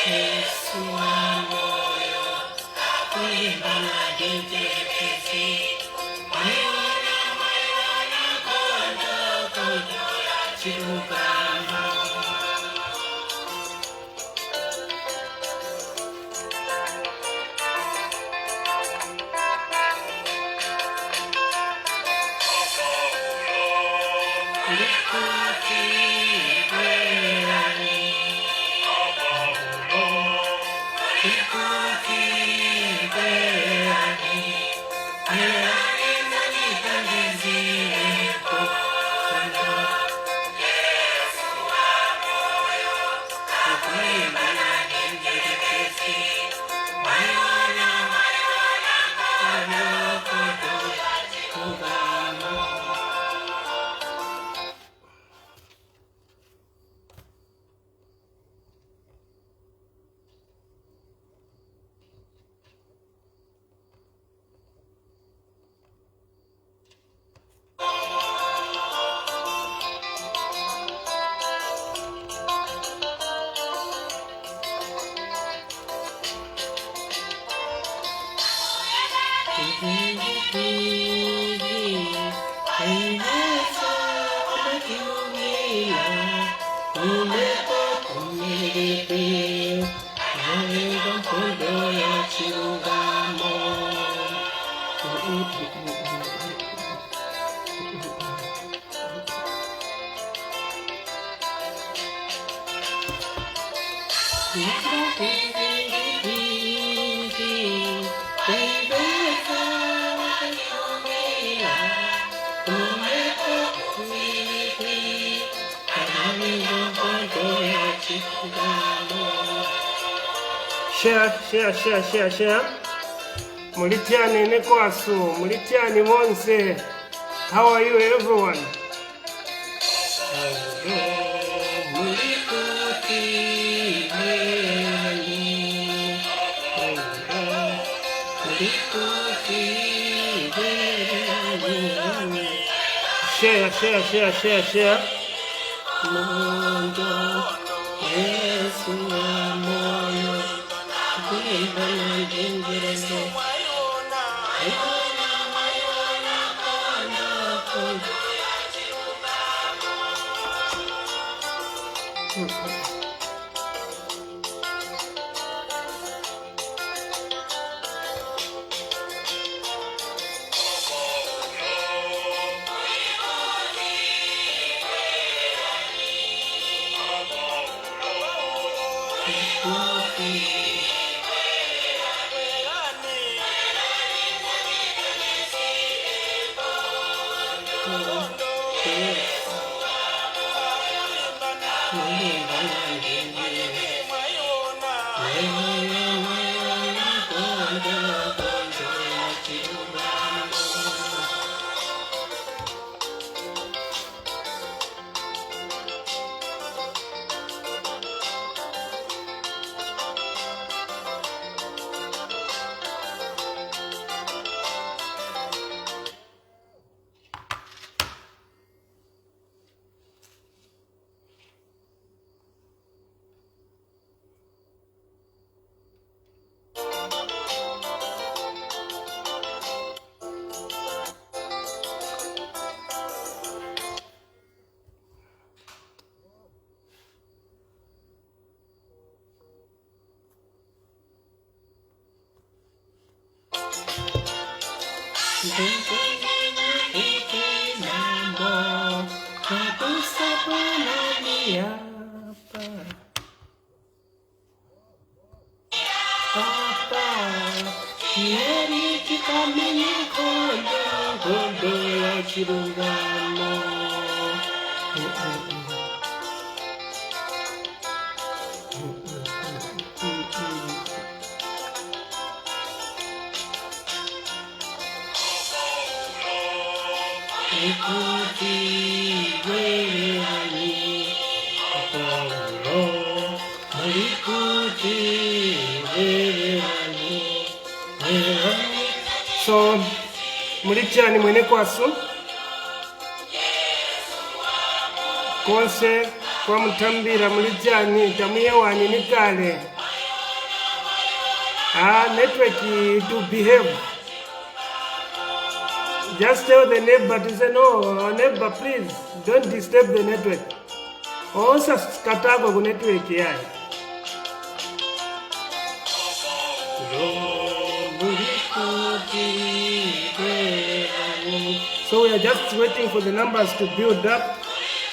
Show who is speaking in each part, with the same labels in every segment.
Speaker 1: Yesu moyo kuimba na dijekezi mayona kondo chirugamo Share. Mulitiani nekwasu, mulitiani monse. How are you everyone? Share. So, mulichani mwene kwasu konse kwa mutambira mulichani tamuye wani nikale network to behave. Just tell the neighbor to say, no, neighbor, please, don't disturb the network. Also, katago ku network yae. So we are just waiting for the numbers to build up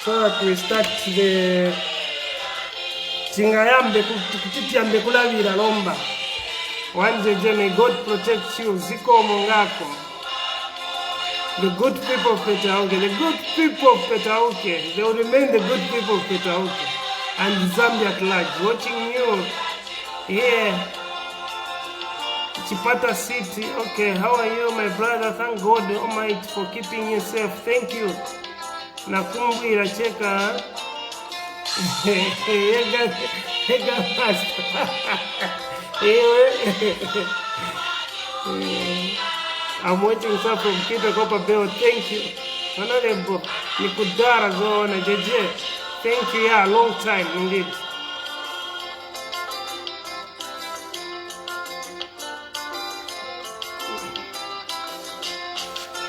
Speaker 1: so that we start the Chingayambe kutitiambe kulavira lomba. Wanjeje, may God protect you. Ziko mongako. The good people of Petauke, the good people of Petauke, they will remain the good people of Petauke and Zambia at large. Watching you here, Chipata City. Okay, how are you, my brother? Thank God Almighty for keeping you safe. Thank you. Nakumbu iracheka. Hega master. I'm watching stuff from Kita Kopa Bell. Thank you. Honorable Nikudara Zona JJ. Thank you, yeah, long time indeed.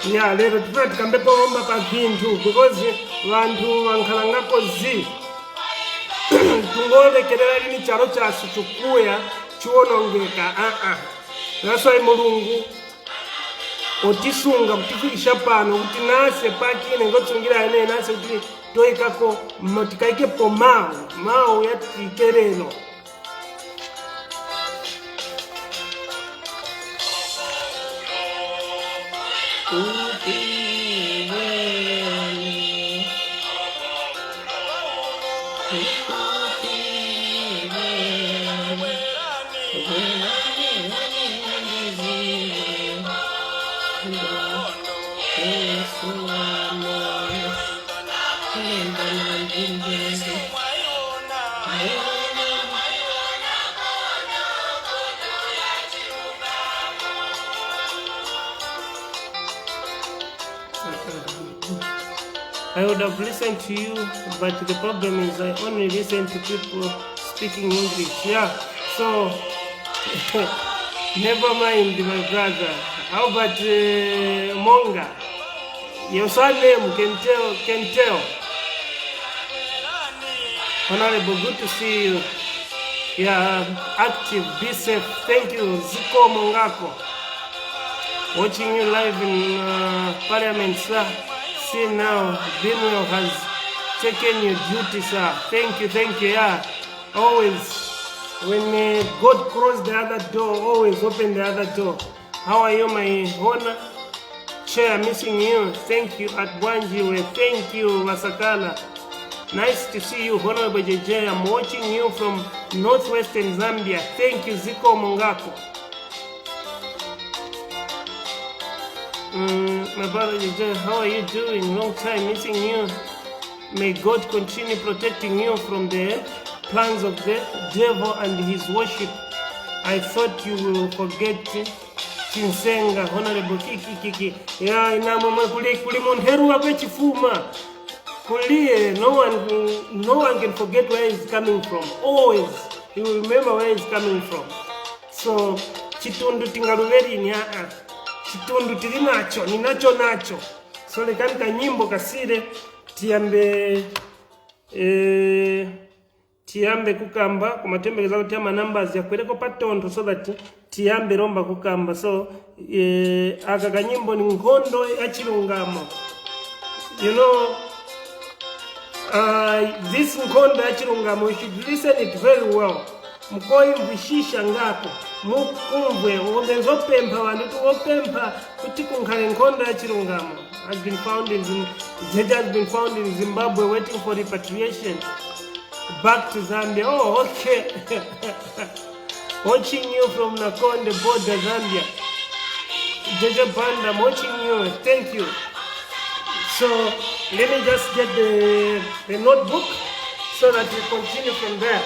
Speaker 1: Yeah, lero tupati kambepo omba pa bintu because vantu vankalangako zi tungole kelera lini charo chasu chukuya chiwonongeka that's why mulungu otisunga kutifikisha pano kuti nase pakine ngotsungira ene nase kuti toikako motikaike po mau yatikerero. I would have listened to you, but the problem is I only listen to people speaking English. Yeah, so never mind, my brother. How about Monga? Your surname can tell. Honorable, good to see you. Yeah, active, be safe. Thank you, Ziko Mongako. Watching you live in Parliament, sir. See now, Emmanuel has taken your duty, sir. Thank you, yeah. Always, when God closed the other door, always open the other door. How are you, my honor? Chair, missing you. Thank you, at Bwanjiwe. Thank you, Masakala. Nice to see you, Honorable JJ. I'm watching you from northwestern Zambia. Thank you, Ziko Mongako. My brother JJ, how are you doing? Long time missing you. May God continue protecting you from the plans of the devil and his worship. I thought you will forget Chinsenga, Honorable Kiki. Yeah, inamama kuli monheru wakwe chifuma. Kulie, no one can forget where he's coming from. Always, he will remember where he's coming from. So, chitundu tingaruveri nyaa. Chitundu tili nacho, nacho. So, lekanika nyimbo kasire, tiambe kukamba, kumatembe zao tiama numbers ya kweleko patondo so that tiambe romba kukamba. So, akaga nyimbo ni ngondo ya chilungamo. You know, this Nkondo ya Chilungamo, you should listen it very well. Mkoi mvishisha ngako, mukumvwe, ungenzopempa wandutu wopempa, kutikunkane Nkondo ya Chilungamo. Has been found in Zimbabwe waiting for repatriation back to Zambia. Oh, okay. Watching you from Nakonde border, Zambia. Banda, I'm watching you. Thank you. So let me just get the notebook so that we continue from there.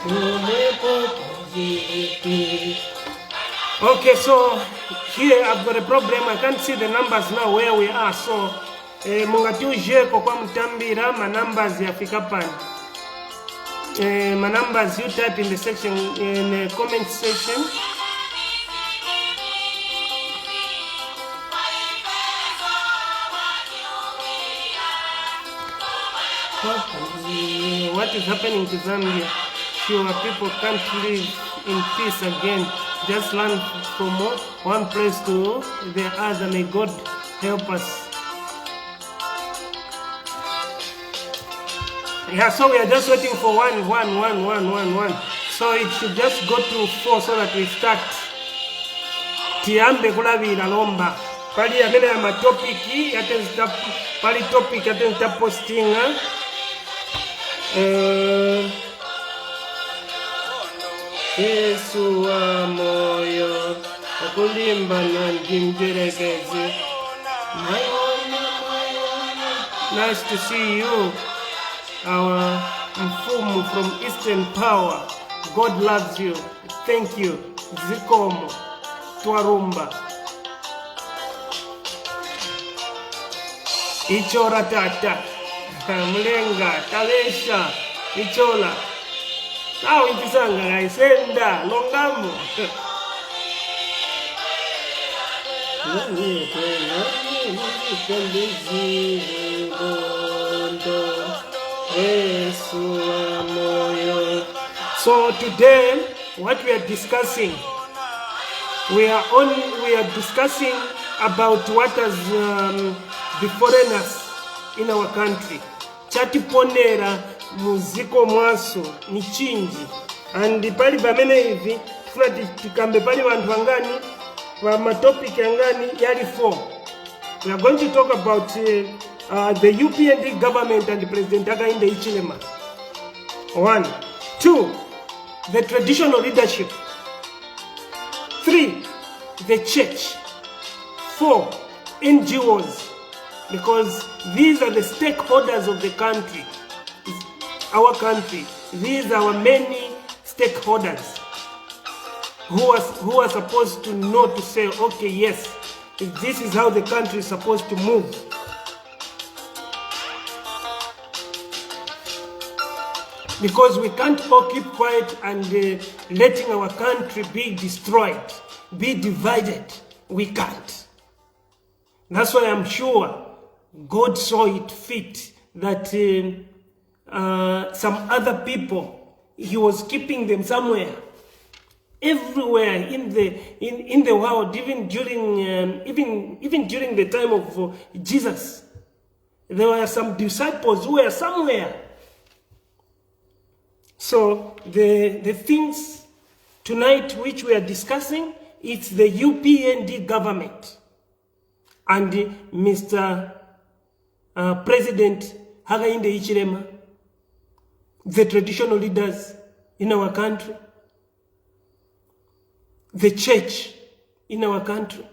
Speaker 1: Okay, so here I've got a problem. I can't see the numbers now where we are. So mungatujeko kwa mtambira ma numbers yafika pani. My numbers you type in the section in the comment section. What is happening to Zambia? Sure, people can't live in peace again. Just learn from one place to the other. May God help us. Yeah, so we are just waiting for one. So it should just go to 4 so that we start. Tiambe kulabira lomba. Pali yamene ya matopiki, pali topic yatenzita postinga. Yesu wa moyo akulimba na ndimjerekeze. Nice to see you, our mfumu from Eastern Power. God loves you. Thank you. Zikomo twarumba. Ichora tata mlenga talesha ichola now itisanga gaisenda longamu So today what we are discussing, we are discussing about what has the foreigners in our country chatiponera muziko mwaso ni chinji, and pali pamene hivi tufuna tikambe pali vantu vangani va matopic yangani yali 4. We are going to talk about the Upnd government and President Hakainde Hichilema. 1. 2. The traditional leadership. 3. The church. 4. NGOs. Because these are the stakeholders of the country, our country. These are our many stakeholders who are supposed to know to say, okay, yes, this is how the country is supposed to move. Because we can't all keep quiet and letting our country be destroyed, be divided. We can't. That's why I'm sure God saw it fit that some other people, he was keeping them somewhere, everywhere in the world, even during the time of Jesus. There were some disciples who were somewhere. So the things tonight which we are discussing, it's the Upnd government and Mr. President Hakainde Hichilema, the traditional leaders in our country, the church in our country,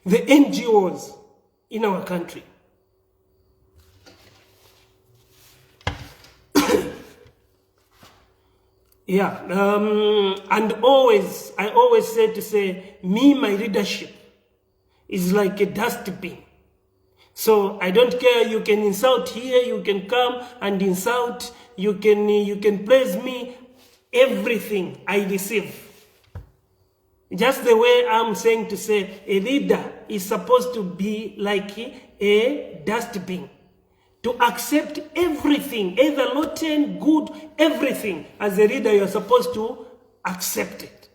Speaker 1: the NGOs in our country. Yeah, and I always say, my leadership is like a dustbin. So I don't care, you can insult here, you can come and insult, you can praise me, everything I receive. Just the way I'm saying to say, a leader is supposed to be like a dustbin. To accept everything, either rotten, good, everything. As a leader, you're supposed to accept it.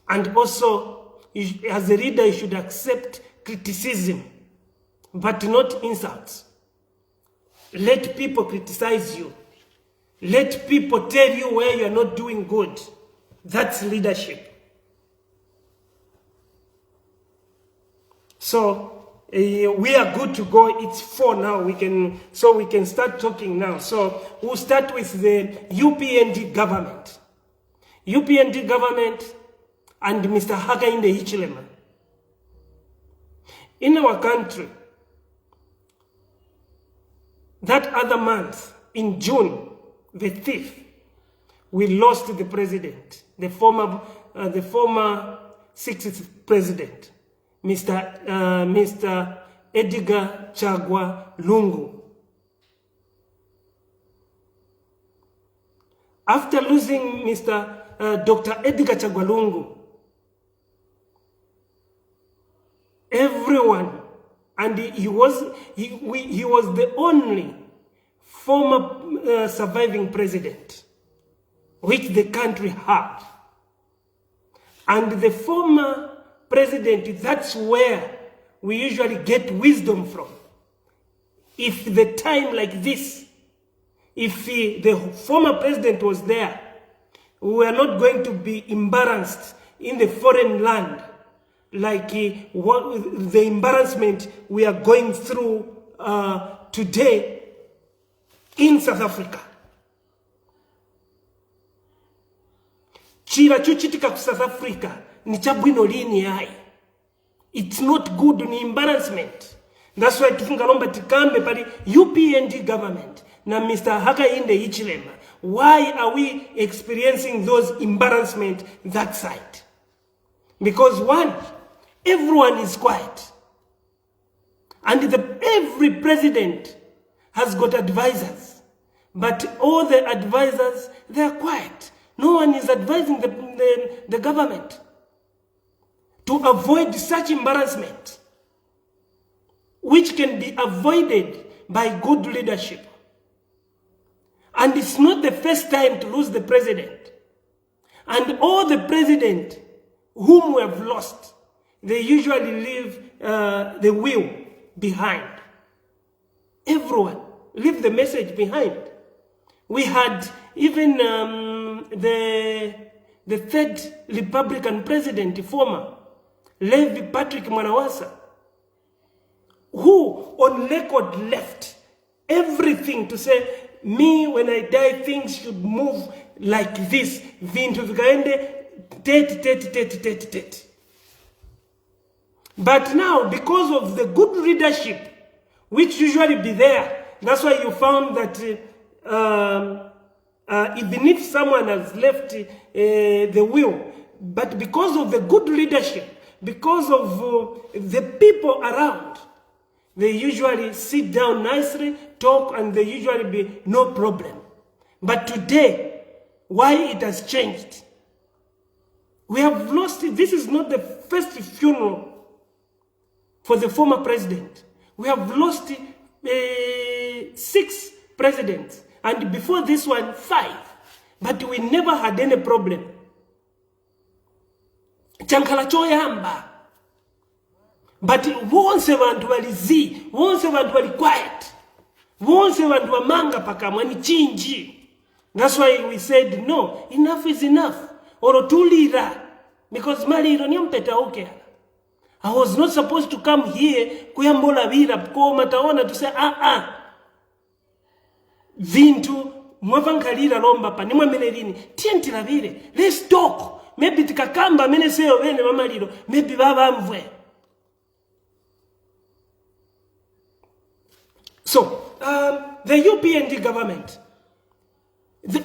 Speaker 1: And also, as a leader, you should accept criticism, but not insults. Let people criticize you. Let people tell you where you're not doing good. That's leadership. So, we are good to go. It's 4 now. We can start talking now. So we'll start with the Upnd government. Upnd government and Mr. Hakainde Hichilema. In our country, that other month, in June, the thief. We lost the president, the former 6th president, Mr. Edgar Chagwa Lungu. After losing Dr. Edgar Chagwa Lungu, everyone, and he was the only former surviving president which the country had. And the former president, that's where we usually get wisdom from. If the time like this, if the former president was there, we are not going to be embarrassed in the foreign land like what the embarrassment we are going through today in South Africa. Chira chuchitika ku South Africa ni chabwino lini hai. It's not good, ni embarrassment. That's why tufungalomba tikambe pali UPND government na Mr. Hakainde Hichilema. Why are we experiencing those embarrassment that side? Because one, everyone is quiet. And every president has got advisors. But all the advisors, they are quiet. No one is advising the government to avoid such embarrassment, which can be avoided by good leadership. And it's not the first time to lose the president. And all the presidents whom we have lost, they usually leave the will behind. Everyone leave the message behind. We had even the third Republican president, former Levi Patrick Mwanawasa, who on record left everything to say, me, when I die, things should move like this. Vintu vikaende, tet. But now, because of the good leadership, which usually be there, that's why you found that even if someone has left the will, but because of the good leadership, because of the people around, they usually sit down nicely, talk, and they usually be no problem. But today, why it has changed? We have lost it. This is not the first funeral for the former president. We have lost 6 presidents. And before this one, 5. But we never had any problem. Chankala choyamba. But once abantu walizi, once abantu wali quiet, once abantu wamanga pakamwa ni chinji. That's why we said, no, enough is enough. Oro tulira. Because maliro ni mpeta okay. I was not supposed to come here, kuyambola vira, ko mataona to say, Vintu, mwavankalira lomba pa, nimwa menelini, tienti la vile, let's talk. Maybe tikakamba mene seyo wene mamaliro, maybe baba mvwe. So, the UPND government,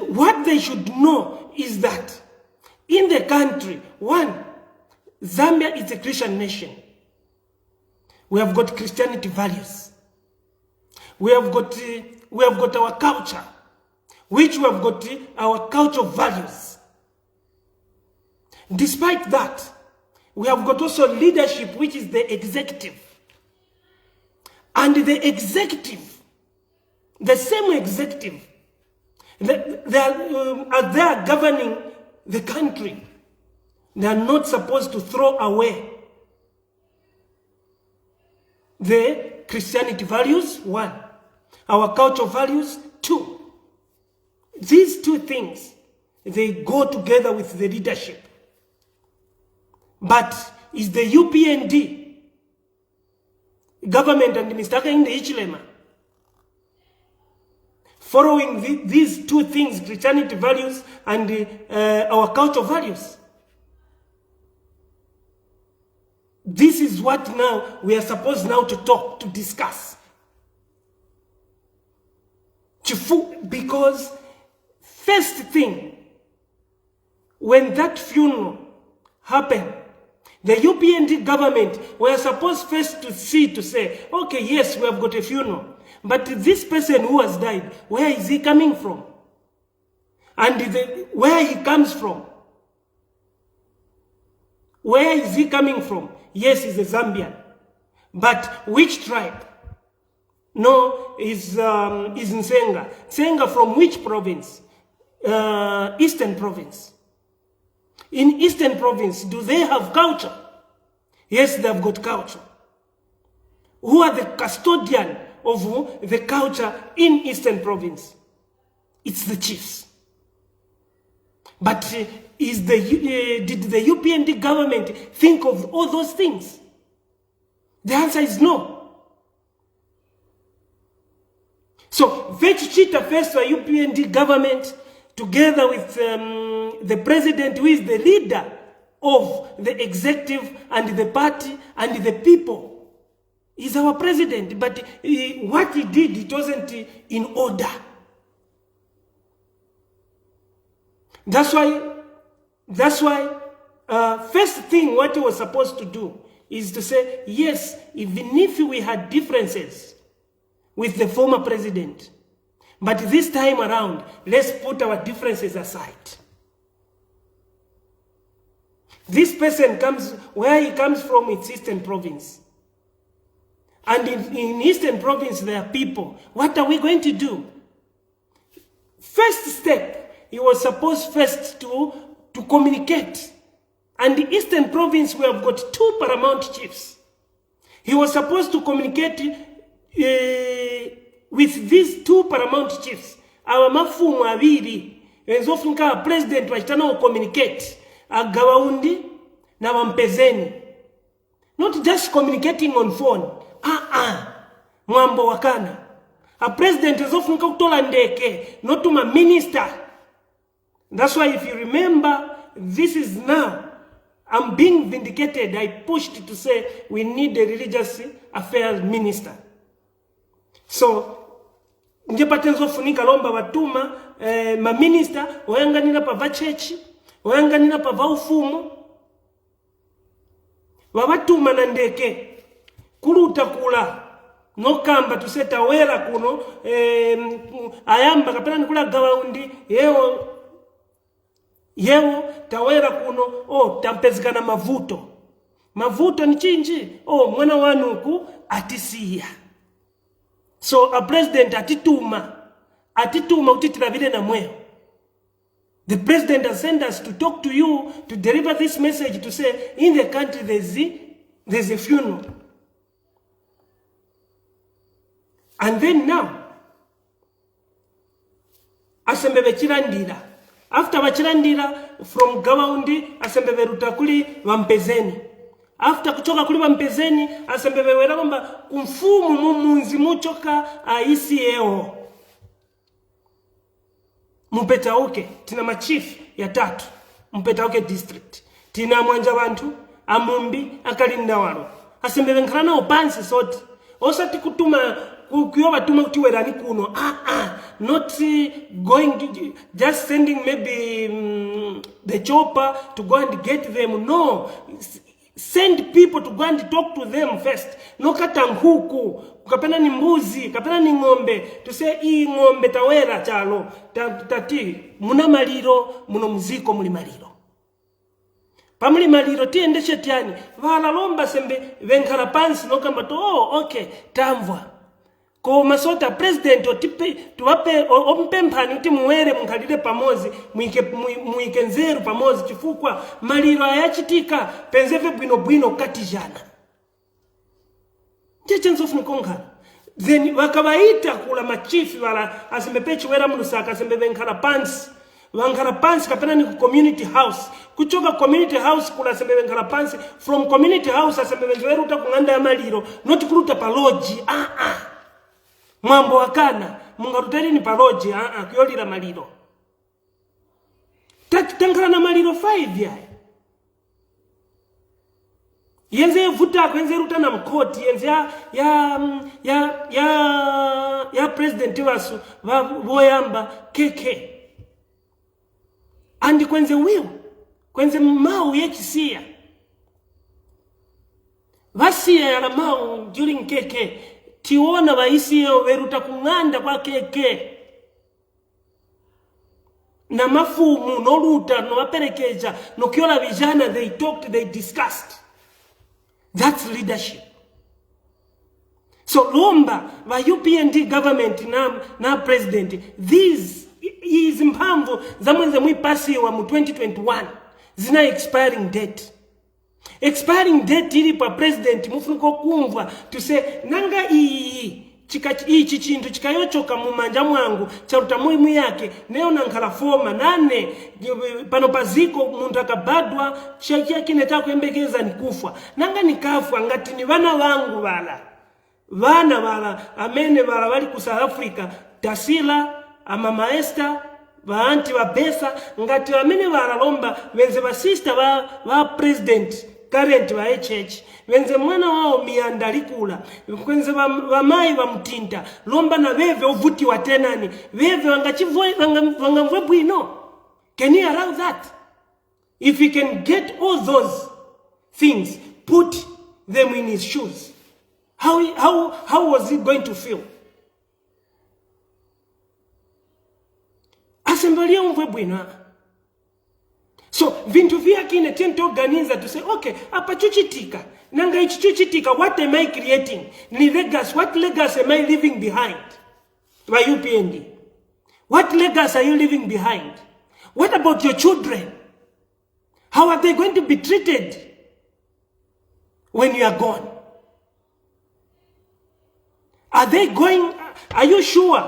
Speaker 1: what they should know is that in the country, one, Zambia is a Christian nation. We have got Christianity values. We have got our culture, which we have got our culture values. Despite that, we have got also leadership, which is the executive. And the executive, the same executive, they are governing the country. They are not supposed to throw away the Christianity values, 1. Our cultural values, 2. These 2 things, they go together with the leadership. But is the UPND government and Mr. Hakainde Hichilema following these 2 things, Christianity values and our cultural values? This is what now we are supposed now to talk, to discuss. Because first thing, when that funeral happened, the UPND government were supposed first to say, okay, yes, we have got a funeral, but this person who has died, where is he coming from? And where he comes from? Where is he coming from? Yes, he's a Zambian. But which tribe? No, is Nsenga. Nsenga from which province? Eastern province. In Eastern province, do they have culture? Yes, they have got culture. Who are the custodian of the culture in Eastern province? It's the chiefs. But did the UPND government think of all those things? The answer is no. So, Hichilema first the UPND government, together with the president, who is the leader of the executive and the party and the people, is our president. But what he did, it wasn't in order. That's why first thing what he was supposed to do is to say, yes, even if we had differences with the former president, but this time around, let's put our differences aside. This person comes, where he comes from, it's Eastern province. And in Eastern province, there are people. What are we going to do? First step, he was supposed first to communicate. And the Eastern province, we have got 2 paramount chiefs. He was supposed to communicate with these 2 paramount chiefs. Our mafumu abiri, enzofunka president wachitana communicate. Agawaundi na wampezeni. Not just communicating on phone. Mwambo wakana. A president enzofunka kutola ndeke. Not to my minister. That's why if you remember, this is now, I'm being vindicated. I pushed to say we need a religious affairs minister. So, njepatenzo funika lomba watuma ma minister wayanganira pa vachechi, wayanganira pa vaufumu, wabatuma na ndeke kuluta kula nokamba tuseta wera kuno ayamba kapena nikula gawaundi yewo tawera kuno tampezikana mavuto ni chinji mwana wanuku atisiya. So a president atituma utitira vile na mweo. The president has sent us to talk to you, to deliver this message, to say in the country there's a funeral. And then now, asembebe chirandira. After wachirandira, from Gawaundi, asembebe rutakuli wampezeni. After kuchoka kuli wampezeni, asembebe wera kwamba kumfumu mumunzi muchoka ICAO. Mpetauke, tina machief ya 3, Mpetauke district. Tina mwanja wantu, amumbi, akalinda walo. Asembebe nkarana opansi soti. Osati kutuma kuyoba tuma utiwerani kuno. Not going, just sending maybe the chopper to go and get them. No. Send people to go and talk to them first. No katanguku. Kapena ni mbuzi, kapena ni ngombe. To say, hii ngombe tawera chalo. Tati, muna maliro, muna muziko muli maliro. Pamuli maliro, tiendeshe tiani. Vala lomba sembe, venkara pansi, no kamba to, okay, tamvwa. Ko masota president tuwape ompempani uti muwere mkalile pamozi muike nzeru pamozi chifukwa maliro ayachitika penzefe bwino katijana. Chechenzo funikongana. Then wakawaita kula machifi wala asembepechi wera mlusaka asembebe nkara pansi. Wankara pansi kapena ni community house. Kuchoka community house kula asembebe nkara pansi. From community house asembebe nzeru uta kunganda ya maliro. Not kuruta paloji. Mwambo wakana, mungaruteri ni paroji, kuyolira maliro. Tankara na maliro 5 ya. Yenze vuta kwenze ruta na mkoti, yenze ya president wasu, voyamba keke. and kwenze will kwenze mau yechisia vasiya ya mau during keke tiona vaisiyo veruta kunganda kwa keke na mafumu no luta no aperekeja no kiola vijana, they talked, they discussed. That's leadership. So lomba va UPnd government na president, these is mpamvu zamwenze mwipasiwa mu 2021 zina expiring date. Expiring date ili pa president mufuniko kumva to say nanga ichi chintu chikayochoka mu manja mwangu charuta muimu yake neo nankala foma nane pano paziko muntu akabadwa shakia kineta kuembekeza nikufa nanga nikafwa ngati ni vana wangu vana amene wali ku South Africa Tasila amama Esther vaanti va Besa ngati amene lomba venze va sister va president current wa HH venze mwana wao mianda likula kwenze va mai va mtinta lomba na veve uvuti wa tenani veve wangamvwe bwino. Can you allow that? If he can get all those things, put them in his shoes, how was he going to feel? Assembly umvwe bwino. So vintu vyakine tento organiza to say okay apa chuchitika nanga ichi chuchitika, what am I creating? Ni legacy, what legacy am I leaving behind? By UPnd, what legacy are you leaving behind? What about your children? How are they going to be treated when you are gone? Are you sure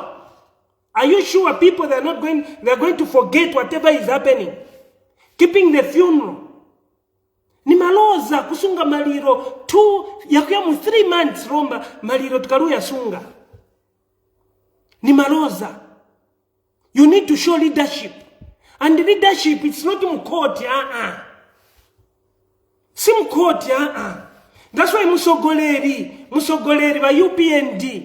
Speaker 1: people they are going to forget whatever is happening? Keeping the funeral. Ni maloza kusunga maliro yakuya mu 3 months romba maliro tukaruya sunga. Ni maloza. You need to show leadership. And leadership, it's not mkoti, Si mkoti, That's why musogoleri wa UPnd.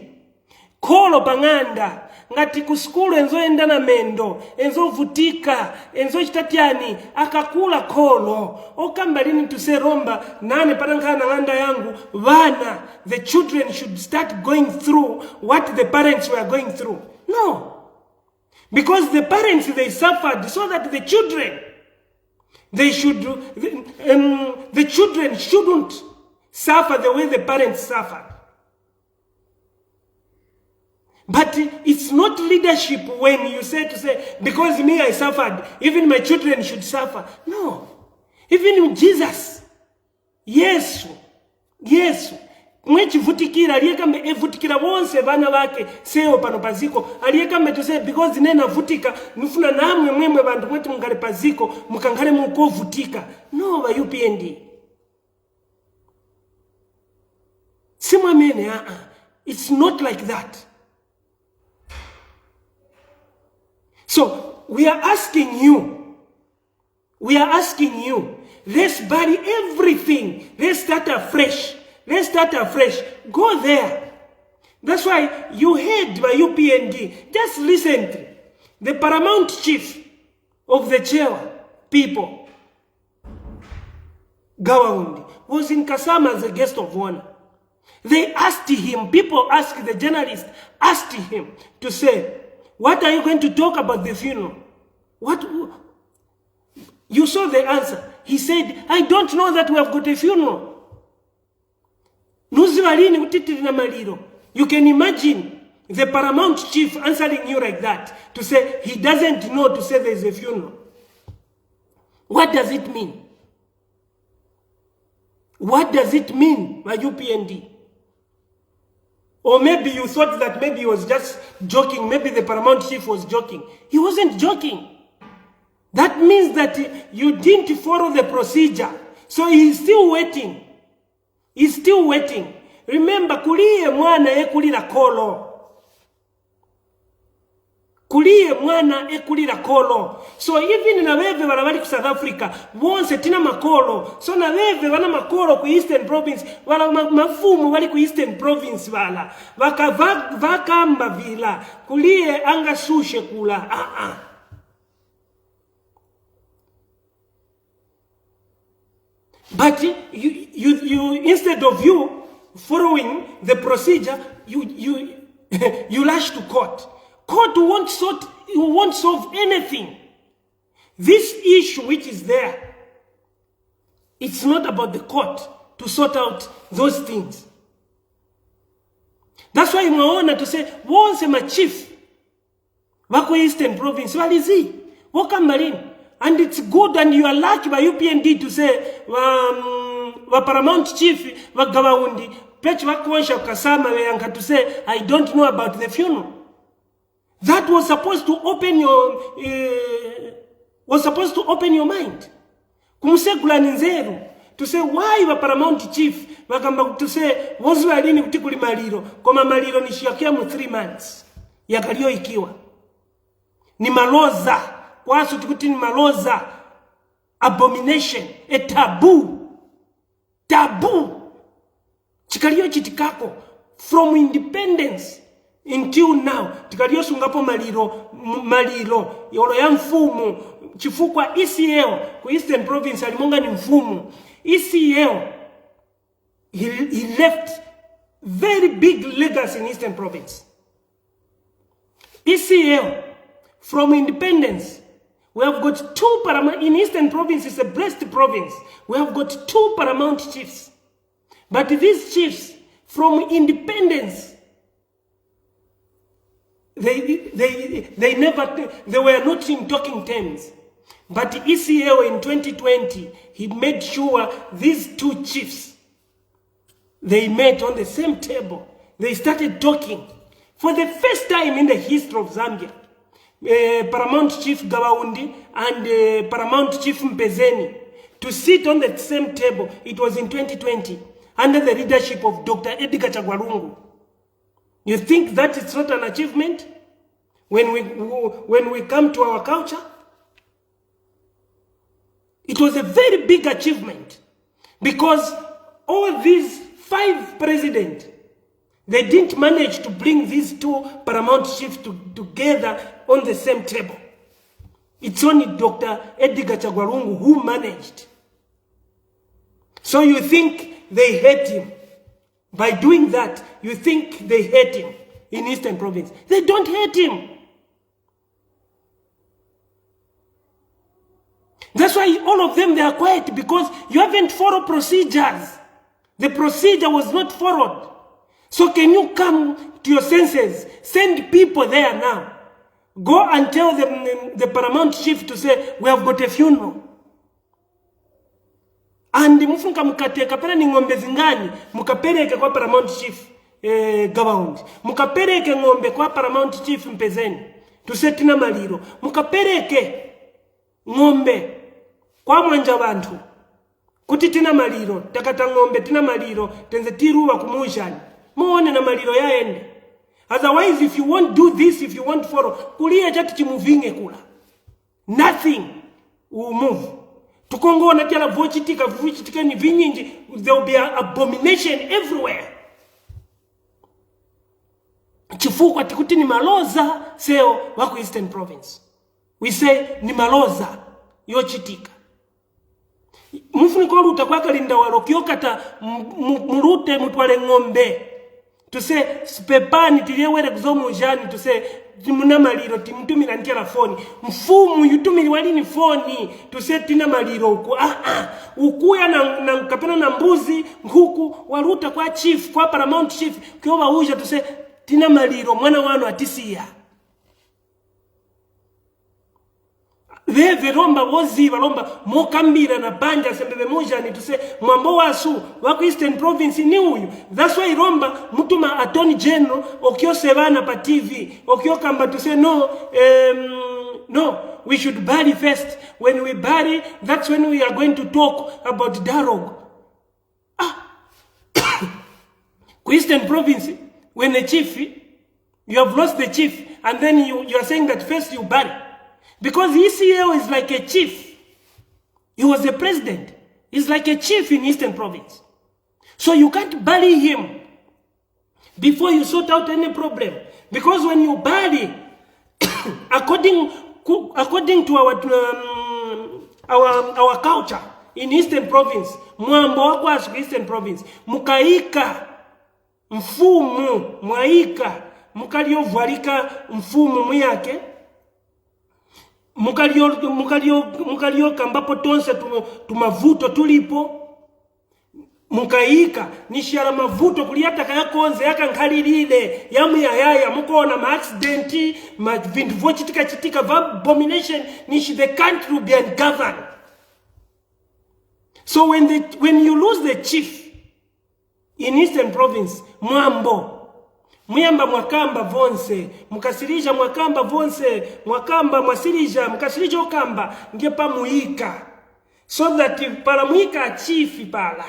Speaker 1: Kolo banganda. Ngati kuskulu enzo enda na mendo, enzo vutika, enzo chitatiani, akakula kolo. Okambalini tuse romba, nane panankana nganda yangu, vana, the children should start going through what the parents were going through. No. Because the parents, they suffered so that the children, the children shouldn't suffer the way the parents suffered. But it's not leadership when you say because me I suffered, even my children should suffer. No. Even Jesus, yes. Mwechi vutikira, aliyekame vutikira wonse vana wake, seo pano paziko, aliyekame to say, because nena vutika, nufuna namwe mwemwe bandu mwetu mungale paziko, mukangale muko vutika. No, wa UPnd. Simwa mene, it's not like that. So, we are asking you, let's bury everything, let's start afresh. Go there. That's why you heard by UPnd, just recently, the paramount chief of the Chewa people, Gawaundi, was in Kasama as a guest of honor. They asked him, people asked, the journalist asked him to say, what are you going to talk about the funeral? What? You saw the answer. He said, I don't know that we have got a funeral. You can imagine the paramount chief answering you like that, to say he doesn't know to say there is a funeral. What does it mean? What does it mean by UPnd? Or maybe you thought that maybe he was just joking. Maybe the paramount chief was joking. He wasn't joking. That means that you didn't follow the procedure. So he's still waiting. He's still waiting. Remember, kuliye mwana ekulira kolo. Kuliye mwana ekulira kolo. So even na weve wala ku South Africa, wonse tina makolo. So na weve wana makolo ku Eastern Province, wala mafumu wali ku Eastern Province wala. Vakamba vila. Kuliye anga sushe kula. But you instead of you following the procedure, you rush to court. Court won't solve anything. This issue which is there, it's not about the court to sort out those things. That's why you want to say, once my chief, wako Eastern Province, where is he? Welcome Marine. And it's good, and you are lucky by UPND to say, wa Paramount Chief, wa Gawaundi, pech wakuonsha kasama weyanka to say, I don't know about the funeral. That was supposed to open your mind. Kumusegula ninzeru. To say, why wa Paramount Chief, wakamba to say, wozu alini kutikuli maliro, koma maliro nishiakia mu 3 months. Yakalio ikiwa. Ni maloza. Kwasu tikuti ni maloza. Abomination. A taboo. Taboo. Chikalio chitikako. From independence until now. Chikalio sungapo maliro. Yoro ya mfumu. Chifukwa ECL. Ku Eastern Province alimonga ni mfumu. ECL. He left very big legacy in Eastern Province. ECL. From independence. We have got 2 paramount, in Eastern Province, it's a blessed province. We have got 2 paramount chiefs. But these chiefs, from independence, they were not in talking terms. But ECL in 2020, he made sure these 2 chiefs, they met on the same table. They started talking. For the first time in the history of Zambia, Paramount Chief Gawaundi and Paramount Chief Mpezeni to sit on the same table. It was in 2020 under the leadership of Dr. Edgar Chagwarungu. You think that it's not an achievement when we come to our culture? It was a very big achievement because all these 5 presidents, they didn't manage to bring these 2 paramount chiefs together on the same table. It's only Dr. Edgar Chagwarungu who managed. So you think they hate him. By doing that, you think they hate him in Eastern Province. They don't hate him. That's why all of them, they are quiet, because you haven't followed procedures. The procedure was not followed. So can you come to your senses? Send people there now. Go and tell them, the paramount chief, to say, we have got a funeral. And mufunka mukateka pera ni ngombe zingani, mukapereke kwa paramount chief Gawaundi. Mukapereke ngombe kwa paramount chief Mpezeni. Tusetina maliro. Mukapereke ngombe kwa mwanja bantu. Kuti tina maliro, takata ngombe tina maliro, tenze tiruwa kumujani. Muone na maliro yaende. Otherwise, if you won't do this, if you won't follow, kulia jati chimuvinge kula. Nothing will move. Tukongo na tiala vochitika, vuchitika ni vinyinji, there will be an abomination everywhere. Chifuku atikuti ni maloza, seo wako Eastern Province. We say ni maloza, yochitika. Mufuni kwa ruta kwa kalinda walo, kiokata murute mutwale ngombe. To say, spepani tiliewele kuzomu ujani, to say, timuna maliro, timtumila ntiala foni. Mfumu, yutumili wali ni foni, to say, tina maliro uku. Ukuya na kapena na mbuzi, huku, waruta kwa chief, kwa paramount chief, kioba uja, to say, tina maliro, mwana wano atisia. Veve romba wozi walomba mokambira na banja sembebe moja ni tuse mwambo wasu wako Eastern Province ni huyu. That's why romba mutuma Attorney General okyo sevana pa TV okyo kamba tuse no, we should bury first. When we bury, that's when we are going to talk about dialogue. Eastern Province, when the chief, you have lost the chief, and then you are saying that first you bury. Because ECL is like a chief. He was a president. He's like a chief in Eastern Province. So you can't bury him before you sort out any problem. Because when you bury, according to our culture, in Eastern Province, mwambo wakwasu ku Eastern Province, mukaika mfumu, mwaika, mukaliovualika mfumu mwiyake, mukalio kambapo tonse tumavuto tulipo, mukaika nishara mavuto kuliyata kaya konze yaka nkhalilile yamuyayaya mukona ma accident ma vindu vochitika va abomination nishi the country will be ungoverned. So when you lose the chief in Eastern Province, muyamba mwakamba vonse, mukasirija mwakamba vonse, mwakamba mwasirija, mukasirija okamba, ngepa muika. So that para muika chief pala.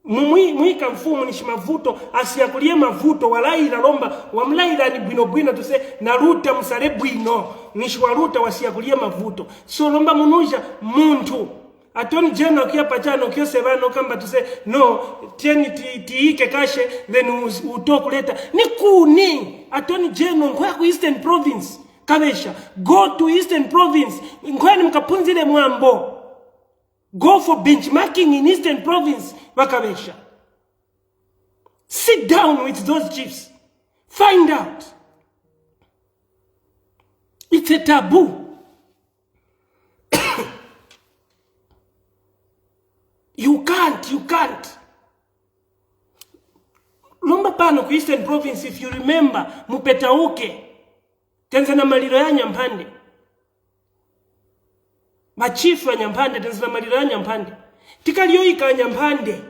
Speaker 1: Muika mfumu nishi mavuto, asiyakulie mavuto, walaila lomba, wamlaila ni bwino tuse, naruta musale bwino, nishi waruta wasiyakulie mavuto. So lomba munuja muntu. Attorney General kia pachano kia sevano kamba to say no tieni tiike kashe then utoku leta ni kuni Attorney General kwa ku Eastern Province kabesha go to Eastern Province ngwani mkapunzile mwambo go for benchmarking in Eastern Province wakabesha sit down with those chiefs find out. It's a taboo. You can't. Lomba pano ku Eastern Province, if you remember, mupetauke. Tenzana maliro ya Nyampande. Machifu ya Nyampande, tenzana maliro ya Nyampande. Tikalioika Nyampande.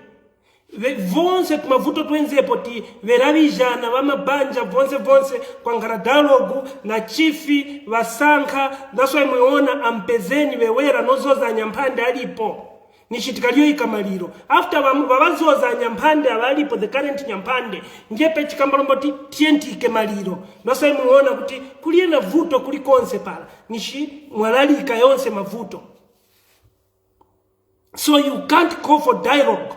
Speaker 1: Vonse tumavuto twenze poti, verabijana, wama banja, vonse, kwa ngara dialogu, na chifi, wasanka, that's why mweona ampezeni wewera nozo za Nyampande alipo. Nishitikalio ikamaliro. After wabazoza Nyampande abalipo the current Nyampande, ngepe chikambalombo tienti ikemaliro. Nosa muona kuti kulie na vuto kulikonse pala. Nishi mwalali ikayonse mavuto. So you can't call for dialogue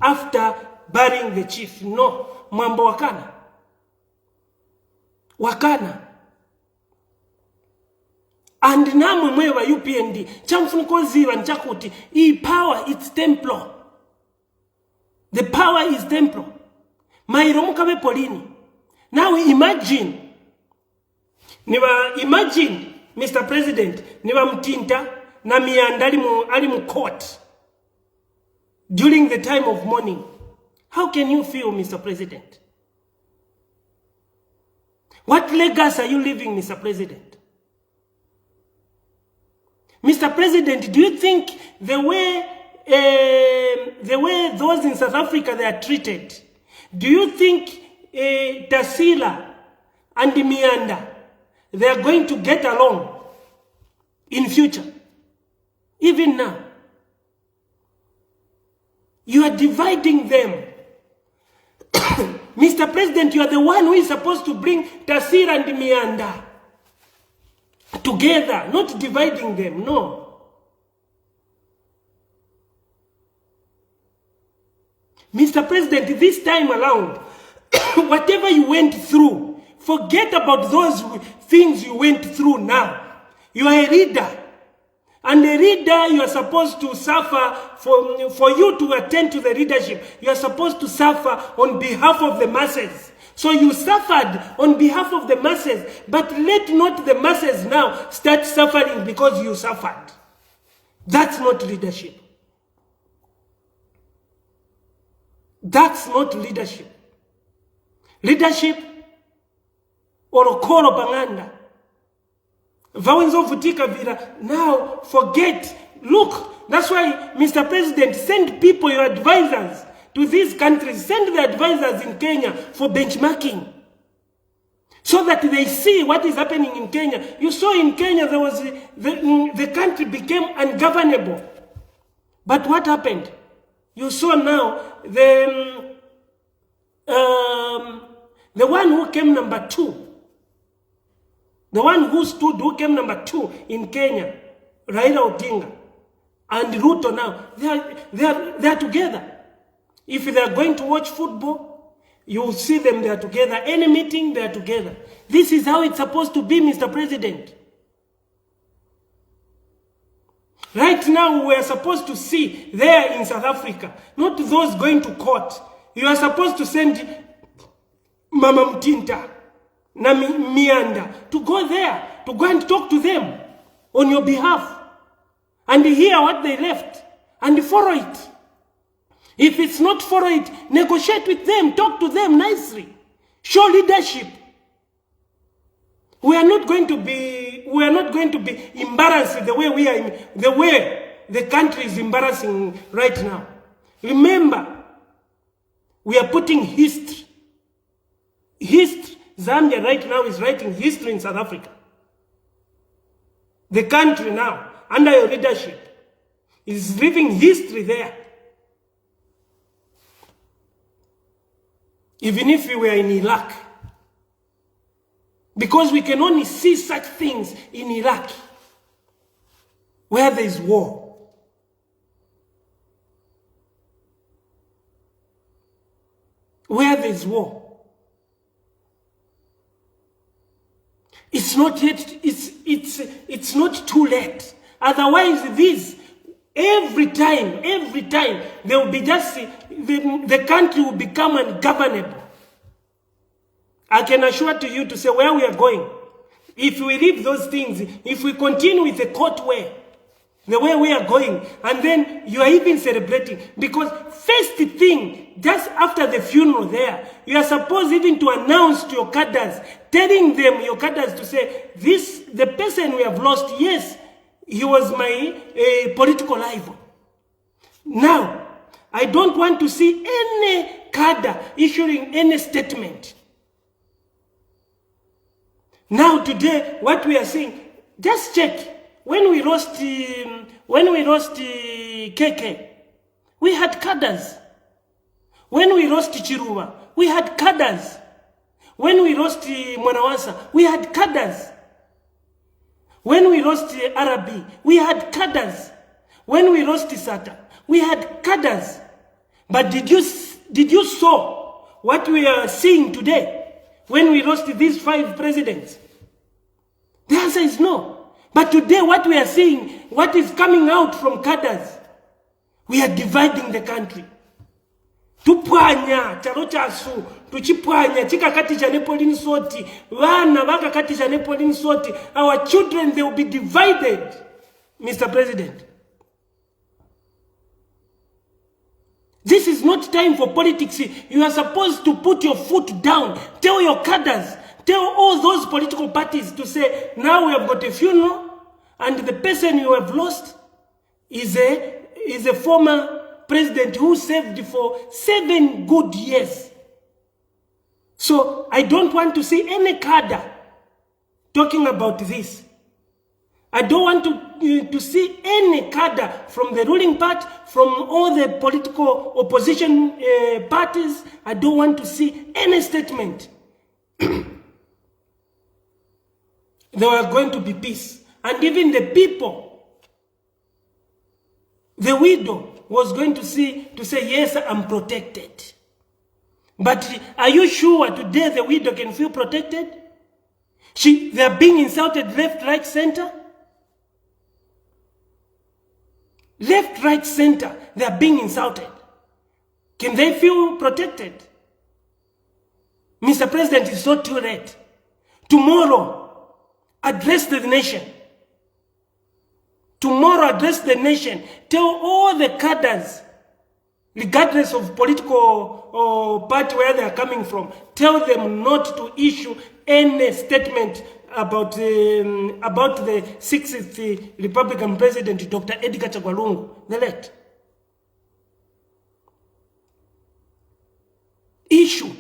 Speaker 1: after burying the chief. No. Mwambo wakana. And namwe mwe wa UPND chamfuniko ziwa nchakuti power it's temporal. The power is temporal. Mairomu kabe polini. Now imagine Mr. President niwa mtinta na mianda alimu court during the time of mourning. How can you feel, Mr. President? What legacy are you leaving, Mr. President? Mr. President, do you think the way those in South Africa they are treated, do you think Tasila and Mianda they are going to get along in future? Even now, you are dividing them. Mr. President, you are the one who is supposed to bring Tasila and Mianda together, not dividing them, no. Mr. President, this time around, whatever you went through, forget about those things you went through now. You are a leader. And a leader, you are supposed to suffer, for you to attend to the leadership, you are supposed to suffer on behalf of the masses. So you suffered on behalf of the masses, but let not the masses now start suffering because you suffered. That's not leadership. That's not leadership. Leadership or koro banganda. Vawenzo vutika vira. Now forget. Look, that's why Mr. President, send people, your advisors, to these countries. Send the advisors in Kenya for benchmarking, so that they see what is happening in Kenya. You saw in Kenya there was the country became ungovernable. But what happened? You saw now the one who came number 2. The one who came number 2 in Kenya, Raila Odinga and Ruto now, they are together. If they are going to watch football, you will see them, they are together. Any meeting, they are together. This is how it's supposed to be, Mr. President. Right now, we are supposed to see there in South Africa, not those going to court. You are supposed to send Mama Mtinta, Mianda, to go there, to go and talk to them on your behalf, and hear what they left, and follow it. If it's not follow it, negotiate with them, talk to them nicely, show leadership. We are not going to be embarrassed the way we are, the way the country is embarrassing right now. Remember, we are putting history. Zambia right now is writing history in South Africa. The country now, under your leadership, is living history there. Even if we were in Iraq. Because we can only see such things in Iraq, where there is war. Where there is war. It's not yet, it's not too late. Otherwise, this, every time, there will be just, the country will become ungovernable. I can assure to you to say where we are going. If we leave those things, if we continue with the court way, the way we are going, and then you are even celebrating, because first thing, just after the funeral there, you are supposed even to announce to your cadres, telling them, your cadres, to say, this, the person we have lost, yes, he was my political rival. Now, I don't want to see any cadre issuing any statement. Now today, what we are seeing, just check. When we lost KK, we had cadres. When we lost Chiruba, we had cadres. When we lost Mwanawasa, we had cadres. When we lost Arabi, we had cadres. When we lost Sata, we had cadres. But did you saw what we are seeing today? When we lost these 5 presidents? The answer is no. But today what we are seeing, what is coming out from cadres, we are dividing the country. Tupwanya, charo chasu, tuchipwanya, chikakati cha Nepolin soti, wana wakakati cha Nepolin soti, our children, they will be divided, Mr. President. This is not time for politics. You are supposed to put your foot down. Tell your cadres, tell all those political parties to say, now we have got a funeral, and the person you have lost is a former president who served for 7 good years. So I don't want to see any cadre talking about this. I don't want to see any cadre from the ruling party, from all the political opposition parties. I don't want to see any statement. There are going to be peace. And even the people, the widow was going to say, yes, I'm protected. But are you sure today the widow can feel protected? They are being insulted left, right, center. Left, right, center, they are being insulted. Can they feel protected? Mr. President, it's not too late. Tomorrow, address the nation. Tomorrow, address the nation. Tell all the cadres, regardless of political party where they are coming from, tell them not to issue any statement about the 6th Republican President, Dr. Edgar Chagwalungu, the late. Issue.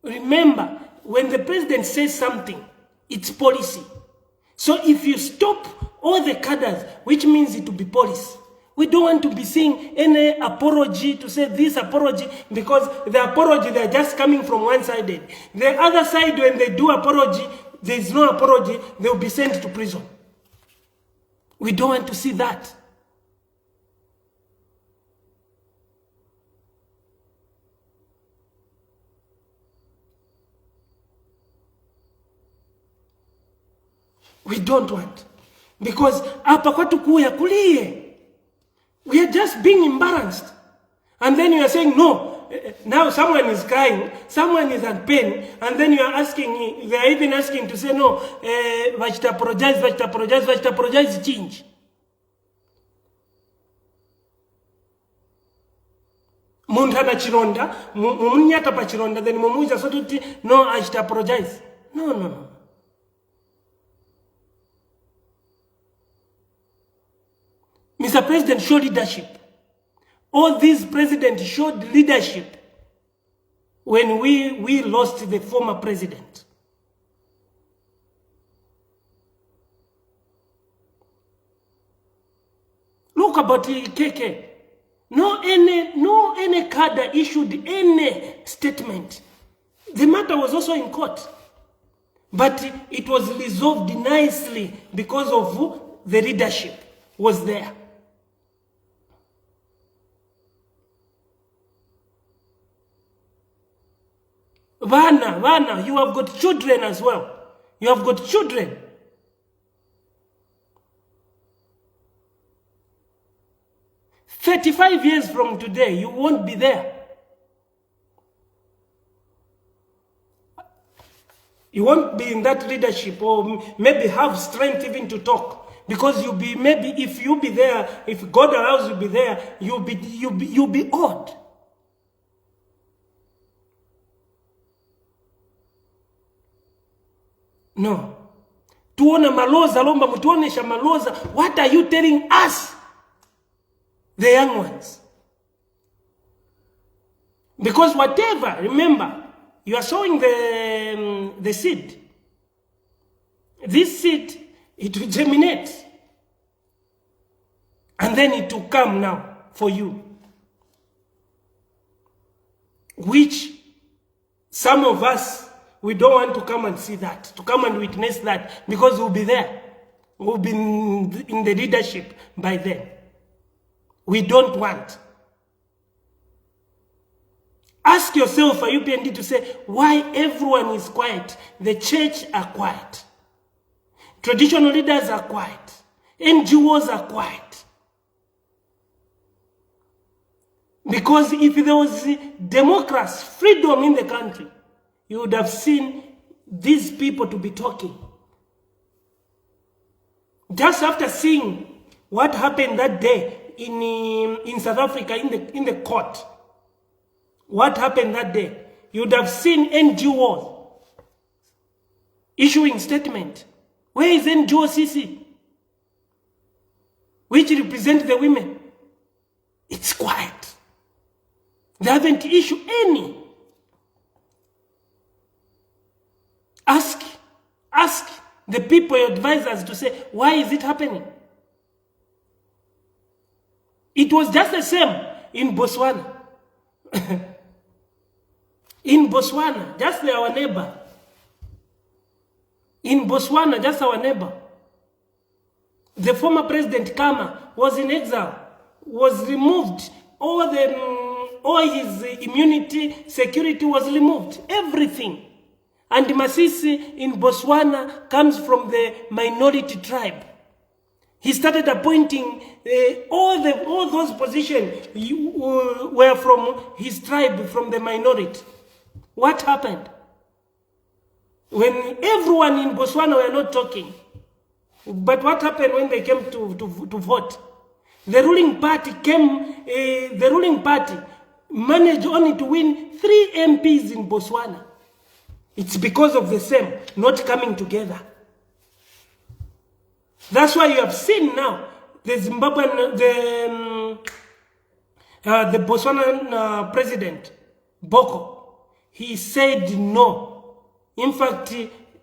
Speaker 1: Remember, when the president says something, it's policy. So if you stop all the cadres, which means it will be policy. We don't want to be seeing any apology to say this apology, because the apology, they're just coming from one side. The other side, when they do apology, there is no apology, they will be sent to prison. We don't want to see that. We don't want. Because hapa kwetu kuya kulie. We are just being embarrassed. And then you are saying, no, now someone is crying, someone is in pain, and then you are asking, they are even asking to say, no, vachita apologize, change. Muntana chironda, mumunyata pa chironda, then mumuja so tuti, no, I should apologize. No. Mr. President, show leadership. All these presidents showed leadership when we lost the former president. Look about KK. No any cadre issued any statement. The matter was also in court. But it was resolved nicely because of the leadership was there. Vana, you have got children as well. You have got children. "35 years from today, you won't be there. You won't be in that leadership, or maybe have strength even to talk. Because you'll be, maybe if you be there, if God allows you to be there, you'll be odd. No. Tuona maloza, lomba mutuonesha maloza. What are you telling us, the young ones? Because whatever, remember, you are sowing the seed. This seed, it will germinate. And then it will come now for you. Which some of us, we don't want to come and see that, to come and witness that, because we'll be there. We'll be in the leadership by then. We don't want. Ask yourself, for Upnd, to say, why everyone is quiet? The church are quiet. Traditional leaders are quiet. NGOs are quiet. Because if there was democracy, freedom in the country, you would have seen these people to be talking. Just after seeing what happened that day in South Africa in the court, what happened that day, you would have seen NGOs issuing statement. Where is NGO CC? Which represent the women? It's quiet. They haven't issued any. Ask the people, your advisors, to say, why is it happening? It was just the same in Botswana. In Botswana, just our neighbor. In Botswana, just our neighbor. The former President Kama was in exile, was removed. All his immunity, security was removed. Everything. And Masisi in Botswana comes from the minority tribe. He started appointing all those positions were from his tribe, from the minority. What happened? When everyone in Botswana were not talking. But what happened when they came to vote? The ruling party managed only to win 3 MPs in Botswana. It's because of the same not coming together. That's why you have seen now the Zimbabwean, the Botswana president, Boko. He said no. In fact,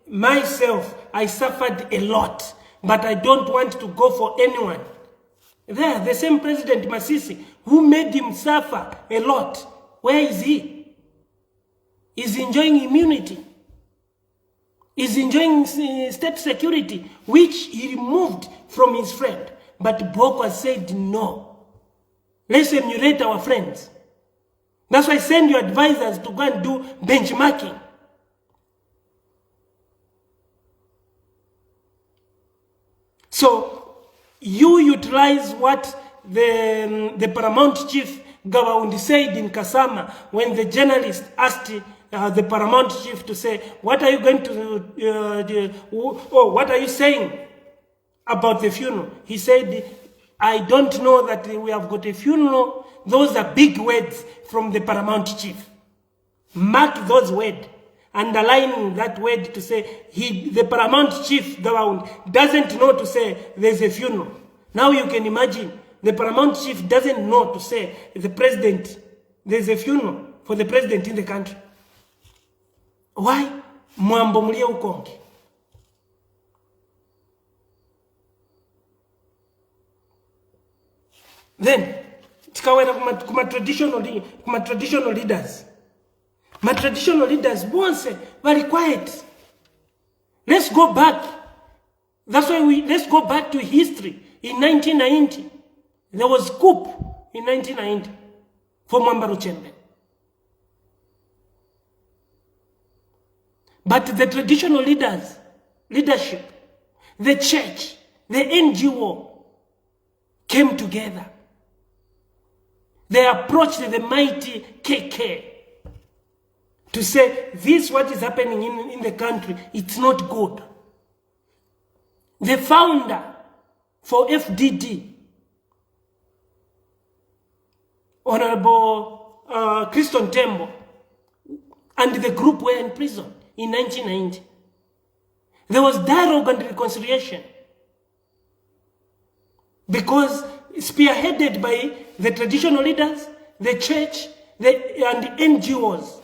Speaker 1: myself, I suffered a lot, but I don't want to go for anyone. There, the same President Masisi, who made him suffer a lot. Where is he? He's enjoying immunity. He's enjoying state security, which he removed from his friend. But Boko said no. Let's emulate our friends. That's why send your advisors to go and do benchmarking. So, you utilize what the paramount chief Gawaundi said in Kasama when the journalist asked the paramount chief to say, what are you going to, what are you saying about the funeral? He said, I don't know that we have got a funeral. Those are big words from the paramount chief. Mark those words, underlining that word to say the paramount chief Gawaundi doesn't know to say there's a funeral. Now you can imagine the paramount chief doesn't know to say the president, there's a funeral for the president in the country. Why? Mwambo mulia ukongi. Then, tikawera kuma traditional leaders. My traditional leaders once very quiet. Let's go back. That's why let's go back to history. In 1990, there was coup in 1990 for Mwamba Luchembe. But the traditional leadership, the church, the NGO came together. They approached the mighty KK to say, this what is happening in the country, it's not good. The founder for FDD, Honorable Christon Tembo, and the group were in prison in 1990. There was dialogue and reconciliation because spearheaded by the traditional leaders, the church, and the NGOs.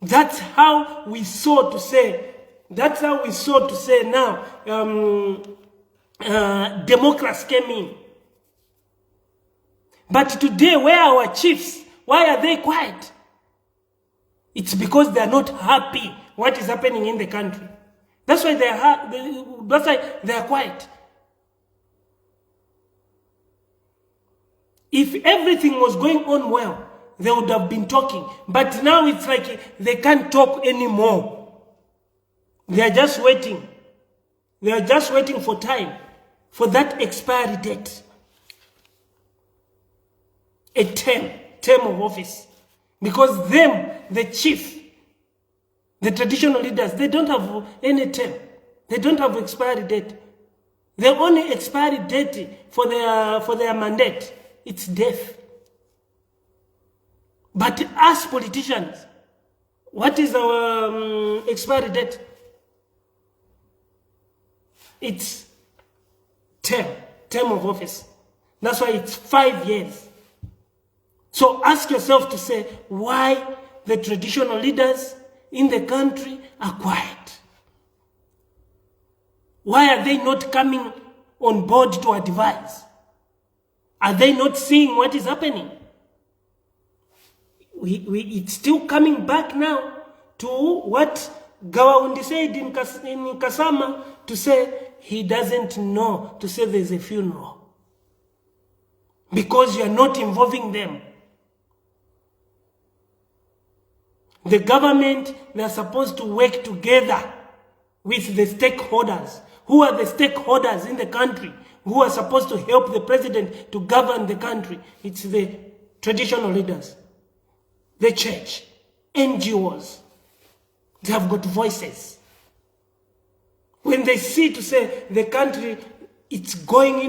Speaker 1: That's how we sought to say. That's how we sought to say now. Democrats came in. But today, where are our chiefs? Why are they quiet? It's because they are not happy what is happening in the country. That's why they are quiet. If everything was going on well, they would have been talking. But now it's like they can't talk anymore. They are just waiting. They are just waiting for time, for that expiry date. A term of office. Because them, the chief, the traditional leaders, they don't have any term. They don't have expiry date. The only expiry date for their mandate, it's death. But us politicians, what is our expiry date? It's term of office. That's why it's 5 years. So ask yourself to say why the traditional leaders in the country are quiet. Why are they not coming on board to advise? Are they not seeing what is happening? It's still coming back now to what Gawaundi said in Kasama, to say he doesn't know to say there's a funeral. Because you are not involving them. The government, they are supposed to work together with the stakeholders. Who are the stakeholders in the country who are supposed to help the president to govern the country? It's the traditional leaders, the church, NGOs. They have got voices. When they see to say the country, it's going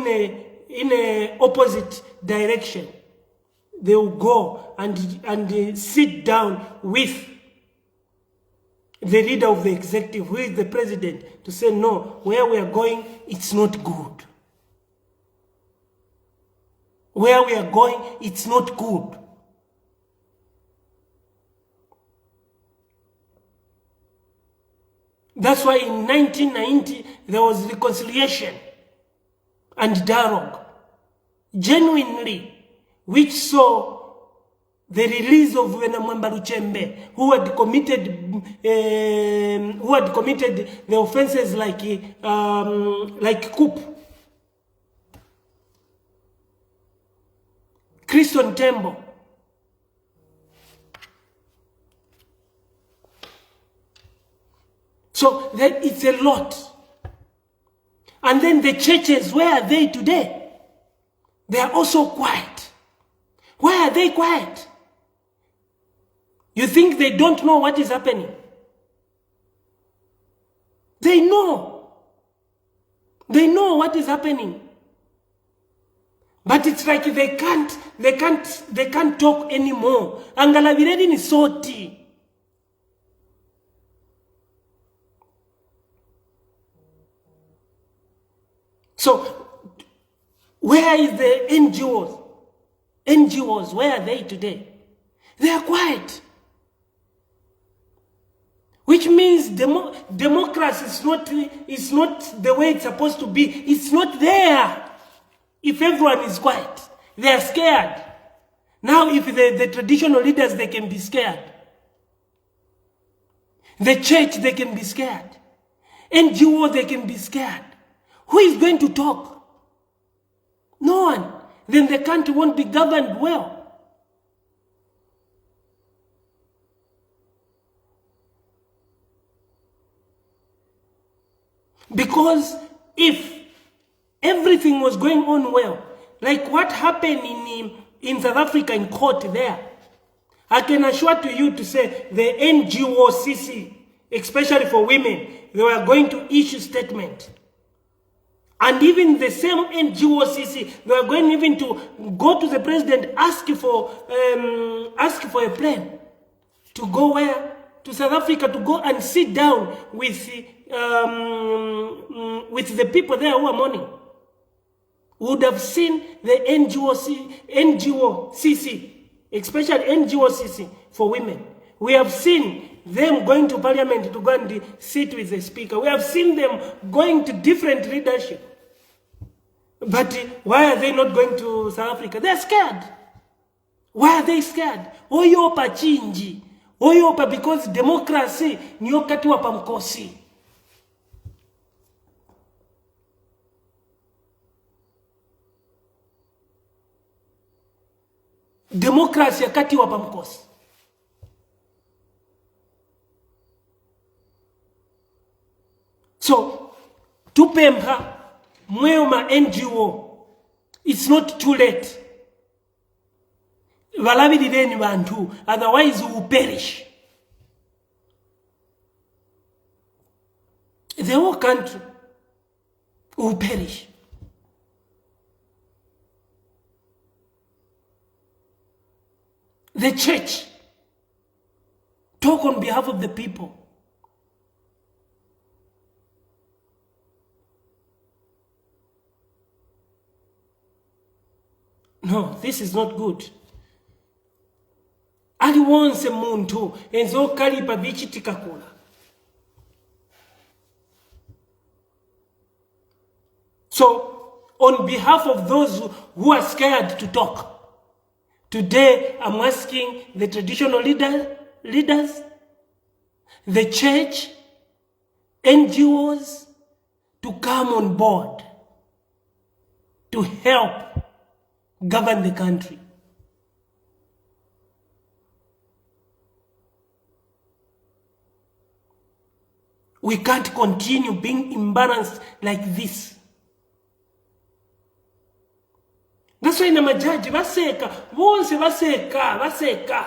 Speaker 1: in a opposite direction, they will go and sit down with the leader of the executive, who is the president, to say, no, where we are going, it's not good. Where we are going, it's not good. That's why in 1990, there was reconciliation and dialogue, genuinely, which saw the release of Mwamba Luchembe, who had committed the offenses like coup. Christon Tembo. So it's a lot. And then the churches, where are they today? They are also quiet. Why are they quiet? You think they don't know what is happening? They know. They know what is happening. But it's like they can't talk anymore. Angalaviredi ni soti. So, where is the NGOs? NGOs, where are they today? They are quiet. Which means democracy is not the way it's supposed to be. It's not there. If everyone is quiet, they are scared. Now, if the traditional leaders, they can be scared. The church, they can be scared. NGO, they can be scared. Who is going to talk? No one. Then the country won't be governed well. Because if everything was going on well, like what happened in South Africa in court there, I can assure to you to say the NGOCC, especially for women, they were going to issue statement. And even the same NGOCC, they were going even to go to the president, ask for a plan to go where? To South Africa, to go and sit down with the people there who are mourning. Would have seen the NGOCC, especially NGOCC for women. We have seen them going to parliament to go and sit with the speaker. We have seen them going to different leadership. But why are they not going to South Africa? They're scared. Why are they scared? Oyopa chinji. Oyopa because democracy niyo kati wapa mkosi. Democracy kati wapa mkosi. So, tupemba mwema NGO, it's not too late. Valabideni bantu, otherwise we will perish. The whole country will perish. The church talk on behalf of the people. No, this is not good. Ali wonse muntu enzo kalipa bichitika kula. So, on behalf of those who are scared to talk, today I'm asking the traditional leaders, the church, NGOs to come on board to help govern the country. We can't continue being imbalanced like this. That's why na majaji baseka, bonse baseka.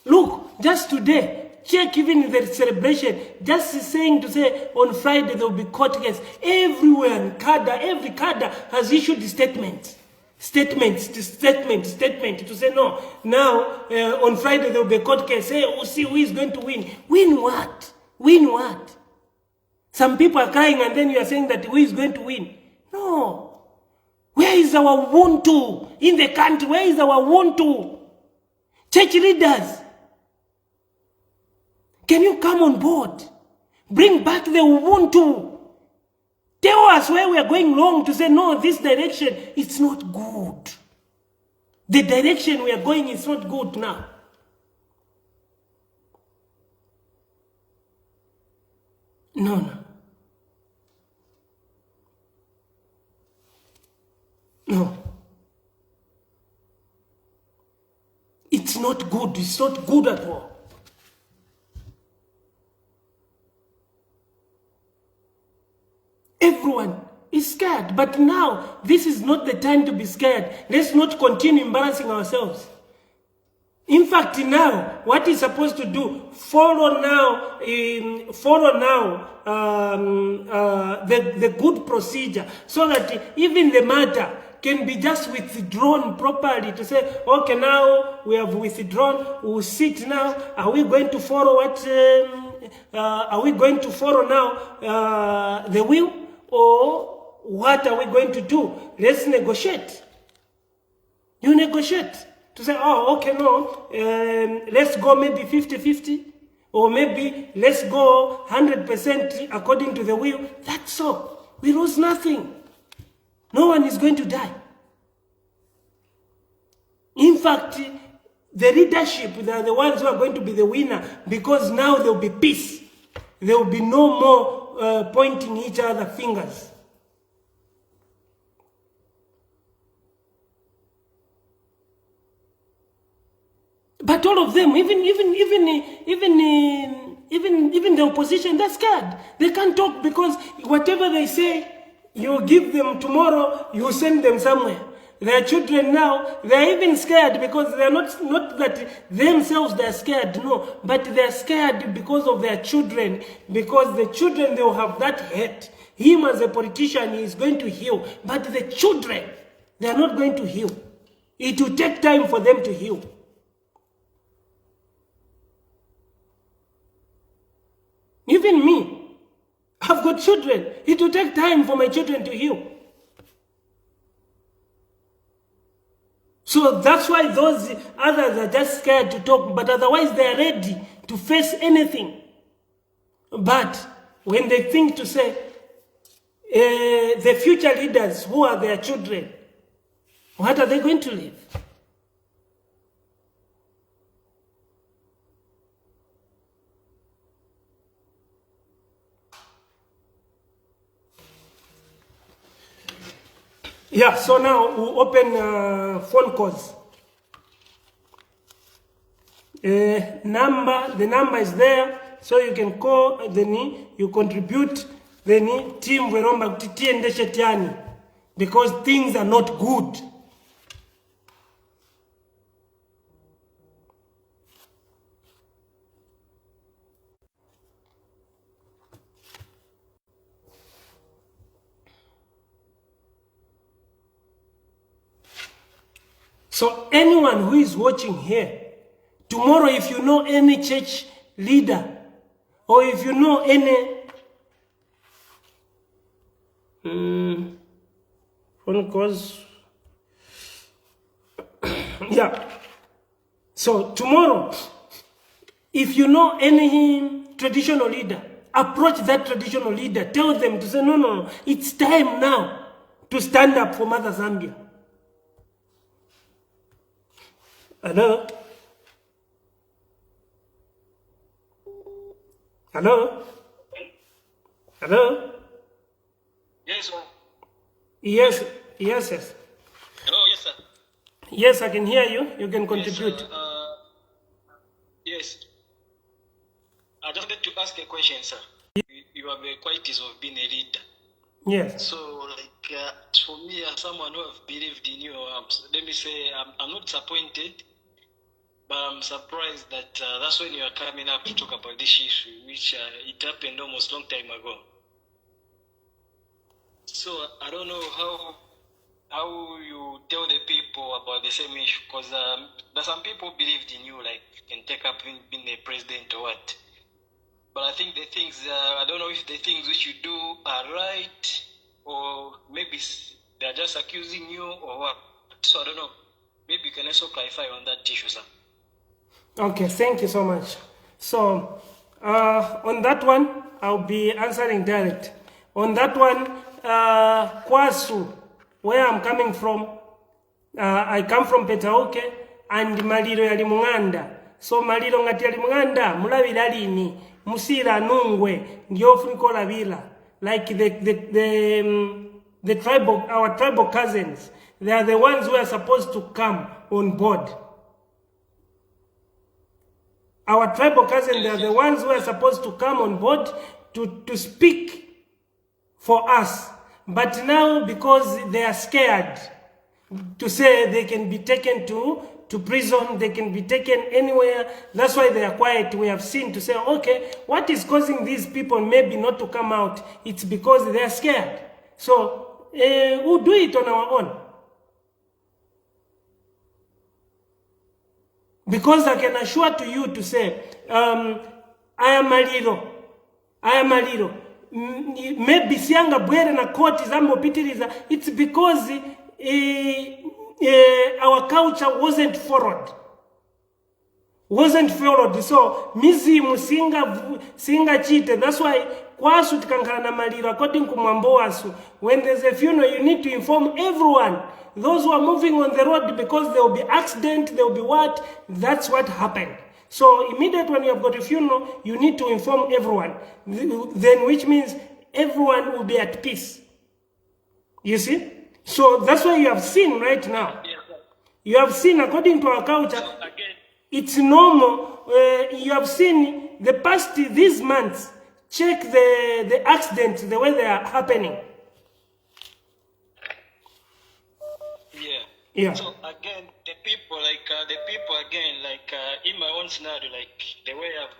Speaker 1: Look, just today, check even the celebration, just saying to say on Friday there will be court case. Everywhere, every cadre has issued statements. Statements to say no. Now, on Friday there will be a court case. Say, we'll see who is going to win. Win what? Win what? Some people are crying and then you are saying that who is going to win? No. Where is our Ubuntu in the country? Where is our Ubuntu? Church leaders, can you come on board? Bring back the Ubuntu. Tell us where we are going wrong to say, no, this direction, it's not good. The direction we are going is not good now. No. No. It's not good. It's not good at all. is scared. But now, this is not the time to be scared. Let's not continue embarrassing ourselves. In fact, now, what he's supposed to do, follow now the good procedure, so that even the matter can be just withdrawn properly, to say, okay, now we have withdrawn, we'll sit now, are we going to follow what, are we going to follow now the will, or what are we going to do? Let's negotiate. You negotiate. To say, oh, okay, no, let's go maybe 50-50, or maybe let's go 100% according to the will. That's all. We lose nothing. No one is going to die. In fact, the leadership, they are the ones who are going to be the winner, because now there will be peace. There will be no more pointing each other fingers. But all of them, even the opposition, they're scared. They can't talk, because whatever they say, you give them tomorrow, you send them somewhere. Their children now, they're even scared, because they're not that themselves they're scared, no, but they're scared because of their children, because the children, they'll have that hate. Him as a politician, he is going to heal, but the children, they're not going to heal. It will take time for them to heal. Even me, I've got children. It will take time for my children to heal. So that's why those others are just scared to talk, but otherwise they are ready to face anything. But when they think to say, the future leaders who are their children, what are they going to live? Yeah, so now we'll open phone calls. The number is there, so you can call, then you contribute, then team veromba kutiende shetiani, because things are not good. So anyone who is watching here, tomorrow if you know any church leader, or if you know any phone calls, yeah. So tomorrow, if you know any traditional leader, approach that traditional leader, tell them to say, no, it's time now to stand up for Mother Zambia. Hello? Hello? Hello?
Speaker 2: Yes, sir.
Speaker 1: Yes.
Speaker 2: Hello, yes, sir.
Speaker 1: Yes, I can hear you. You can contribute.
Speaker 2: Yes. I just wanted to ask a question, sir. You have the qualities of being a leader.
Speaker 1: Yes.
Speaker 2: So, for me, as someone who have believed in you, let me say, I'm not disappointed, but I'm surprised that that's when you are coming up to talk about this issue, which it happened almost a long time ago. So I don't know how you tell the people about the same issue, because there's some people believed in you, like you can take up being a president or what. But I think the things, I don't know if the things which you do are right, or maybe they're just accusing you or what. So I don't know. Maybe you can also clarify on that issue, sir.
Speaker 1: Okay, thank you so much. So, on that one, I'll be answering direct. On that one, Kwasu, where I'm coming from, I come from Petauke, and Maliro yali Munganda. So Maliro ngati yali Munganda, mulabira lini, musira nungwe, ndiofu nikola bila. Like the tribal, our tribal cousins, they are the ones who are supposed to come on board. Our tribal cousins, they are the ones who are supposed to come on board to speak for us. But now, because they are scared to say they can be taken to prison, they can be taken anywhere, that's why they are quiet. We have seen to say, okay, what is causing these people maybe not to come out? It's because they are scared. So we'll do it on our own. Because I can assure to you to say, I am a little. Maybe sianga bwere na koti zambo pitiriza. It's because our culture wasn't followed. So mizimu singa chite. That's why kwasu tikankala na maliro according to mwambo wasu. When there's a funeral, you need to inform everyone. Those who are moving on the road, because there will be accident, there will be what? That's what happened. So immediately when you have got a funeral, you need to inform everyone. Then which means everyone will be at peace. You see? So that's why you have seen right now. You have seen, according to our culture, it's normal. You have seen the past these months. Check the accidents, the way they are happening.
Speaker 2: Yeah. So again, the people in my own scenario, like the way I've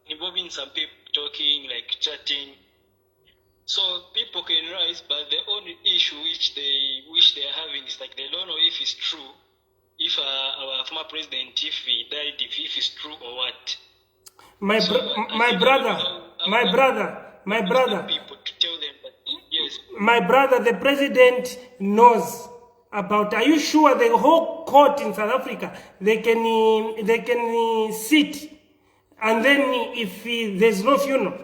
Speaker 2: involving some people talking, like chatting. So people can rise, but the only issue which they are having is like they don't know if it's true, if our former president, if he died, if it's true or what.
Speaker 1: My brother.
Speaker 2: People to tell them that yes.
Speaker 1: My brother, the president knows about. Are you sure the whole court in South Africa they can sit, and then if there's no funeral,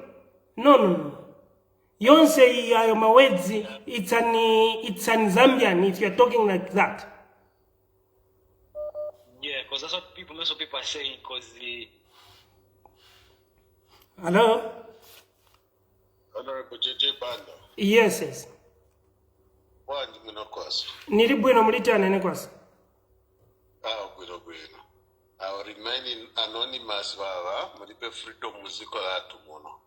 Speaker 1: no. Yonse Ayomawedzi, it's an Zambian if you're talking like that.
Speaker 2: Yeah, because that's what most people are saying. Because
Speaker 1: Hello.
Speaker 3: Honorable JJ Banda.
Speaker 1: Yes.
Speaker 3: Wandi munokwasa.
Speaker 1: Nili bwino mulitana nekwasa.
Speaker 3: Bwino. I will remain anonymous baba, mulipe freedom muziko latu muno.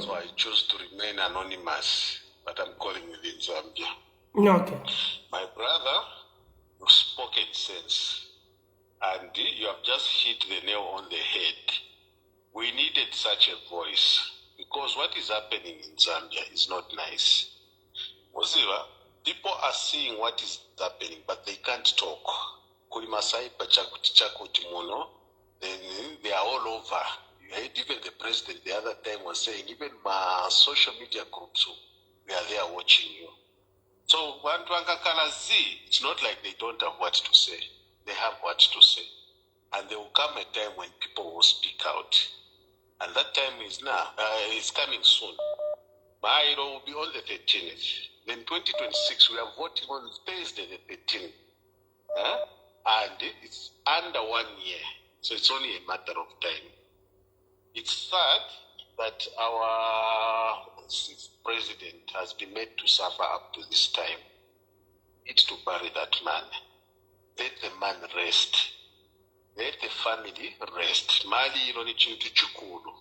Speaker 3: So I choose to remain anonymous, but I'm calling within Zambia.
Speaker 1: Okay.
Speaker 3: My brother, you spoke in sense, and you have just hit the nail on the head. We needed such a voice, because what is happening in Zambia is not nice. Moziva, people are seeing what is happening, but they can't talk. Kurimasai pachakuti chakuti mono, then they are all over. Even the president the other time was saying, even my social media groups, we are there watching you. So it's not like they don't have what to say. They have what to say. And there will come a time when people will speak out. And that time is now. It's coming soon. My will be on the 13th. Then 2026, we are voting on Thursday the 13th. And it's under 1 year. So it's only a matter of time. It's sad that our sixth president has been made to suffer up to this time. It's to bury that man. Let the man rest. Let the family rest. Mali ironi chintu chukulu.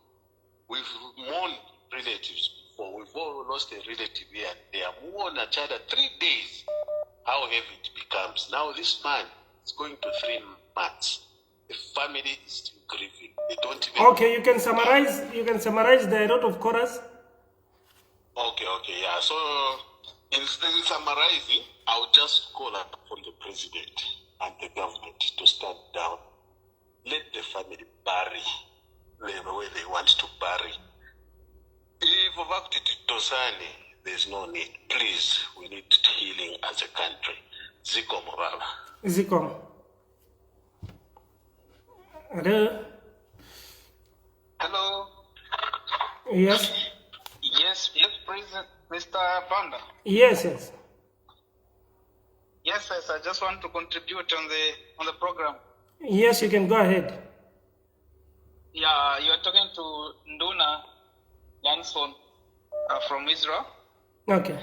Speaker 3: We've mourned relatives before. We've all lost a relative here and there. We mourn each other 3 days. How heavy it becomes. Now this man is going to 3 months. The family is still grieving. They don't even.
Speaker 1: Okay, you can summarize the lot of chorus.
Speaker 3: Okay, yeah. So instead of summarizing, I'll just call up on the president and the government to stand down. Let the family bury the way they want to bury. If there's no need. Please, we need healing as a country. Zikomo baba.
Speaker 1: Zikomo.
Speaker 2: Hello.
Speaker 1: Yes.
Speaker 2: Yes, President, Mr. Banda.
Speaker 1: Yes.
Speaker 2: Yes, I just want to contribute on the program.
Speaker 1: Yes, you can go ahead.
Speaker 2: Yeah, you are talking to Nduna Lanson from Israel.
Speaker 1: Okay.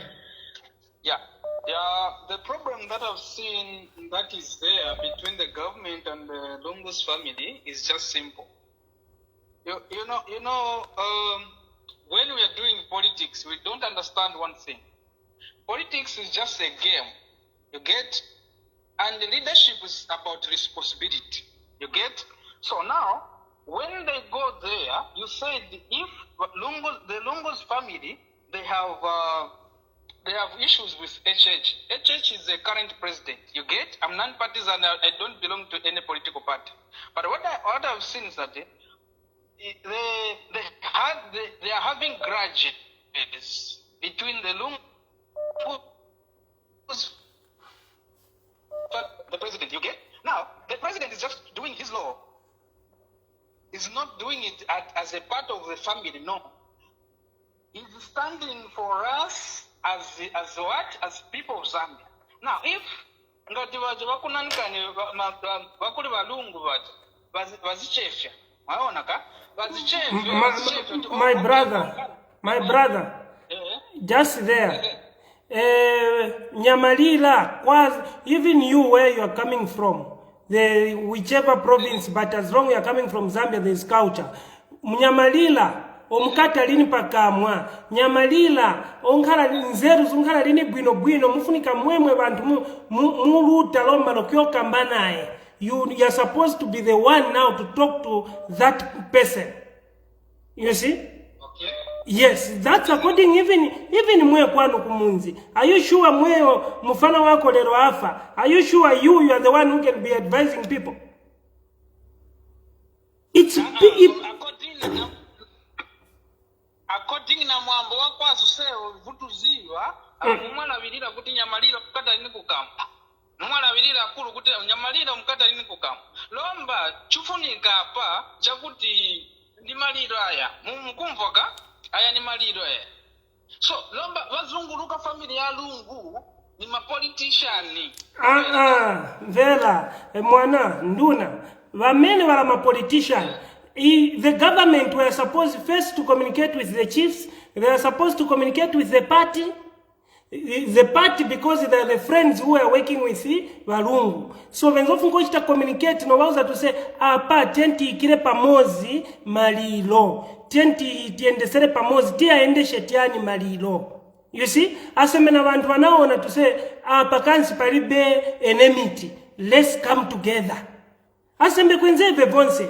Speaker 2: Yeah, the problem that I've seen that is there between the government and the Lungus family is just simple. You know, when we are doing politics, we don't understand one thing. Politics is just a game, you get? And the leadership is about responsibility, you get? So now, when they go there, you said if the Lungo's family, they have issues with HH. HH is the current president, you get? I'm non-partisan, I don't belong to any political party. But what I've seen is that they are having grudges between the Lungo's the president, you get? Now, the president is just doing his law. He's not doing it as a part of the family, no. He's standing for us as what? As people of Zambia. Now, if ngati vakunanikani vakuli valungu vazichefya, waona ka? Vazichefya.
Speaker 1: My brother, just there. Nyamalila, even you where you are coming from, whichever province, but as long you are coming from Zambia, there is culture. Nyamalila, omukata lini pakamwa. Nyamalila, onkala nzeru zunkala lini bwino mufunika mwemwe bantu muluta lomba lokyoka mbanae. You are supposed to be the one now to talk to that person. You see?
Speaker 2: Okay.
Speaker 1: Yes, that's according even mwe kwanu kumunzi. Are you sure mwe mufana wako lero afa? Are you sure you are the one who can be advising people? It's
Speaker 2: according na mwambo wako asuseo vutu ziwa mwana bilira kuti nyamalira kukata lini kukamba. Mwana bilira kulu kuti nyamalira mukata lini kukamba. Lomba chufunika hapa chakuti ni maliro haya. Mukumvoka? Aya ni maliro haya. So, lomba wazunguluka familia ya lungu ni mapoliticiani.
Speaker 1: Vela, mwana, nduna. Wamene wala mapolitician. The government were supposed first to communicate with the chiefs. They are supposed to communicate with the party. The party, because they are the friends who are working with the Walungu. So when they communicate, no wauza to say, apa, tenti ikire pamozi malilo. Tenti tiendesere pamozi, tia ende shetiani malilo. You see? Asemena wantu wanaona to say, apa kansi palibe enmity. Let's come together. Asembe kwenze vevonse.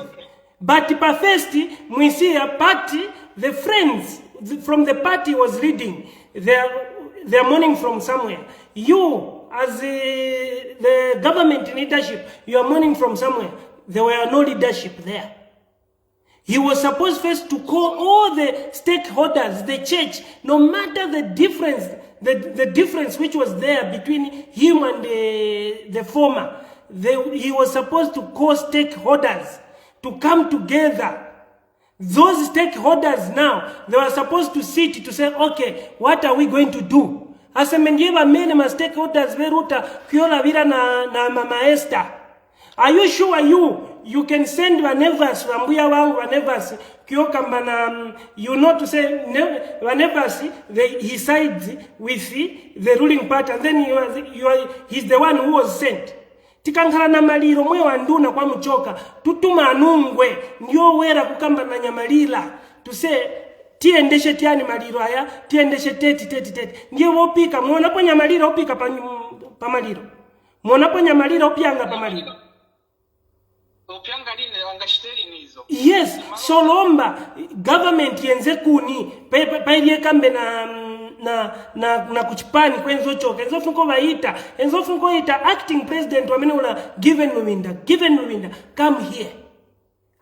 Speaker 1: But pa first, mwisi a party, the friends from the party was leading. They are mourning from somewhere. You, as the government leadership, you are mourning from somewhere. There were no leadership there. He was supposed first to call all the stakeholders, the church, no matter the difference, the difference which was there between him and the former. He was supposed to call stakeholders to come together. Those stakeholders now, they were supposed to sit to say, okay, what are we going to do? Asemenjeva mene ma stakeholders veruta kiola vira na Mama Esther. Are you sure you can send whenever wambuya wangu whenever kiokamba you know to say whenever he sides with the ruling party, and then he's the one who was sent. Tikankala na maliro mwe wanduna kwa mchoka tutuma anungwe ndio wera kukamba na nyamalila to say tiendeshe tiani maliro haya tiendeshe teti ndio wopika muona po nyamalira opika pa maliro muona po nyamalira opianga pa maliro
Speaker 2: opianga lile wangashiteri nizo.
Speaker 1: Yes, so lomba government yenze kuni pa kambe na kuchipani kwenzo choka enzo funko ita acting president wamenula given Luminda come here.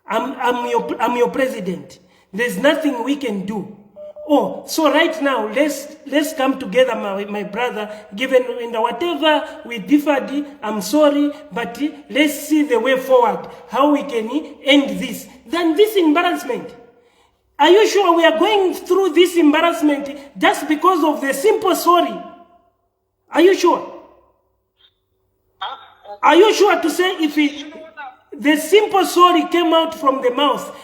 Speaker 1: I'm your president. There's nothing we can do. Oh, so right now let's come together, my brother. Given Luminda, whatever we differed, I'm sorry, but let's see the way forward, how we can end this. Then this embarrassment. Are you sure we are going through this embarrassment just because of the simple sorry? Are you sure? Are you sure to say if the simple sorry came out from the mouth,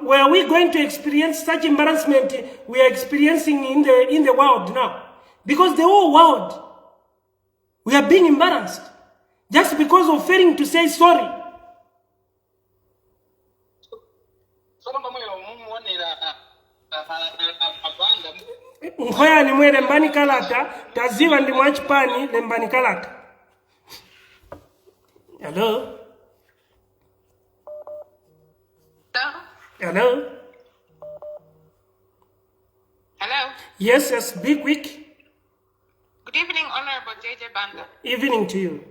Speaker 1: were we going to experience such embarrassment we are experiencing in the world now? Because the whole world, we are being embarrassed just because of failing to say sorry. Ngoya ni mwere mbani kalata, taziwa ndi mwachipani le mbani kalata. Hello? Hello?
Speaker 4: Hello?
Speaker 1: Yes, be quick.
Speaker 4: Good evening, Honorable JJ Banda.
Speaker 1: Evening to you.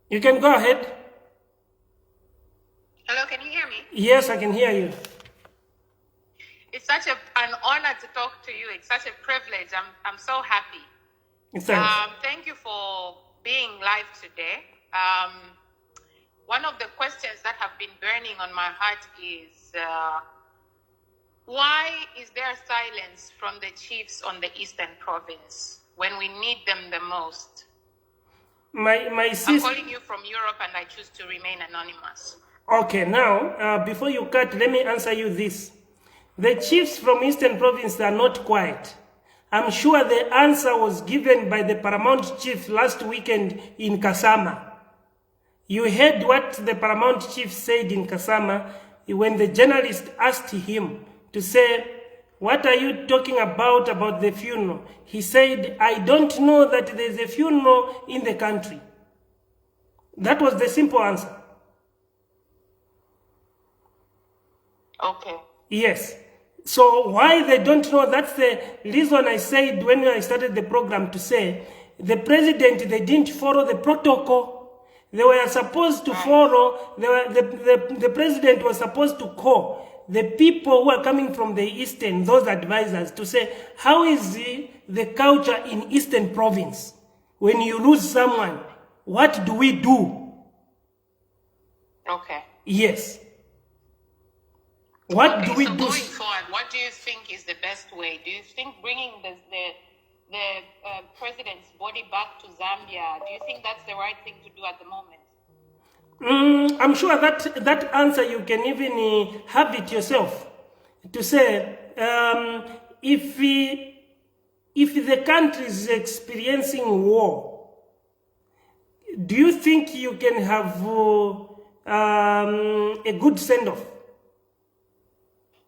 Speaker 1: You can go ahead.
Speaker 4: Hello, can you hear me?
Speaker 1: Yes, I can hear you.
Speaker 4: It's such an honor to talk to you. It's such a privilege. I'm so happy.
Speaker 1: Thanks.
Speaker 4: Thank you for being live today. One of the questions that have been burning on my heart is why is there silence from the chiefs on the Eastern Province when we need them the most?
Speaker 1: My sister.
Speaker 4: I'm calling you from Europe and I choose to remain anonymous.
Speaker 1: Okay, now, before you cut, let me answer you this. The chiefs from Eastern Province are not quiet. I'm sure the answer was given by the Paramount Chief last weekend in Kasama. You heard what the Paramount Chief said in Kasama when the journalist asked him to say, what are you talking about the funeral? He said, I don't know that there's a funeral in the country. That was the simple answer.
Speaker 4: Okay.
Speaker 1: Yes. So why they don't know, that's the reason I said when I started the program to say, the president, they didn't follow the protocol. They were supposed to follow, the president was supposed to call the people who are coming from the Eastern, those advisors, to say, how is the culture in Eastern Province? When you lose someone, what do we do?
Speaker 4: Okay.
Speaker 1: Yes. What do we do?
Speaker 4: Going forward, what do you think is the best way? Do you think bringing the president's body back to Zambia, do you think that's the right thing to do at the moment?
Speaker 1: I'm sure that answer you can even have it yourself. To say, if the country is experiencing war, do you think you can have a good send-off?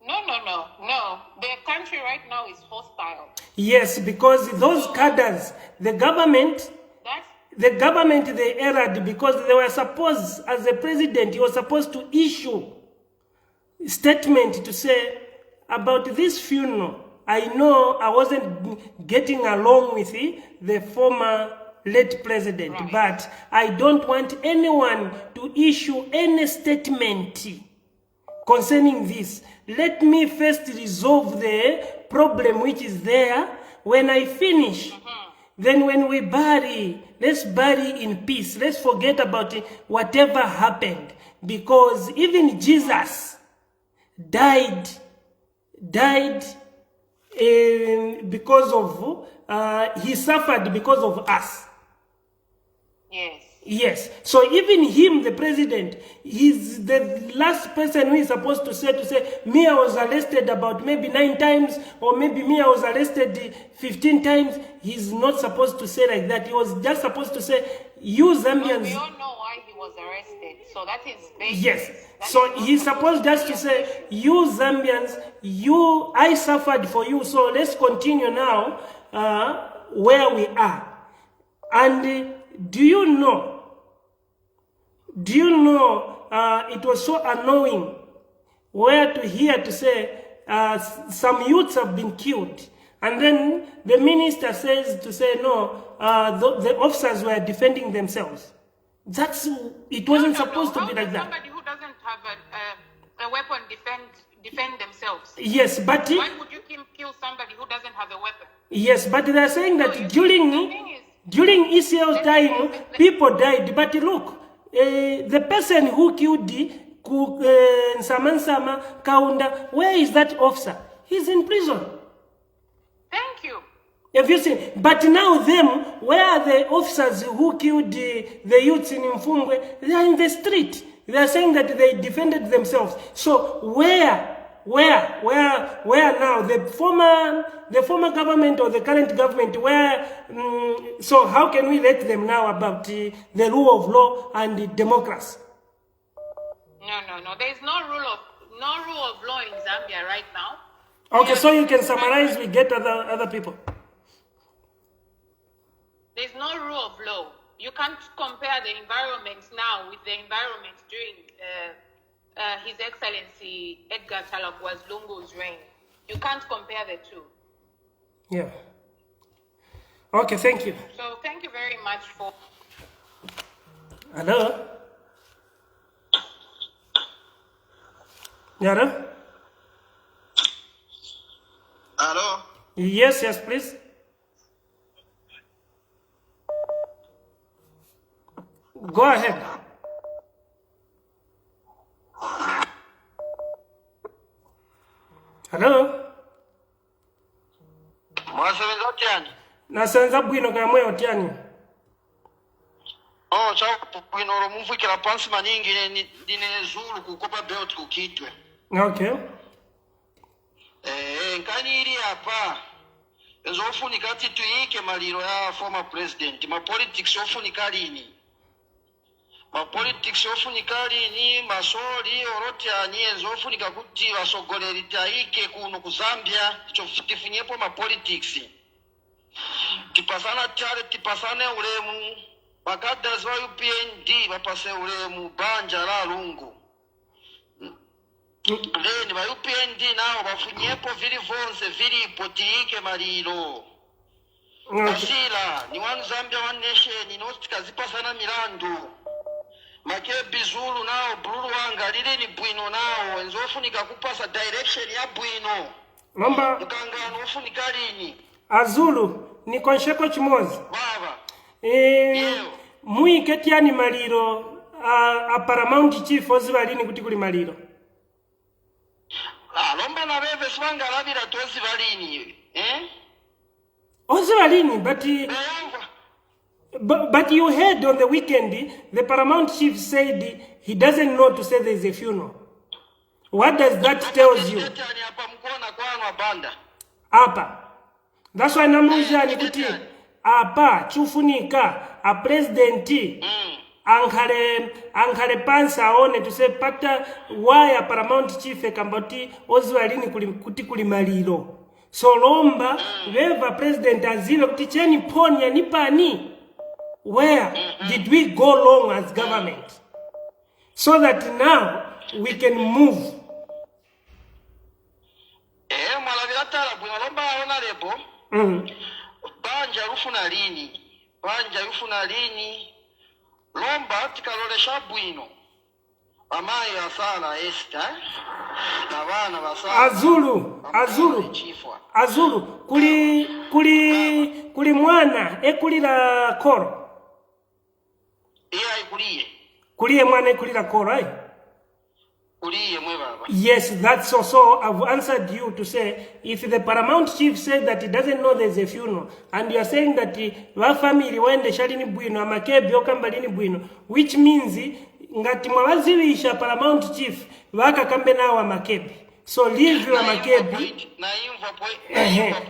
Speaker 4: No. The country right now is hostile.
Speaker 1: Yes, because those cadres, the government, they erred because they were supposed, as the president, he was supposed to issue a statement to say, about this funeral, I know I wasn't getting along with the former late president, but I don't want anyone to issue any statement concerning this. Let me first resolve the problem which is there. When I finish, then when we bury, let's bury in peace. Let's forget about whatever happened. Because even Jesus died because of, he suffered because of us.
Speaker 4: Yes.
Speaker 1: Yes. So even him, the president, he's the last person who is supposed to say, me, I was arrested about maybe 9 times, or maybe me, I was arrested 15 times. He's not supposed to say like that. He was just supposed to say, you Zambians.
Speaker 4: Well, we all know why he was arrested. So that is basic.
Speaker 1: Yes. So he's supposed just to say, you Zambians, I suffered for you. So let's continue now where we are. And do you know, it was so annoying where to hear to say some youths have been killed. And then the minister says to say, no, the officers were defending themselves. It wasn't supposed to be like that.
Speaker 4: Somebody who doesn't have a weapon defend themselves.
Speaker 1: Yes, but
Speaker 4: why would you kill somebody who doesn't have a weapon?
Speaker 1: Yes, but they are saying that during Israel's time, people died. But look, the person who killed Samansama Kaunda, where is that officer? He's in prison.
Speaker 4: Thank you.
Speaker 1: Have you seen? But now where are the officers who killed the youths in Mfungwe? They are in the street. They are saying that they defended themselves. So where now the former government or the current government, so how can we let them now about the rule of law and the democracy?
Speaker 4: No. There is no rule of law in Zambia right now.
Speaker 1: Okay, so you can summarize, we get other people.
Speaker 4: There's no rule of law. You can't compare the environment now with the environment during His Excellency Edgar Talagwa's Lungu's reign. You can't compare the two.
Speaker 1: Yeah. Okay, thank you.
Speaker 4: So thank you very much for...
Speaker 1: Hello? Hello?
Speaker 5: Hello?
Speaker 1: Yes, please. Go ahead. Hello?
Speaker 5: Mwasebenza otyani?
Speaker 1: Nasenza bwino kamwe otyani.
Speaker 5: Bwino olwomuvukira pansi maningi ndine Zulu kukopa belt kukitwe.
Speaker 1: Okay.
Speaker 5: Nkani iri apa ezofunika ati tuyike maliro ya former president. Politics ofunika lini? Politics ofunika lini? Masoli orotyani ezofunika kuti basogoleri tayike kuno ku Zambia tifunyepo politics. Tipasana chale tipasane ulemu. Bakadazi wa Upnd bapase ulemu banja la lungu. Leni ba Upnd nao bafunyepo vili vonse vilipo tiyike maliro. Basila ni one Zambia one nation inotikazipasana milandu. Makebi Zulu nao Brulu wanga lile ni bwino nao enzofunika kupasa direction ya bwino.
Speaker 1: Lomba
Speaker 5: mkangano ofunika lini?
Speaker 1: Azulu ni konsheko chimozi.
Speaker 5: Baba.
Speaker 1: Muike tyani maliro a Paramount Chief ozibalini kuti kuli maliro.
Speaker 5: Lomba na bebe swanga labira tozi balini.
Speaker 1: Ozibalini but you heard on the weekend the Paramount Chief said he doesn't know to say there is a funeral. What does that tell you? Apa. That's why namuja ni kuti apa chufunika a president ankale pansa aone to say pata why a Paramount Chief ekambati ozibalini kuti kuli maliro. So lomba weva president azilo kuti cheni ponya nipani. Where did we go wrong as government? So that now we can move.
Speaker 5: Banja rufuna lini. Lomba tikalolesha bwino. Amaye asala Esther. Na bana basala.
Speaker 1: Azulu kuli mwana ekulira koro. Kuliye mwana ekulira koro, eh? Yes, that's so I've answered you to say, if the Paramount Chief said that he doesn't know there's a funeral, and you are saying that wa family wende shalini bwino, amakebi okambalini bwino, which means, ngati mwawaziwisha Paramount Chief, waka kambe na wa makebi. So leave your makebi.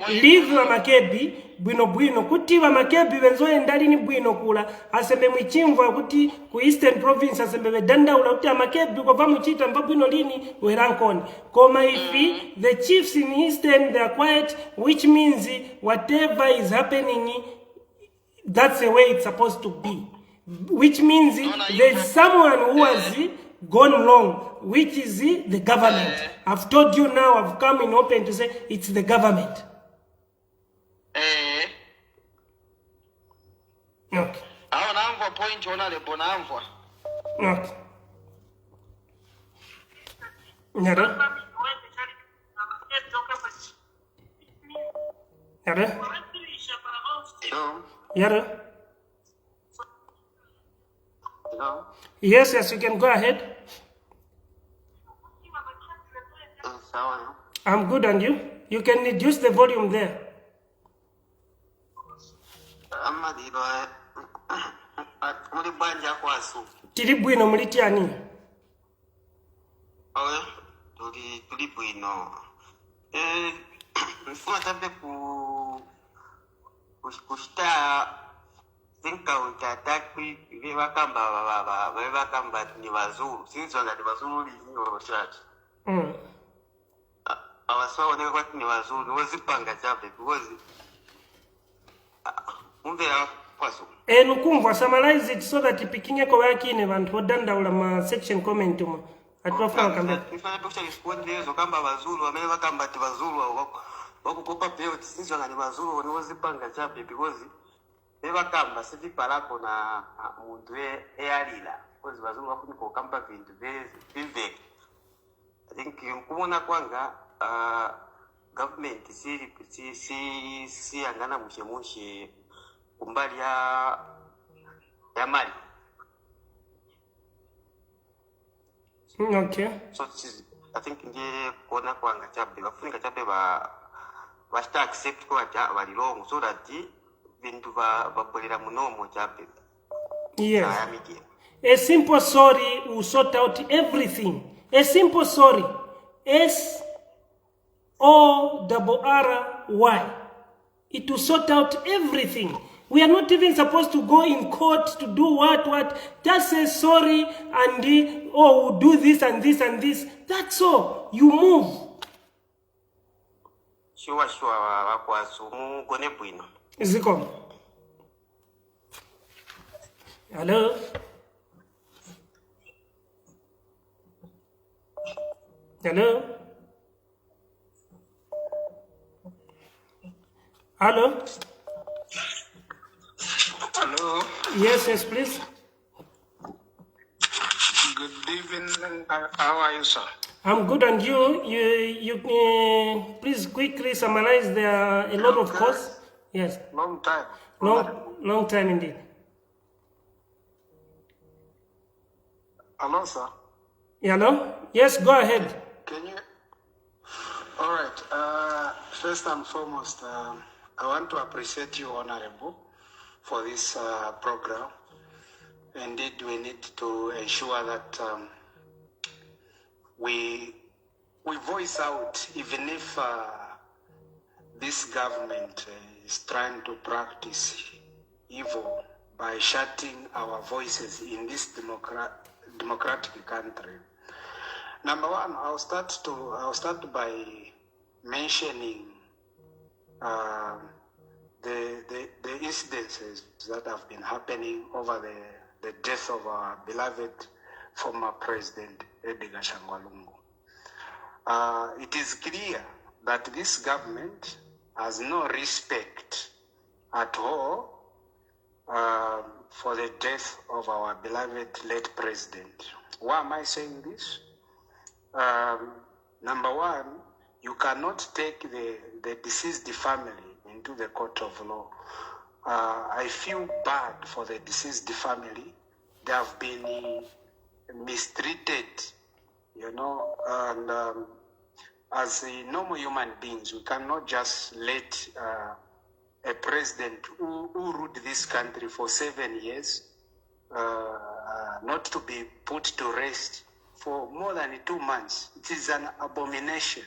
Speaker 1: Leave your makebi. Bwino kuti wa makebi wenzoe ndali ni bwino kula asembe mwichimva kuti ku Eastern Province asembe bedanda ula kuti makebi kwa va muchita mba bwino lini werankoni koma if the chiefs in Eastern they are quiet, which means whatever is happening that's the way it's supposed to be, which means there's someone who has gone wrong, which is the government. I've told you now, I've come in open to say it's the government. Okay.
Speaker 5: Point
Speaker 1: okay. Yada. Yada. Yes, you can go ahead. I'm good, and you? You can reduce the volume there. Tiri bwino mulitiani.
Speaker 5: Tuli bwino. Mfuma tabe kushita
Speaker 6: think counter attack vevakamba ni vazulu since vangati vazulu lizinoroshati avasaoneka kwati ni vazulu vozipanga chabe because mumvera kwazo
Speaker 1: nukumva summarize it so that picking yakine vantu vodandaula ma section comment ma atofuna kamba
Speaker 6: ifana tosha respond lezo kamba vazulu vamene vakamba ti vazulu vakukopa belt since vangati vazulu vozipanga chabe because vevakamba sivipalako na muntu eyalila because vazungu vafuni kokamba vintu viveke. I think kumona kwanga government si angana mushe kumbali ya mali.
Speaker 1: Okay.
Speaker 6: So I think nje kuona kwanga chabe vafunika chabe va accept kwa valilongo so that vintu vakolera munomo chabe.
Speaker 1: Yes. A simple sorry will sort out everything. A simple sorry. SORRY. It will sort out everything. We are not even supposed to go in court to do what. Just say sorry and we'll do this and this and this. That's all. You move.
Speaker 6: Sure, wakwasu mugone bwino.
Speaker 1: Ziko. Hello? Hello? Hello?
Speaker 3: Hello.
Speaker 1: Yes, please.
Speaker 3: Good evening. How are you, sir?
Speaker 1: I'm good, and you? You please quickly summarize. There are a lot of courses. Yes.
Speaker 3: Long time.
Speaker 1: Long time indeed.
Speaker 3: Hello, sir.
Speaker 1: Hello? Yes, go ahead.
Speaker 3: Can you? All right. First and foremost, I want to appreciate you, Honorable, for this program. Indeed, we need to ensure that we voice out, even if this government is trying to practice evil by shutting our voices in this democratic country. Number one, I'll start by mentioning the incidences that have been happening over the death of our beloved former president Edgar Chagwa. It is clear that this government has no respect at all for the death of our beloved late president. Why am I saying this? Number one, you cannot take the deceased family into the court of law. I feel bad for the deceased family. They have been mistreated, and as a normal human beings, we cannot just let a president who ruled this country for 7 years not to be put to rest for more than 2 months. It is an abomination.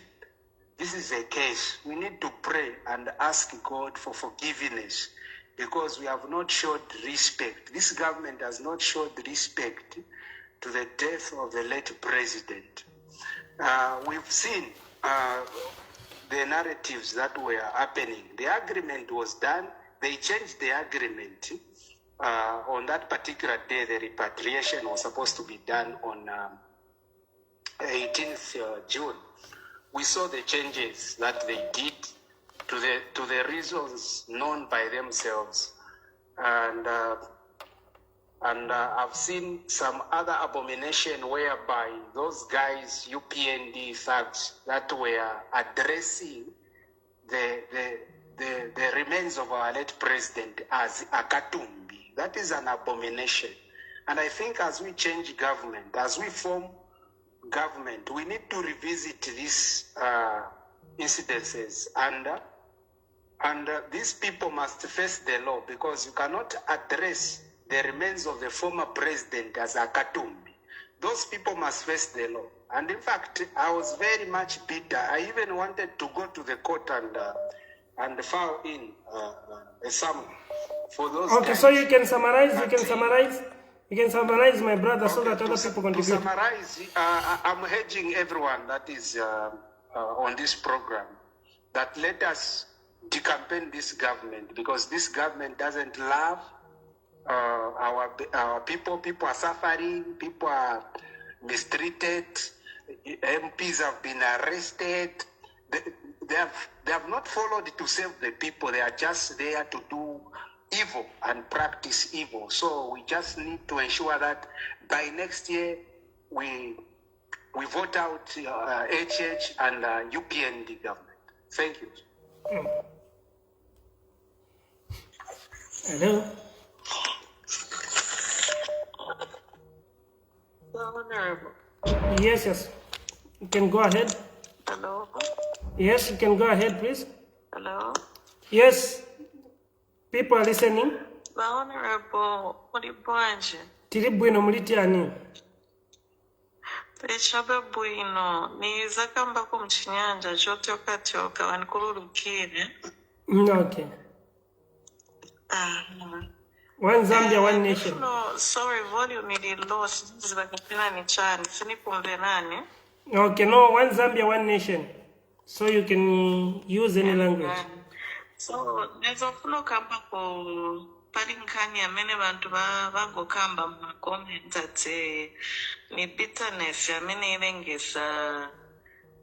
Speaker 3: This is a case. We need to pray and ask God for forgiveness because we have not showed respect. This government has not showed respect to the death of the late president. We've seen the narratives that were happening. The agreement was done. They changed the agreement. On that particular day, the repatriation was supposed to be done on 18th June. We saw the changes that they did to the reasons known by themselves, and I've seen some other abomination whereby those guys, Upnd thugs, that were addressing the remains of our late president as a Katumbi. That is an abomination. And I think as we change government, as we form government, we need to revisit these incidences, and these people must face the law because you cannot address the remains of the former president as a Katumbi. Those people must face the law. And in fact, I was very much bitter. I even wanted to go to the court and file in a summons
Speaker 6: for those
Speaker 1: Okay,
Speaker 6: times.
Speaker 1: so you can summarize, my brother, so that other people
Speaker 6: To
Speaker 1: contribute.
Speaker 6: summarize, I'm urging everyone that is on this program that let us decampaign this government, because this government doesn't love our people. People are suffering, people are mistreated, MPs have been arrested. They have not followed to save the people. They are just there to do evil and practice evil. So we just need to ensure that by next year we vote out HH and UPND government. Thank you.
Speaker 1: Hello?
Speaker 7: Honorable.
Speaker 1: Yes. You can go ahead.
Speaker 7: Hello.
Speaker 1: Yes, you can go ahead, please.
Speaker 7: Hello.
Speaker 1: Yes, people are listening.
Speaker 7: The Honorable Mulibwanje.
Speaker 1: Tiri bwino mulitiani.
Speaker 7: Peshabe bwino. Ni zakamba kumchinyanja choka wanikululukire.
Speaker 1: Okay. One Zambia, one nation.
Speaker 7: No, sorry, volume ili lost. Zibakipina ni chani. Sini kumbe nani.
Speaker 1: Okay, no, one Zambia, one nation. So you can use any language.
Speaker 7: So, nezo funo kamba ko palinkani ya mene bantu bago kamba ma comment ate ni bitterness ya mene ilengesa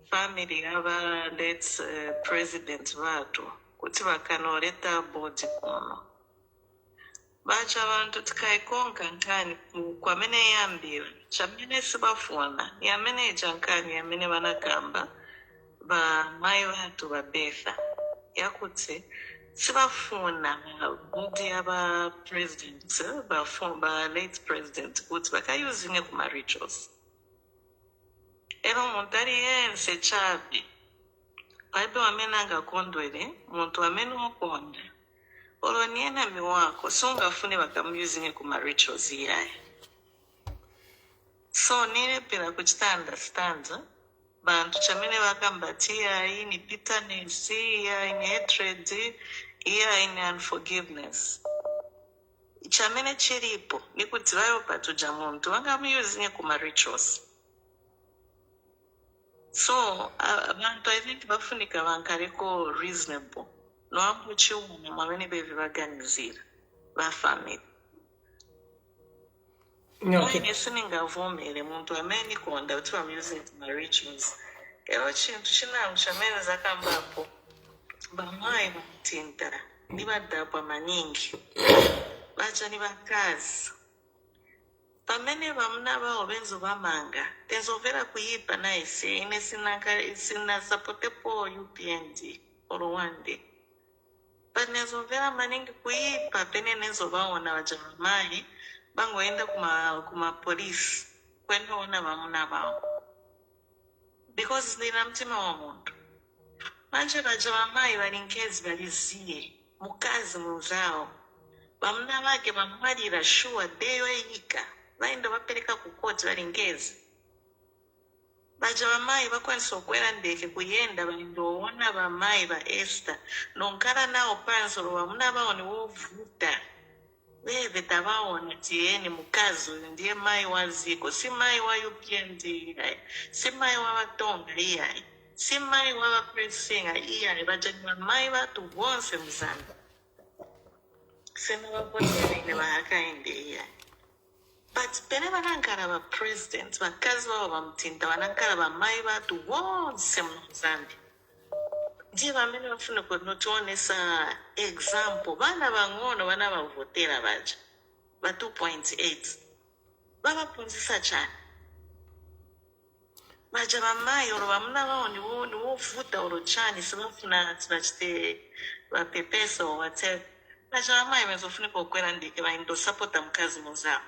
Speaker 7: family aba late president watu kuti bakanoleta bodi kono. Bacha abantu tikaikonka nkani kwa mene yambira. Chamene sibafuna. Ya mene jankani ya mene banakamba. Ba mai watu babetha. Yakuti sibafuna bodi aba president ba late president kuti bakayuzinge kuma rituals. Ero montari yense chabi. Paibe wamenanga kondwele, muntu wamenu okonda. Oloniena miwako, songa fune bakamuzinge kuma rituals yae. So nile pila kuchita understand, bantu chamene bakambatia, hii ni bitterness, hii ni hatred, hii ni unforgiveness. Chamene chiripo, ni kutiwayo patu jamuntu, wanga muzinge kuma rituals. So, abantu I think bafunika bankareko reasonable. No ambuchi umu mwamene bevi baganizira. Ba family.
Speaker 1: Okay.
Speaker 7: Mwene sininga vomere muntu ameni konda utu I'm using my rituals. Ero chintu china mchamene zakambapo. Bamai bamutinta. Niba dapwa maningi. Bacha niba kazi. Pamene bamuna bao benzo bamanga. Tenzovera kuyipa na isi. Ine sina sapote po UPND. Oro one day. But nezovera maningi kuyipa. Pene nezo bao na wajamai. Bangoenda kuma police. Kwenda ona bamuna bao. Because nina mtima wa mundu. Manje bajamai balinkezi balizie. Mukazi muzao. Bamuna wake bamwalira shua deyo eyika. Bainda bapeleka kukoti balingezi. Baja bamai bakwanisa okwera ndeke kuyenda balindowona bamai ba Esther. Nonkala nao pansolo bamuna bao ni wovuta. Bebe tabaona tieni mukazi ndiye mai waziko. Si mai wa UPND iyae. Si mai wa watonga iyae. Si mai wa wapresinga iyae. Baja mai watu bonse mzanda. Sina wapotere ile wa Hakainde iyae. But pene banankala ba president, bakazi babo bamutinda banankala ba mai batu wonse mzambi. Ndiye bamene bafuna kunotuonesa example. Bana bangono bana bavotera baja. Ba 2.8. Baba punzisa chani. Baja ba mai oro bamuna bao ni wofuta oro chani. Sibafuna tibachite ba pepesa or whatever. Baja ba mai mezofuna kukwela ndike ba indo support mkazi muzao.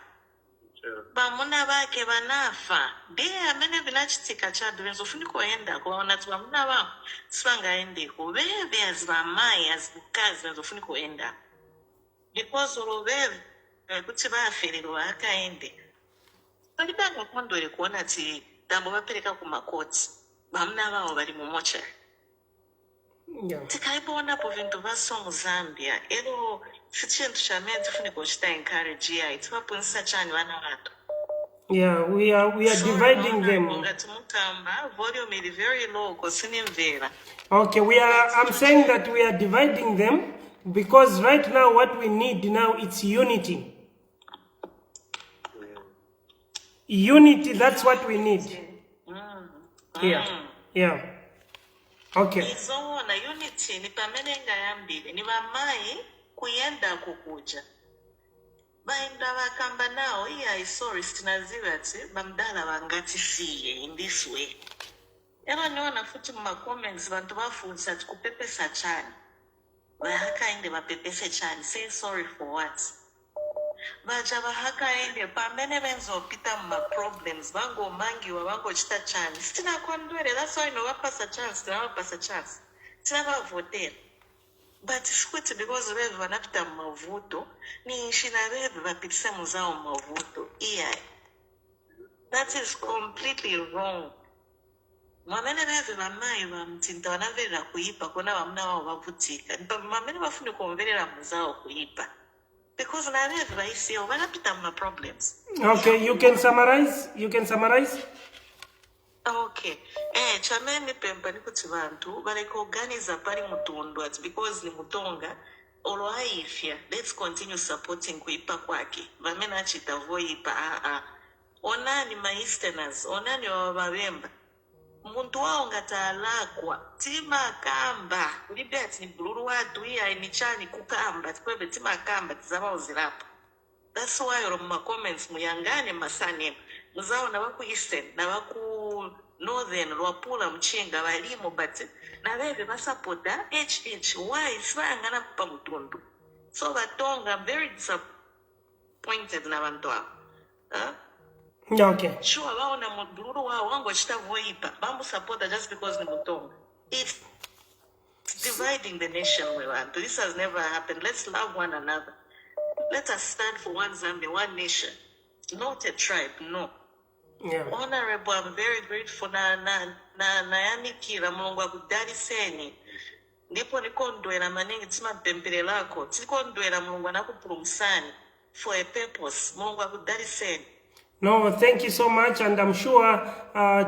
Speaker 7: Bamuna bake banafa. Ndiye amene vinachitika chadu benzofuni kuenda kuwaona tu bamuna bao sibangaende ko bebe azibamai azibukazi benzofuni kuenda. Because olobebe kuti baferero Hakainde. Balibanga kondwele kuona ti dambo bapeleka ku makoti. Bamuna bao bali mu mochari.
Speaker 1: Yeah.
Speaker 7: tikaiponapo vintu vaso mu Zambia ero si chintu chamene tifunika kuchita encourage yayi tivaponesa chani vana vatu.
Speaker 1: Yeah, we are dividing them.
Speaker 7: Volume is very low,
Speaker 1: Okay, I'm saying that we are dividing them because right now what we need now it's unity. Unity, that's what we need. Yeah. Okay.
Speaker 7: Izona unity ni pamene ngayambire ni vamai kuyenda kukuja. Bainda vakamba nawo sorry sitinaziva ati bamdala vangatisiye in this way. Ero niona futi muma comments vantu vafunsa ati kupepesa chani. Hakainde vapepese chani. Say sorry for what? Vaja Hakainde pamene venzopita muma problems vango mangiwa vango chita chani. Sitina kondwele, that's why no vapasa chance, tina chance. Tina vavotera. But it's because wewe wanapita mavuto ni shina wewe wapitisa muzao mavuto. That is completely wrong. Mamene wewe mamai wa mtinta wanavera kuipa kuna wamna wao wavutika. Mamene wafuni kuongelea muzao kuipa. Because na wewe waisi wanapita ma problems.
Speaker 1: Okay, you can summarize?
Speaker 7: Okay. Chamene pempa ni kuti vantu bareko organiza pari mutondo ati because ni mutonga olo haifya. Let's continue supporting kuipa kwake. Vamena achita voipa onani ma easterners, onani wa wabemba. Muntu wao ngatalakwa. Tima kamba. Ulibe ati ni buluru watu ni chani kukamba. Tikwebe tima kamba tizama uzirapo. That's why my comments muyangane masane. Muzao na waku eastern na waku northern lwapula mchinga walimu but na wewe basapota why swangana kupa mutundu. So batonga I'm very disappointed na bantu hao.
Speaker 1: Okay.
Speaker 7: Sure waona muduru wao wangu chita voipa bambu supporta just because ni mutonga. It's dividing the nation we want. This has never happened. Let's love one another. Let us stand for one Zambia, one nation. Not a tribe, no.
Speaker 1: Yeah.
Speaker 7: Honorable, I'm very grateful na yamikira Mungu akudariseni. Ndipo nikondwera maningi tima mpempere lako. Tikondwera Mungu anakupulumusani for a purpose. Mungu akudariseni.
Speaker 1: No, thank you so much, and I'm sure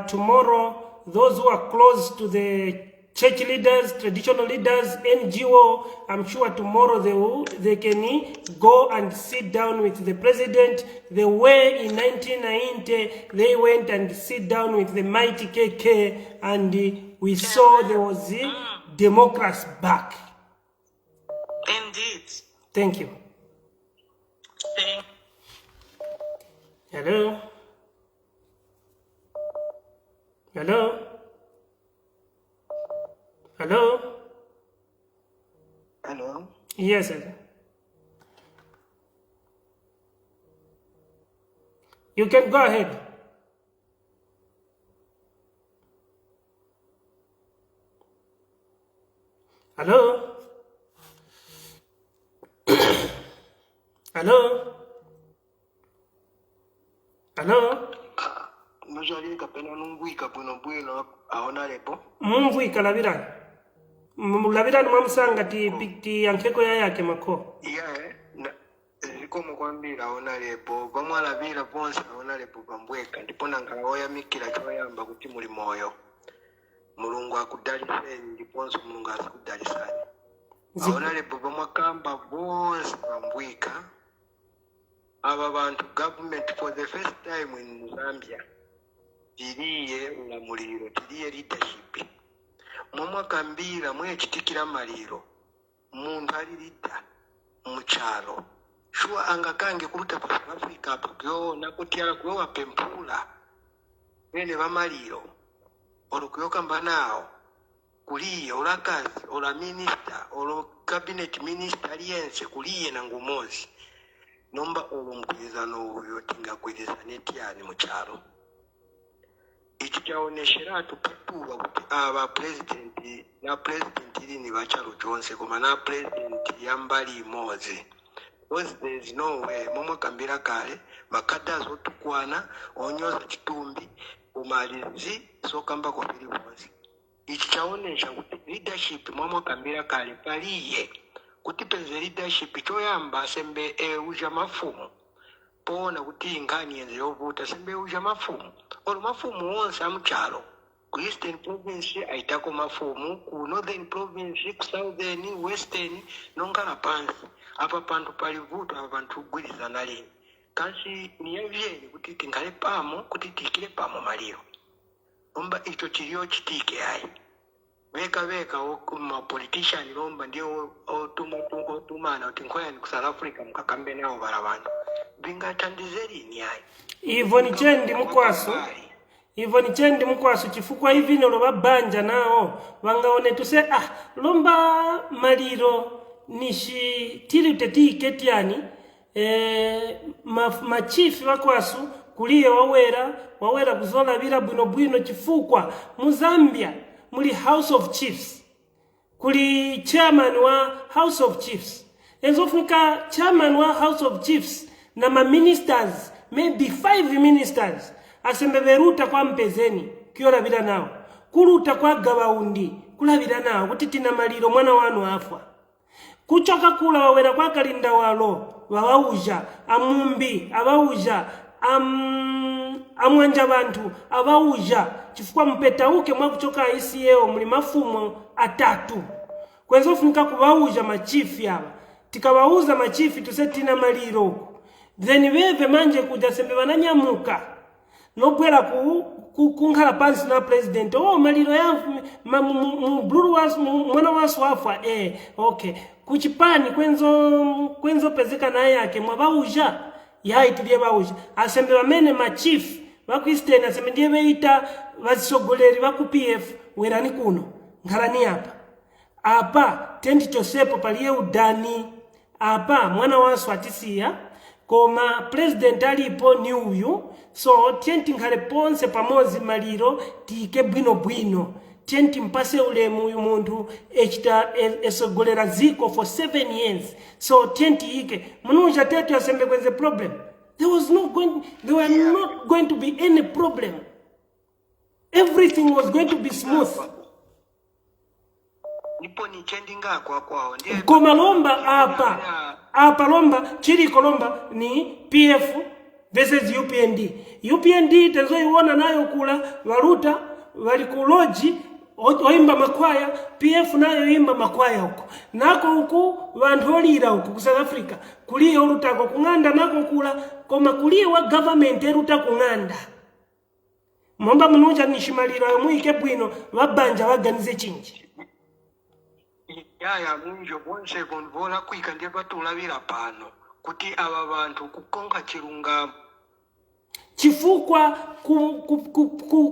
Speaker 1: tomorrow those who are close to the church leaders, traditional leaders, NGO, I'm sure tomorrow they can go and sit down with the president the way in 1990 they went and sit down with the mighty KK and we saw there was democracy back.
Speaker 7: Indeed.
Speaker 1: Thank you. Hello? Hello? Hello?
Speaker 6: Hello?
Speaker 1: Yes, sir. You can go ahead. Hello? Hello? Hello?
Speaker 6: Mujali kapena nungwika bwino aonalepo.
Speaker 1: Mumvwika labirani. Labirani mwamusanga ti yankeko yake mako.
Speaker 6: Yeah, zikomo kwambira aonalepo. Bamwalabira ponse aonalepo bambweka. Ndipo nangalawoya mikira kyoyamba kuti muli moyo. Mulungu akudaliseni ndiponso Mulungu asikudalisani. Aonalepo bamwakamba bonse bambwika. Aba bantu government for the first time in Zambia tiriye ulamuliro tiriye leadership mwakambira mwechitikira maliro muntu ali leader muchalo shuwa angakange kuluta pa South Africa pokyo nakutyala kuwa pempula bene bamaliro olukuyo kamba nao kuliye olakazi ola minister olo cabinet minister aliyense kuliye na ngumozi nomba olumkwizano uyo tingakwiriza netyani muchalo ichi chaoneshera tupatuwa kuti aba president ili bachalo chonse koma na president yambali imozi because there is no way momwe kambira kale makadazo tukwana onyoza chitumbi umalizi so kamba kwa fili mozi
Speaker 8: ichi chaonesha kuti leadership mwamwakambira kale paliye kuti peze leadership choyamba sembe uja mafumu poona kuti nkhani yenze yovuta sembe uja mafumu olo mafumu wonse amuchalo ku eastern province aitako mafumu ku northern province ku southern western nongala pansi apa pantu palivuto apa pantu kugwirizana lini kansi niyevyeni kuti tinkhale pamo kuti tikile pamo maliro omba icho chiliyo chitike ayi veka ma politician lomba ndio otumana kuti nkoyani ku South Africa mkakambe nawo bala bantu bingathandizeni ayi
Speaker 1: Ivo ni chendi mkwasu chifukwa hivi nolo babanja nao wangaone tuse lomba maliro nishi tili uteti ketiani machifi wakwasu kuliye wawera kuzola bila bwino chifukwa Muzambia muli House of Chiefs kuli chairman wa House of Chiefs ezofunika chairman wa House of Chiefs na ma ministers maybe 5 ministers asembe beruta kwa mpezeni kiora bila nao kuruta kwa gabaundi kula bila nao kuti tina maliro mwana wanu afwa kuchoka kula wawera kwa kalinda walo wawauja amumbi awauja amwanja bantu awauja chifukwa mpeta uke mwa kuchoka ICAO muli mafumo atatu kwenzo funika kubauja machifi yaba tikabauza machifi tusetina maliro then beve manje kuja sembe bananyamuka nobwera kunkhala pansi na president maliro ya blue was mwana wasu wafa okay kuchipani kwenzo pezeka na yake mwabauja yaitilie bauja asembe bamene machief baku Eastern asembe ndiye beita bazisogoleri baku PF werani kuno nkhalani apa tendi chosepo paliye udani apa mwana wasu atisiya koma president alipo ni uyu so tienti nkhale ponse pamozi maliro tike bwino tienti mpase ulemu uyu muntu echita esogolera ziko for 7 years so tienti ike mununja tetu yasembe kwenze problem there were not going to be any problem, everything was going to be smooth.
Speaker 8: Niponi chendinga kwao ndiye
Speaker 1: koma lomba apa lomba chiri kolomba ni PF versus UPND tezoiona nayo kula waruta wali kuloji oimba makwaya PF nayo imba makwaya huko nako huku vantu olira huko ku South Africa kuliye olutako kunganda nako kula koma kuliye wa government eruta kunganda momba mununja nishimaliro muike bwino babanja baganize chinji
Speaker 8: yaya munjo bonse bonvola kuika ndiye batulabira pano kuti aba bantu kukonka chirungamo
Speaker 1: chifukwa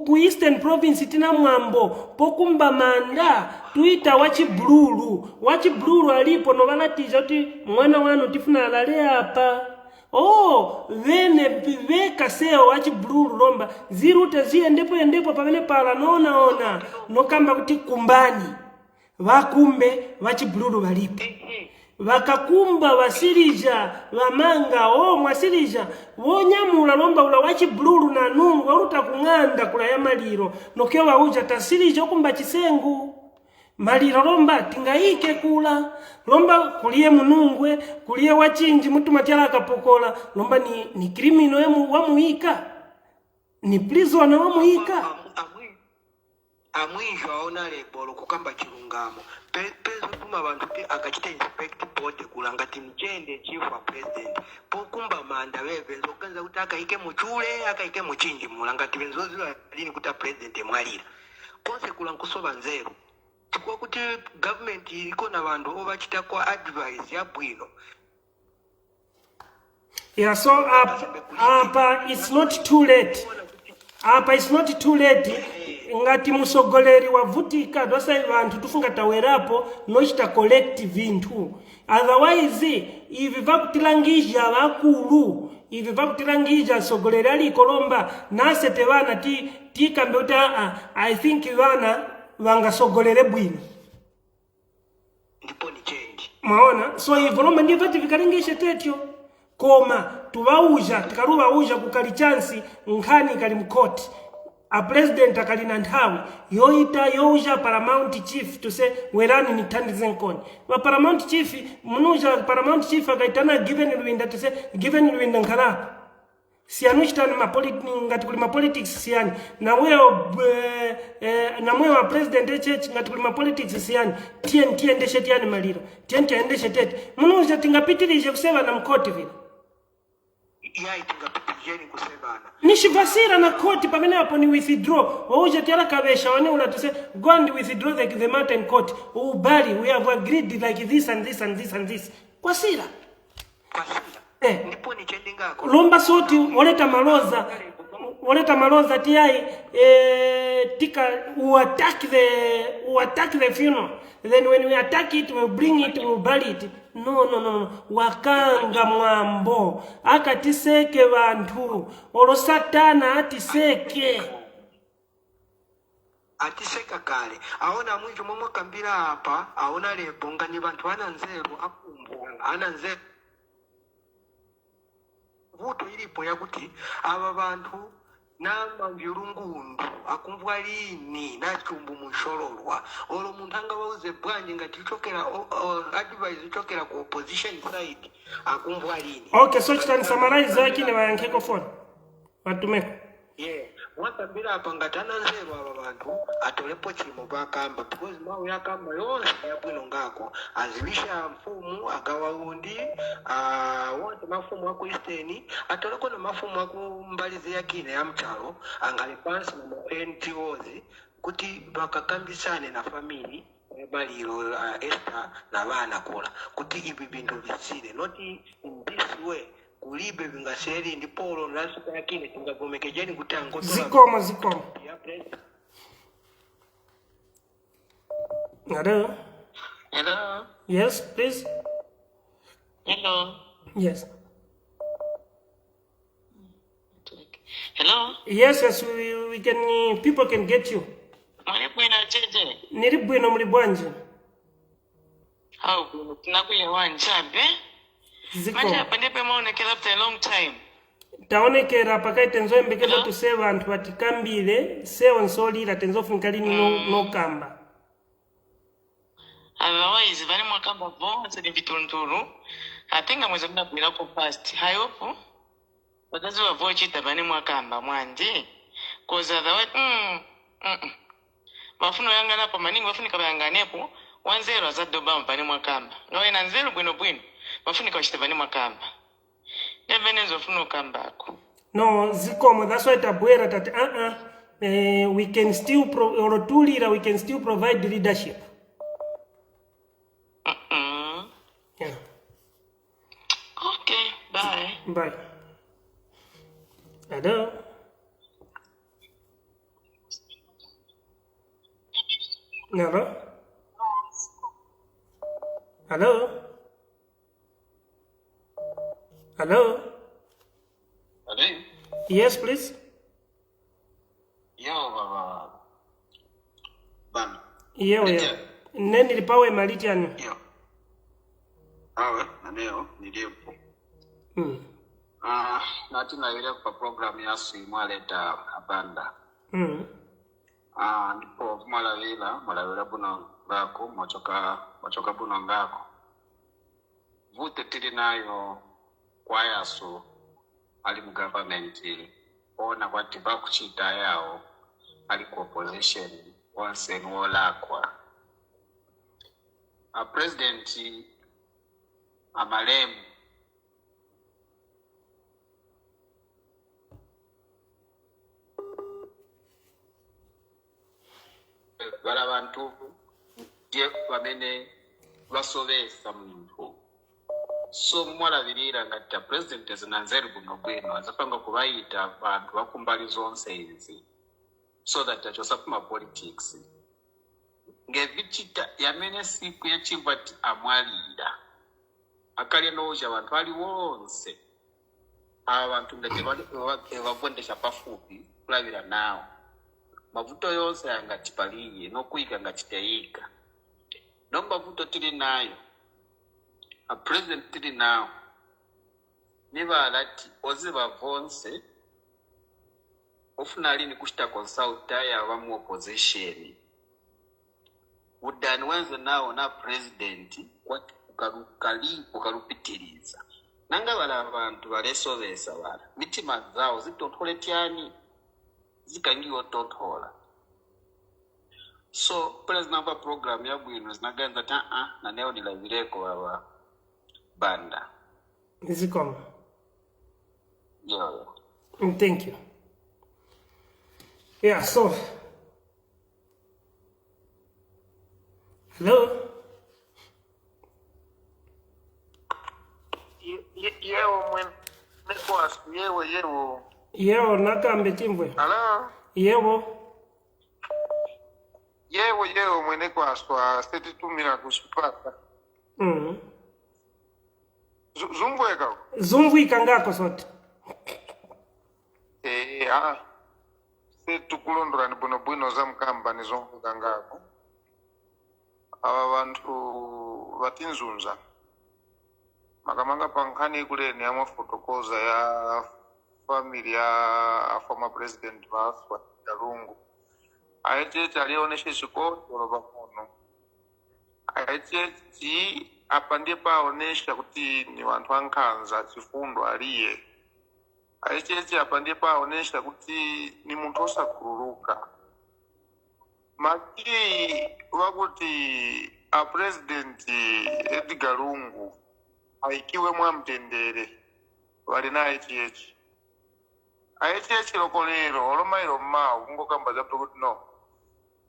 Speaker 1: ku Eastern Province tina mwambo pokumba manda tuita wachiblulu alipo no banatija kuti mwana wanu tifuna alale apa vene veka seo wachiblulu lomba ziruta ziendepo pamene pala nona nokamba kuti kumbani vakumbe vachiblulu valipo vakakumba vasirija vamanga mwasirija vonyamula lomba ula wachiblulu na nungu waruta kunganda kula ya maliro nokyo wauja tasirija okumba chisengu maliro lomba tingaike kula lomba kuliye munungwe kuliye wachinji mutu matiala akapokola lomba ni criminal wamuika ni prison wamuika
Speaker 8: amwijo aona lebolo kukamba chilungamo pezo kuma bantu akachita inspect board kulangati mchende chief wa president pokumba manda weve zokanza kuti akaike muchule akaike muchinji mulangati benzozi alini kuta president mwalira konse kulankusoba nzeru chikuwa kuti government iliko na bantu obachita kwa advice ya bwino.
Speaker 1: Yeah, so it's not too late. It's not too late. Ngati musogoleri wavutika dosa vantu tufunga tawerapo nochita collective vintu. Otherwise ivi vakutilangija vakulu, ivi vakutilangija sogoleri ali kolomba nase tevana tikambe uta I think vana vanga sogolere bwino.
Speaker 8: Ndipo ni change.
Speaker 1: Maona so ivi lomba ndiye vati vikalingishe tetyo. Koma tuvauja tikaruva uja kukali chansi nkhani kali mkoti a president akalina nthawi yoita youja paramount chief to say werani nithandize nkoni ma paramount chief munuja paramount chief akaitana given Luinda to say given Luinda nkhalapa siyanu chitani ngati kuli ma politics siyani namweyo wa president echechi ngati kuli ma politics siyani tiendeshe tiyani maliro tiendeshe tete munuja tingapitirije kuseva na mkoti vile
Speaker 8: yai tingapitirije kusevana
Speaker 1: nishivasira na koti pamene apo ni withdraw wauja tiara kabesha wane ula to say go and withdraw the matter in court ubali we have agreed like this and this and this and this kwasira
Speaker 8: ndipo nichendingako
Speaker 1: lomba soti waleta maloza tiyai tika attack the funeral, then when we attack it we bring it, we bury it. No wakanga mwambo akatiseke bantu olo satana atiseke
Speaker 8: atiseka kale aona mwicho momwe kambira apa aona lebo ngani bantu ana nzeru akumbunga ana nzeru vuto ilipo yakuti aba bantu namambyulungundu akumvwa lini nachumbu mushololwa olo muntu angawauze bwanje ngati chokera advise chokera ku opposition side akumvwa lini.
Speaker 1: Okay, so chitani summarize yake ne bayankeko phone batumeko
Speaker 8: wakambira apa ngati ananzeru aba bantu atolepo chimo bakamba because mawu yakamba yonse yabwino ngako azilisha mfumu agawaundi wote mafumu wako Eastern atoleko na mafumu wako mbalizi yakine ya mchalo angali pansi na NGOs kuti bakakambisane na family baliro Esther na bana kola kuti ibi bintu bisire not in this way kulibe vingaseri ndi polo nasuka yakine tingagomekejeni kuti angotola
Speaker 1: zikomo
Speaker 7: Hello.
Speaker 1: Yes, please.
Speaker 7: Hello.
Speaker 1: Yes.
Speaker 7: Hello.
Speaker 1: Yes, we can, people can get you.
Speaker 7: Mani bwino cheche.
Speaker 1: Niri bwino muli bwanji.
Speaker 7: How tunakuya wanjambe?
Speaker 1: Zikomo.
Speaker 7: Manja pandepe maonekera after a long time.
Speaker 1: Taonekera pakaite nzoyembekeza tuseva anthu batikambire sewo nsolira tenzofunika lini nokamba.
Speaker 7: Otherwise vani mwakamba bonse ni vitunduru atenga mweza mnabwirako past hayopo wakazi wavochita vani mwakamba mwandi cause otherwise mafuno yanga napo maningi wafunika bayanganepo 1-0 azadoba vani mwakamba ngawe na 0 bwino wafunika wachita vani mwakamba nevenezo funo kambako.
Speaker 1: No, zikomo, that's why tabwera tati we can still we can still provide leadership. Yeah.
Speaker 7: Okay, bye.
Speaker 1: Bye. Hello. Hello. Hello. Hello.
Speaker 3: Hello?
Speaker 1: Yes, please.
Speaker 3: Yo, Banda.
Speaker 1: Yeah. Neni lipawe malitiani.
Speaker 3: Yo. Awe, naneo, nilipo. Nati na kwa program yasu imwaleta Banda. Ndipo mwala buno ngako, machoka buno ngako. Vute tili nayo kwa yasu ali mu government ona kwati bakuchita yao ali ku opposition once nwolakwa a president amalemu bala bantu je bamene basobesa muntu so mwalabirira ngati president zinanzeru buno bwino azapanga kubayita abantu bakumbali zonse izi so that achosapuma politics ngevichita yamene siku yachibati amwalira akali noja abantu ali wonse abantu ngati bavondesha pafupi kulabira nawo mavuto yonse angati paliye nokuyika ngati tayika nomba vuto tili nayo a president tili now niba alati oziba vonse
Speaker 5: ofuna alini kushita consult ya mu opposition udani wenze nawo na president kwati ukalupitiriza nanga bala abantu balesovesa bala mitima zawo zitotoletyani zikangiwo totola so president wa program ya bwino zinaganza na neo nilavireko baba banda
Speaker 1: Zikoma.
Speaker 5: yeah.
Speaker 1: Thank you. Yeah, so hello.
Speaker 9: Yewo mwen nekwas yewo
Speaker 1: Yewo nakambe chimwe.
Speaker 9: Hello. Yewo mwen nekwas kwa seti tumira kushipata. Zumbueka.
Speaker 1: Zumbuika ngako sote.
Speaker 9: Setu kulondora ni bwino za mkamba ni zumbuika ngako. Aba bantu batinzunza. Makamanga pankhani kule ni amafotokoza ya familia ya former president wa Kalungu. Ayechechi alioneshe chikotolo pamono. Ayechechi apandie paonesha kuti ni wantu ankhanza chifundo aliye. Ayechechi apandie paonesha kuti ni muntu osakhululuka. Maki wakuti a president Edgar Lungu aikiwe mwamtendere wali naye chiyechi ayechechi lokolero olomairo mmawu kungokamba zabto kuti no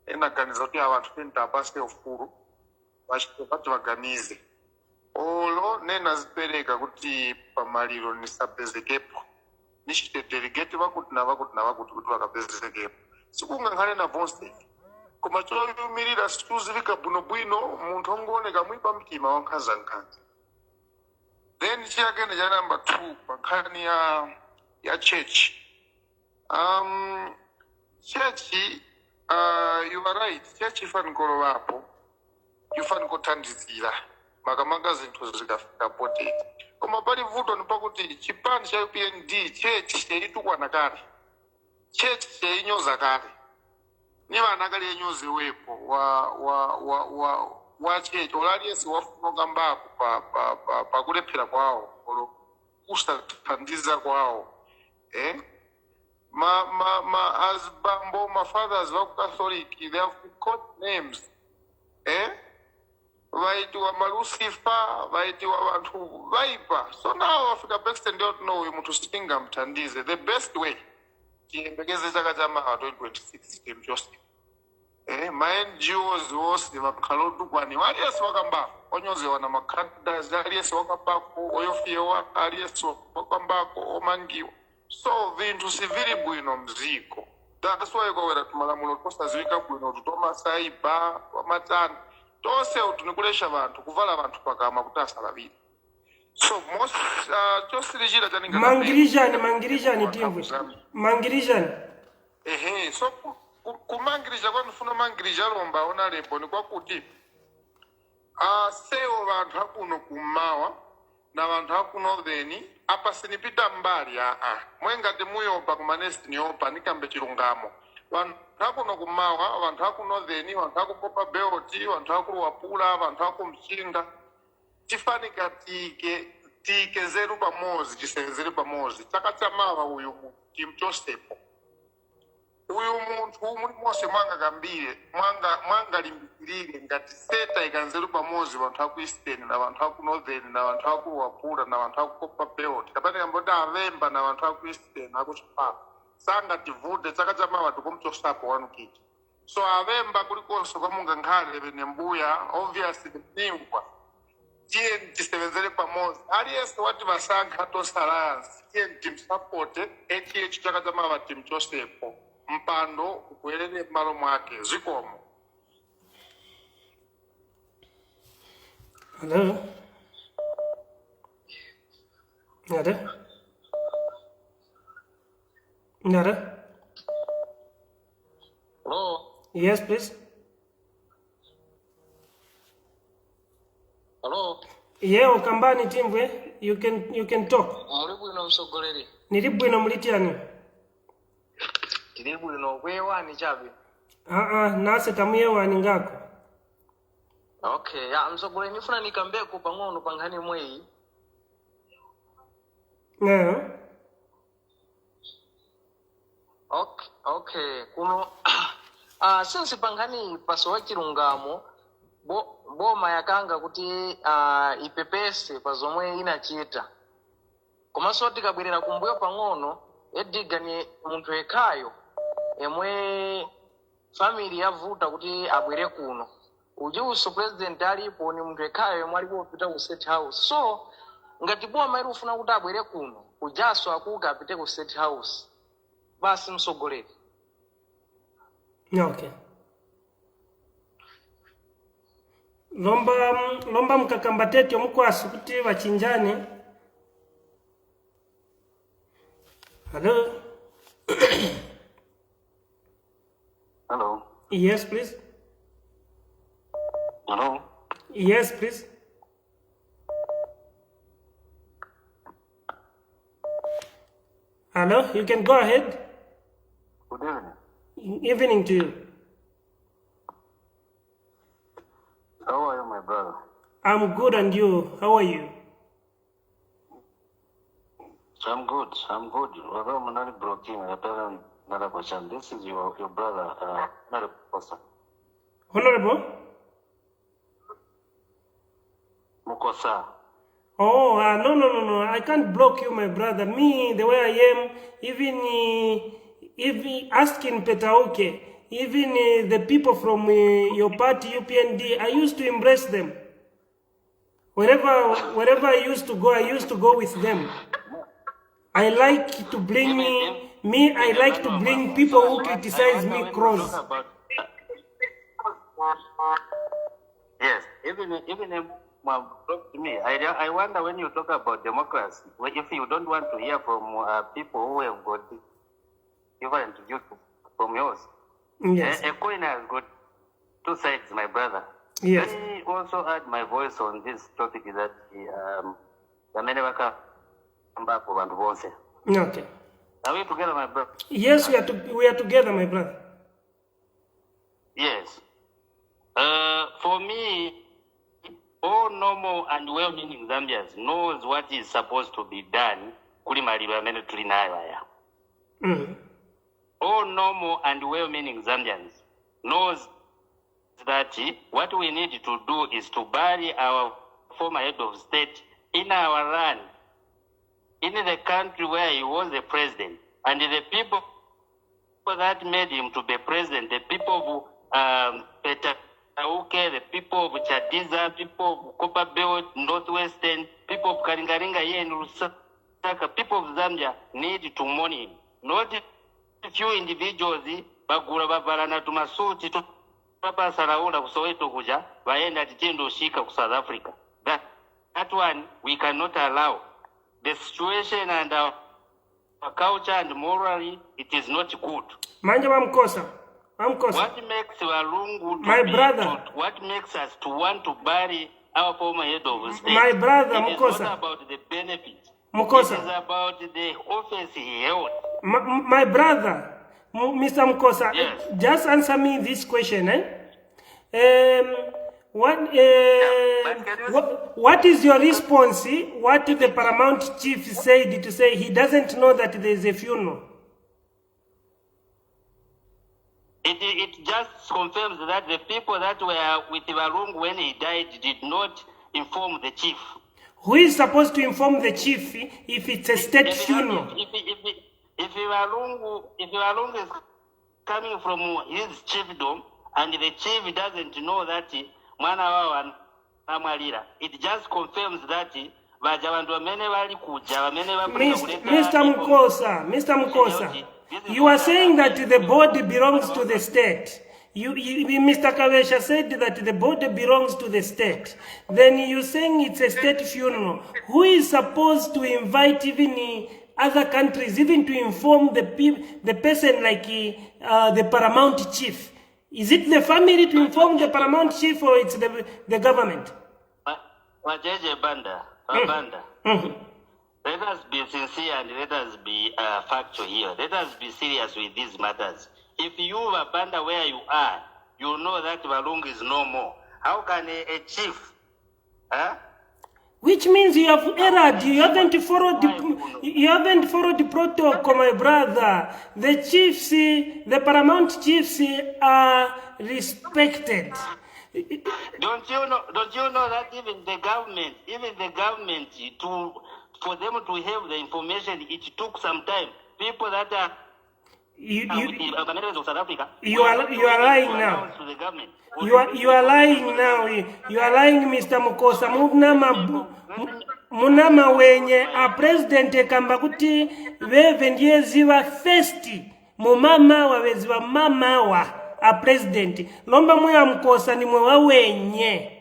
Speaker 9: enaganiza kuti abantu penta apase ufulu bachipati baganize olo nena zipereka kuti pamaliro nisapezekepo nishitedelegate vakuti kuti vakapezekepo sikungankhale na vonse koma choyumirira situzivika bwinobwino munthu ongooneka mwipa mtima wankhanza. Then chiyakene cha number 2 pankhani ya church. Church you are right, church ifani kolowapo ifani kuthandizira makamanga zinthu zikafika poteti koma pali vuto ni pakuti chipani cha Upnd church cheitukwana kale church cheinyoza kale ni vana kale yenyoziwepo wa church olaliyense wafuna kambako pakulephera kwawo olo kusathandiza kwawo as bambo ma fathers wa Catholic they have got names vaitiwa malucifer vaitiwa vantu vaipa so now Africa Pakistan don't know uyu munthu singamthandize the best way tiyembekeze chaka cha mawa 2026 Team Joseph ma NGOs wose vakhalotukwani aliyense wakambako onyozewa na makhandas aliyense wakambako oyofiwa aliyense wakambako omangiwa so vinthu sivili bwino mziko that's why kwawera tumalamulo tosaziwika bwino tutomasaiba wamatani tose utunikulesha vantu kuvala vantu pakama kuti asalabire so most chosilichira chaninga
Speaker 1: mangirijani timwe mangirijani
Speaker 9: so kumangirija kwanifuna mangirija lomba ona lembo ni kwakuti sewo vantu hakuno kumawa na vantu hakuno theni apa sinipita mbali mwengati muyopa kumanesi niyopa nikambe chilungamo vantu hakuno kumawa vantu hakuno theni vantu hakupopa beoti vantu hakuwapula vantu hakumchinga tifanika tike zeru pamozi chisenzeri pamozi chaka cha mawa uyu Team Joseph uyu munthu muli mose mwanga limbikirire ngati seta ikanzeru pamozi vantu haku Eastern na vantu haku Northern na vantu haku wapula na vantu haku kopa beoti kapati kamboti avemba na vantu haku Eastern haku Chipata sanga tivude chaka cha mawa tikumchosapo wanukiti so avemba kulikonso kwamunga nkhale vene mbuya obviously nimbwa tiye tisevenzere pamozi aliyense wati vasankha tonse alliance tiye timsapote echiyechi chaka cha mawa Team Joseph mpando ukuelele malo mwake zikomo.
Speaker 1: Hello. Nada.
Speaker 5: Hello.
Speaker 1: Yes, please.
Speaker 5: Hello.
Speaker 1: Yeah, ukambani timwe. You can talk.
Speaker 5: Muri bwino msogoleri.
Speaker 1: Nili bwino mulitiani.
Speaker 8: tiri bwino kwewani chabe.
Speaker 1: Nase tamuyewani ngako.
Speaker 8: Okay, ya msogole nifuna nikambeko pang'ono panghani mwei.
Speaker 1: Yeah.
Speaker 8: Okay, kuno since panghani pasowa chilungamo boma yakanga kuti ipepese pazomwe inachita. Komanso tikabwerera kumbuyo pang'ono edigani munthu yekhayo emwe family yavuta kuti abwere kuno. Ujuso president alipo ni munthu yekhayo emwe alipo kupita ku State House. So ngati boma ili ufuna kuti abwere kuno ujaso akuka apite ku State House. Basi msogolere.
Speaker 1: Okay. Lomba mkakambatete omukwasu kuti bachinjane. Hello.
Speaker 10: Hello.
Speaker 1: Yes, please.
Speaker 10: Hello.
Speaker 1: Yes, please. Hello, you can go ahead.
Speaker 10: Good evening.
Speaker 1: Evening to you.
Speaker 10: How are you, my brother?
Speaker 1: I'm good, and you? How are you?
Speaker 10: I'm good. Although I'm not broken, another question. This is your brother, not a person.
Speaker 1: Honorable?
Speaker 10: Mukosa.
Speaker 1: Oh, no. I can't block you, my brother. Me, the way I am, even asking Petauke, even the people from your party, Upnd, I used to embrace them. Wherever I used to go with them. I like to bring I like to bring people who criticize me close.
Speaker 10: Yes, even to me, I wonder when you talk about democracy, if you don't want to hear from people who have got different views from yours.
Speaker 1: Yes.
Speaker 10: A coin has got two sides, my brother.
Speaker 1: Yes.
Speaker 10: Let me also add my voice on this topic that the Menevaka Mbako and Bonse.
Speaker 1: Okay.
Speaker 10: Are we together, my brother?
Speaker 1: Yes, we are together, my brother.
Speaker 10: Yes. For me, all normal and well-meaning Zambians knows what is supposed to be done. All normal and well-meaning Zambians knows that what we need to do is to bury our former head of state in our land, in the country where he was the president, and the people that made him to be president, the people of Petauke, the people of Chadiza, people of Copper Belt, Northwestern, people of Karingaringa here in Lusaka, people of Zambia need to mourn him. Not a few individuals, Bagura Babalana to Masuti, to Papa Saraula, Soweto Kuja, Bayenda Tendo Shika, South Africa. That one we cannot allow. The situation and our culture and morally, it is not good.
Speaker 1: Manja Mamkosa.
Speaker 10: What makes Walungu
Speaker 1: my brother?
Speaker 10: What makes us to want to bury our former head of state?
Speaker 1: My brother,
Speaker 10: it
Speaker 1: Mukosa.
Speaker 10: is not about the benefits.
Speaker 1: Mukosa.
Speaker 10: It is about the office he held.
Speaker 1: My brother, Mr. Mukosa,
Speaker 10: yes.
Speaker 1: Just answer me this question. What is your response? What the paramount chief said to say he doesn't know that there is a funeral?
Speaker 10: It just confirms that the people that were with Walungu when he died did not inform the chief.
Speaker 1: Who is supposed to inform the chief if it's a state funeral?
Speaker 10: If Walungu is coming from his chiefdom and the chief doesn't know that it just confirms that
Speaker 1: Mr. Mukosa, you are saying that the body belongs to the state. Mr. Kavesha said that the body belongs to the state. Then you're saying it's a state funeral. Who is supposed to invite even other countries, even to inform the person like the paramount chief? Is it the family to inform the paramount chief, or it's the government?
Speaker 10: Banda. let us be sincere and let us be factual here. Let us be serious with these matters. If you are Banda where you are, you know that Valung is no more. How can a chief?
Speaker 1: Which means you have erred. You haven't followed the protocol, my brother. The chiefs, the paramount chiefs, are respected.
Speaker 10: Don't you know that even the government, for them to have the information, it took some time. People that are
Speaker 1: you are lying now. You are lying now. You are lying, Mr. Mukosa. Munama wenye a president kamba kuti veve ndiye ziwa first mumama waweziwa mama wa a president. Lomba mwe Mukosa ni mwe wa wenye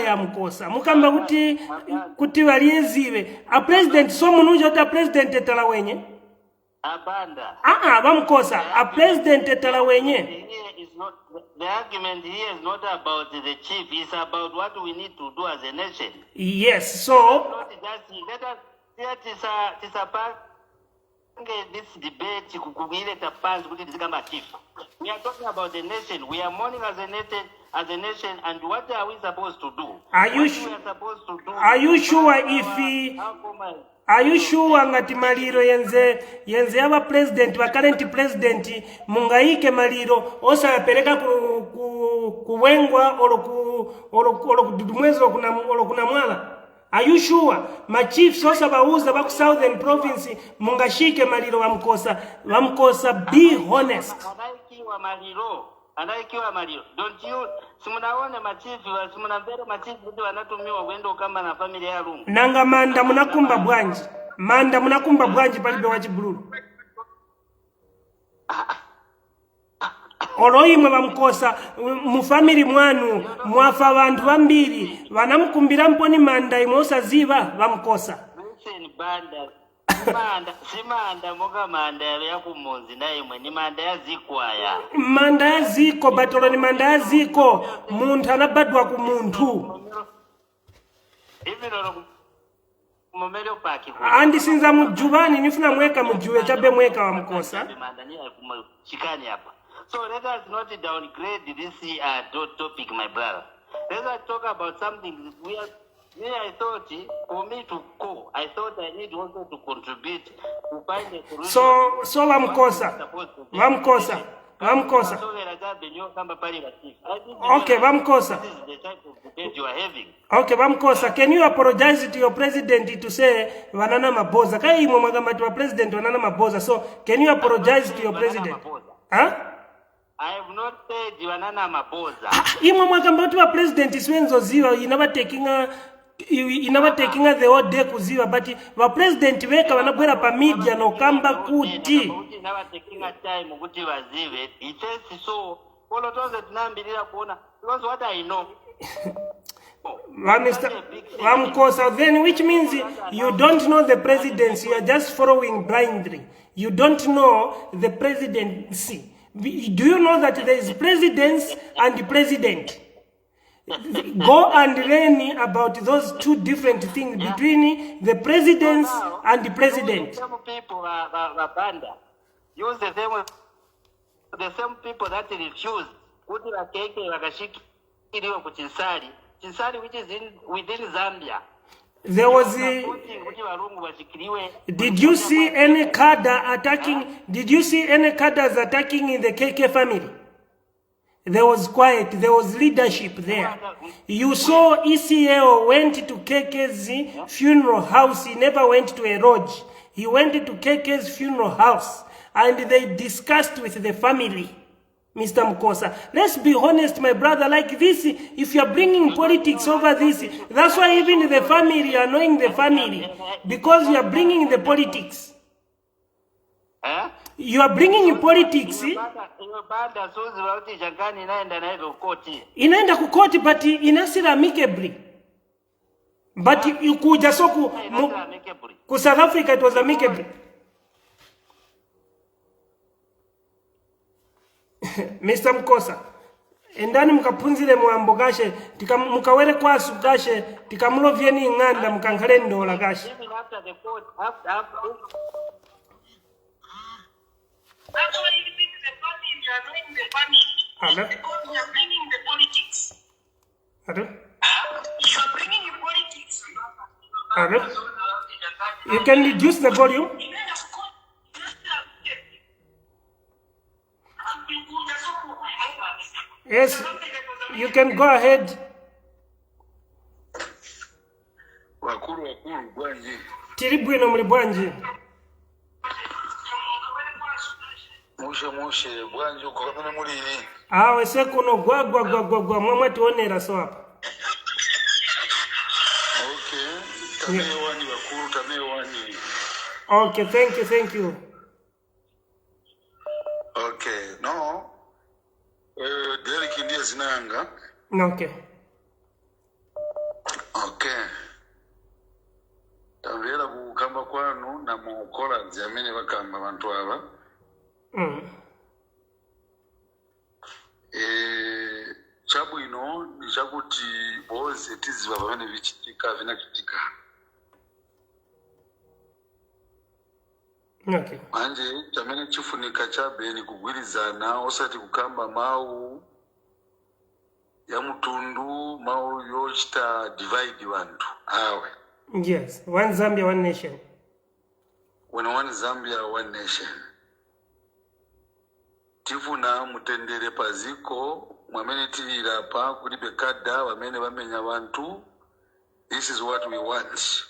Speaker 1: ya Mukosa. Mukamba kuti waliyeziwe. A president so munuja uta president etala wenye.
Speaker 10: Banda.
Speaker 1: Mukosa. A president etala wenye.
Speaker 10: The argument here is not about the chief, it's about what we need to do as a nation.
Speaker 1: Yes, so
Speaker 10: let us this debate chief. We are talking about the nation. We are mourning as a nation, and what are we supposed to do? Are you
Speaker 1: sure Are you sure ngati maliro yenze aba president wa current president mungaike maliro osa yapeleka kuwengwa olo kududumwezo kuna mwala? Are you sure ma chiefs osa bauza baku southern province mungashike maliro wa Mukosa? Be honest.
Speaker 10: Anaikiwa maliro. Don't you simunaone machifu simunambere machifu kuti wanatumiwa kwenda kama na familia ya Lungu.
Speaker 1: Nanga manda munakumba bwanji palibe wa chibululu. Oloyimwe bamukosa mu family mwanu mwafa bantu bambiri banamukumbira mponi manda imosa ziba bamukosa.
Speaker 10: Listen Banda simanda moga manda ya kumunzi na imwe ni manda ya zikwaya.
Speaker 1: Manda ya ziko batolo ni manda ya ziko muntu anabadwa ku muntu.
Speaker 10: Mumelo paki.
Speaker 1: Andi sinza mujubani nifuna mweka mujuwe chabe mweka wa Mukosa.
Speaker 10: Chikani hapa. So let us not downgrade this topic, my brother. Let us talk about something I thought for me to go, I thought I need also to contribute to find a solution.
Speaker 1: So Mukosa. Okay, Mukosa.
Speaker 10: This is the type of debate you are having.
Speaker 1: Okay, Mukosa, can you apologize to your president to say wanana maboza? Kai imo magamba president wanana maboza. So, can you apologize to your president? Huh?
Speaker 10: I have not said wanana maboza.
Speaker 1: Imo magamba president iswenzo ziwa you never taking the whole day kuziwa, but the president weka wanabwera pa media no kamba kuti
Speaker 10: never taking a time kuti waziwe it says so all of those tunambirira kuona because what I know
Speaker 1: Mukosa, then which means you don't know the presidency, you are just following blindly. You don't know the presidency. Do you know that there is presidents and the president? Go and learn about those two different things between the presidents and the president.
Speaker 10: Some people are Banda. Use the same people that refuse. Chinsari, which is within Zambia.
Speaker 1: There was Did you see any cadre attacking? Did you see any cadres attacking in the KK family? There was quiet. There was leadership there. You saw ECL went to KK's funeral house. He never went to a lodge. He went to KK's funeral house and they discussed with the family. Mr. Mukosa, let's be honest, my brother, like this, if you're bringing politics over this, that's why even the family are knowing the family, because you are bringing the politics. You are bringing politics. Inaenda kukoti, but inasira amicably. But you kuja so ku South Africa, it was amicably. Mr. Mukosa, endani mukaphunzire mwambo kashe mukawere kwasu kashe tikamulovyeni ing'anda mukankhale ndola kashe.
Speaker 10: Even after the court, after
Speaker 11: Actually, this is the party you are doing the punish.
Speaker 1: Hello?
Speaker 11: Because you are bringing the politics.
Speaker 1: Hello?
Speaker 11: You are bringing the politics.
Speaker 1: Hello? You can reduce the volume. Yes, you can go ahead.
Speaker 12: Wakuru bwanji.
Speaker 1: Tiri bwino muli bwanji.
Speaker 12: Mushe bwanji uko kamene muli ini.
Speaker 1: Awe se kuno gwa mwamwe tuonera so hapa.
Speaker 12: Okay. Tameo wani wakuru, tameo wani.
Speaker 1: Okay, thank you.
Speaker 12: Okay, no. Derek ndiye zinanga.
Speaker 1: Okay.
Speaker 12: Okay. Tamvera kukamba kwanu na mukola nzamene bakamba bantu aba. Chabu ino ni chakuti boze tiziva pamene vichitika vinachitika.
Speaker 1: Okay.
Speaker 12: Manje chamene chifunika chabe ni kugwirizana osati kukamba mau ya mutundu mau yochita divide vantu awe.
Speaker 1: Yes, one Zambia, one nation.
Speaker 12: When one Zambia, one nation. Tifuna mutendere paziko mwamene tilira pa kulibe kada wamene wamenya vantu. This is what we want.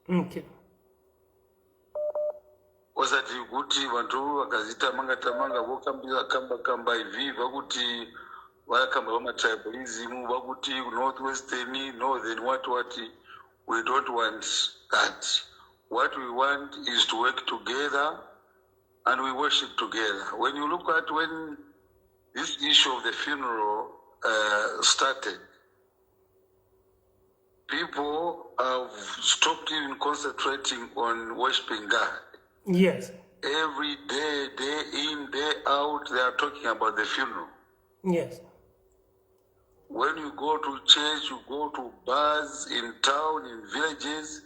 Speaker 1: Okay.
Speaker 12: Osati kuti vantu wakazita tamanga vokambira kamba hivi vakuti vakamba vama tribalism vakuti northwestern northern what we don't want that. What we want is to work together and we worship together. When you look at when this issue of the funeral started, people have stopped even concentrating on worshiping God.
Speaker 1: Yes.
Speaker 12: Every day, day in, day out, they are talking about the funeral.
Speaker 1: Yes.
Speaker 12: When you go to church, you go to bars in town, in villages,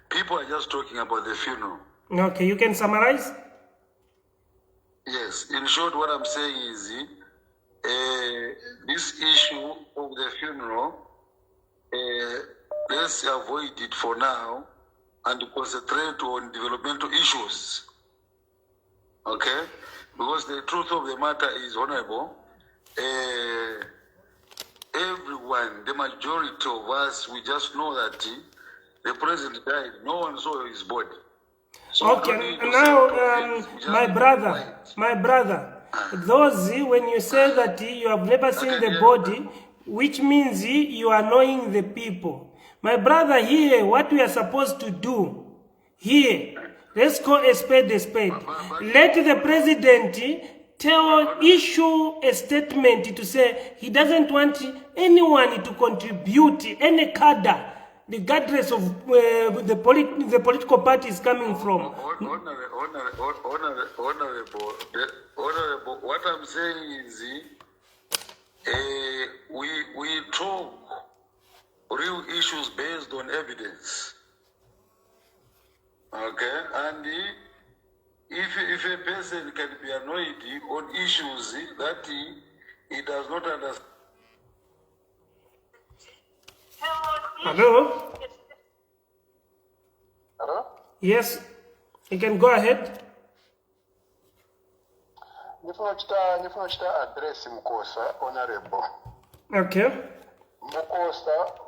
Speaker 12: people are just talking about the funeral.
Speaker 1: Okay, you can summarize?
Speaker 12: Yes. In short, what I'm saying is this issue of the funeral, let's avoid it for now and concentrate on developmental issues. Okay? Because the truth of the matter is, Honorable, everyone, the majority of us, we just know that the president died. No one saw his body. So
Speaker 1: okay, now, my brother, those, when you say that you have never seen the body, which means you are knowing the people. My brother, here, what we are supposed to do, here, let's call a spade a spade. Let the president issue a statement to say he doesn't want anyone to contribute any cadre, regardless of the political party is coming from.
Speaker 12: Honorable, what I'm saying is we talk real issues based on evidence. Okay? And if a person can be annoyed on issues that he does not understand.
Speaker 1: Hello?
Speaker 9: Hello?
Speaker 1: Yes, you can go ahead.
Speaker 9: Nifuna chita address Mukosa, Honorable.
Speaker 1: Okay.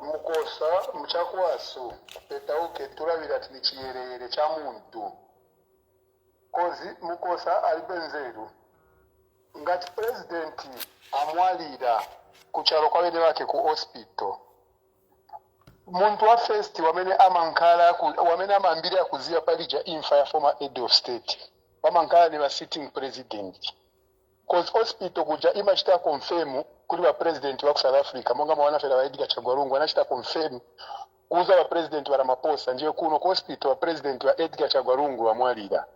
Speaker 9: Mukosa, mchakwasu, petauke tulabira tinichiyerere cha muntu. Kozi, Mukosa alibenzeru. Ngati presidenti amwalira kuchalo kwa wene wake ku hospital. Muntu wa first wamene amambiri akuzia palija imfa ya former head of state. Wamankala ni wa sitting president. Cause hospital kuja imachita confirm kuli wa president wa South Africa monga mwana fela wa Edgar Chagwarungu anachita confirm kuza wa president wa Ramaphosa nje kuno hospital wa president wa Edgar Chagwarungu wa mwalira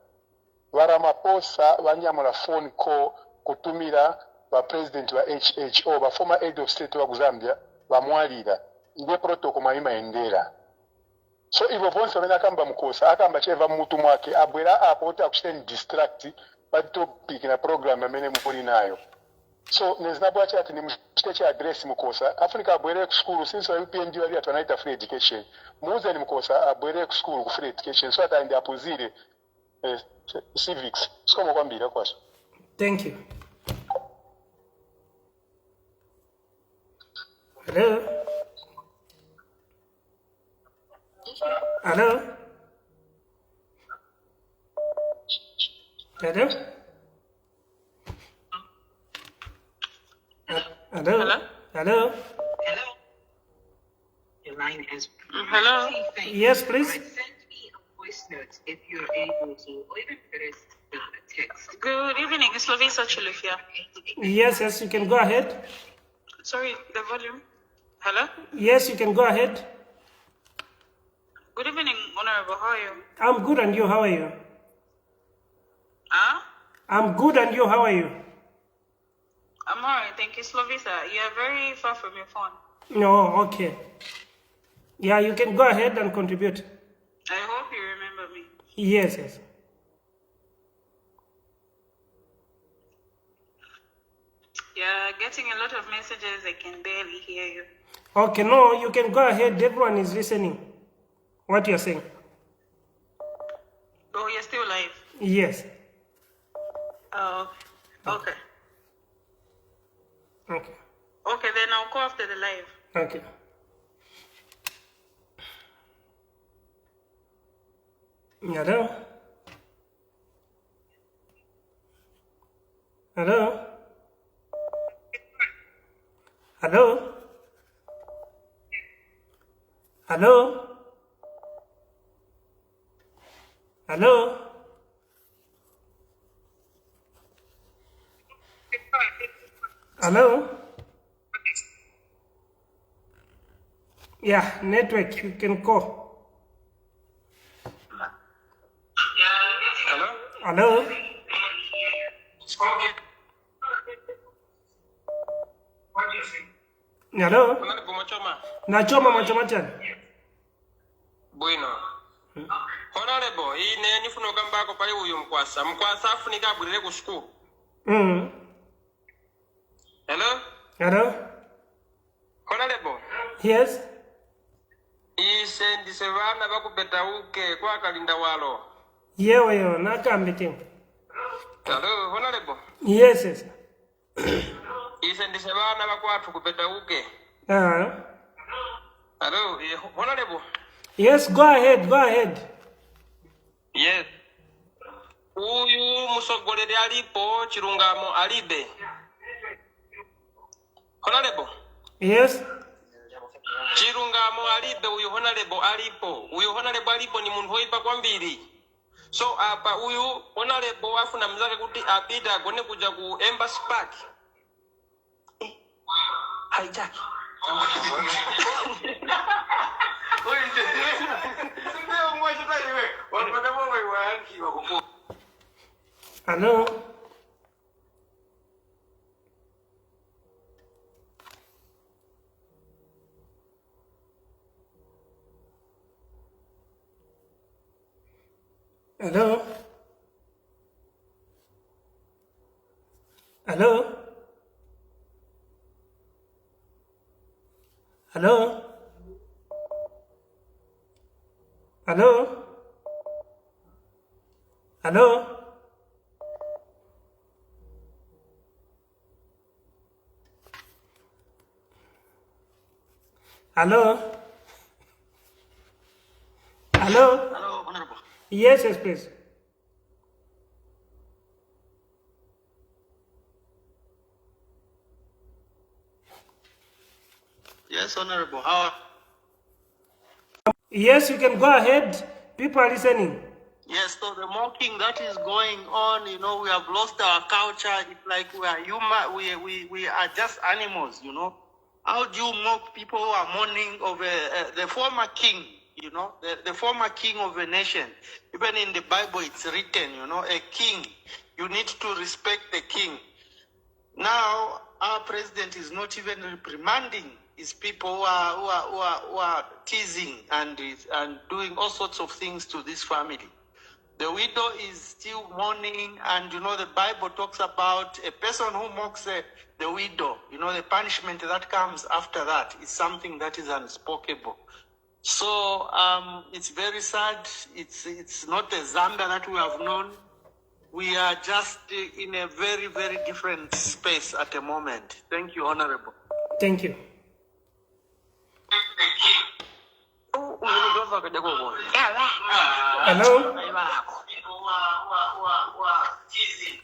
Speaker 9: wa Ramaphosa wanyamula phone call kutumira
Speaker 13: ba president wa HH ba former head of state wa Zambia bamwalira ndiye protocol malima endera. So hivyo vonse wamene akamba mkosa akamba cheva mmutu mwake abwera apo kuti akuchiteni distract pa topic na program amene muli nayo. So nezinapo achati ni mchite cha address mkosa afunika abwere ku school since wa Upnd wali atuanaita free education. Muuze ni mkosa abwere ku school ku free education so ataende apuzire civics. Sikomo kwambira kwaso.
Speaker 1: Thank you. Hello? Hello? Hello? Hello?
Speaker 7: Hello?
Speaker 1: Hello?
Speaker 7: Hello? Your line is... Hello?
Speaker 1: Yes, please.
Speaker 7: Send me a voice note if you're able to, or even better, a text. Good evening, it's Lovisa Chilufia.
Speaker 1: Yes, you can go ahead.
Speaker 7: Sorry, the volume. Hello?
Speaker 1: Yes, you can go ahead.
Speaker 7: Good evening, Honorable. How are you?
Speaker 1: I'm good, and you, how are you?
Speaker 7: Huh?
Speaker 1: I'm good, and you, how are you?
Speaker 7: I'm alright, thank you, Slovisa. You're very far from your phone.
Speaker 1: No, okay. Yeah, you can go ahead and contribute.
Speaker 7: I hope you remember me.
Speaker 1: Yes.
Speaker 7: You're getting a lot of messages, I can barely hear you.
Speaker 1: Okay, no, you can go ahead. Everyone is listening. What you're saying.
Speaker 7: Oh, you're still live?
Speaker 1: Yes.
Speaker 7: Oh, okay.
Speaker 1: Okay.
Speaker 7: Okay, then I'll go after the live.
Speaker 1: Okay. Hello? Hello? Hello? Hello? Hello? Hello? Yeah, network, you can call.
Speaker 14: Hello?
Speaker 1: Hello? Hello? Nachoma machomachana.
Speaker 14: Bueno. Honorable, ine nifuna okambako pali uyu mkwasa. Mkwasa afunika abwirire ku school. Hello?
Speaker 1: Hello?
Speaker 14: Honorable.
Speaker 1: Yes?
Speaker 14: Ise ndise vana vakupetauke kwa kalinda walo.
Speaker 1: Yewe, nakambite.
Speaker 14: Hello, Honorable.
Speaker 1: Yes.
Speaker 14: Ise ndise vana vakwathu kupetauke. Hello, Honorable.
Speaker 1: Yes, go ahead.
Speaker 14: Yes. Uyu musogoleri alipo chilungamo alibe. Honorable.
Speaker 1: Yes.
Speaker 14: Chilungamo alibe uyu Honorable alipo. Uyu Honorable alipo ni muntu hoipa kwambiri. So apa uyu Honorable afuna mzake kuti apita agone kuja ku Embassy Park. Hijack.
Speaker 1: Hello? Hello? Hello? Hello? Hello? Hello? Hello? Hello?
Speaker 5: Hello, Honorable.
Speaker 1: Yes, please.
Speaker 5: Yes, Honorable. How?
Speaker 1: Yes, you can go ahead. People are listening.
Speaker 5: Yes, so the mocking that is going on, we have lost our culture. It's like we are human. We are just animals, How do you mock people who are mourning of the former king, the former king of a nation? Even in the Bible, it's written, a king. You need to respect the king. Now, our president is not even reprimanding his people who are teasing and doing all sorts of things to this family. The widow is still mourning, and the Bible talks about a person who mocks the widow. The punishment that comes after that is something that is unspeakable. So it's very sad. It's not the Zambia that we have known. We are just in a very, very different space at the moment. Thank you, Honorable.
Speaker 1: Thank you. Hello?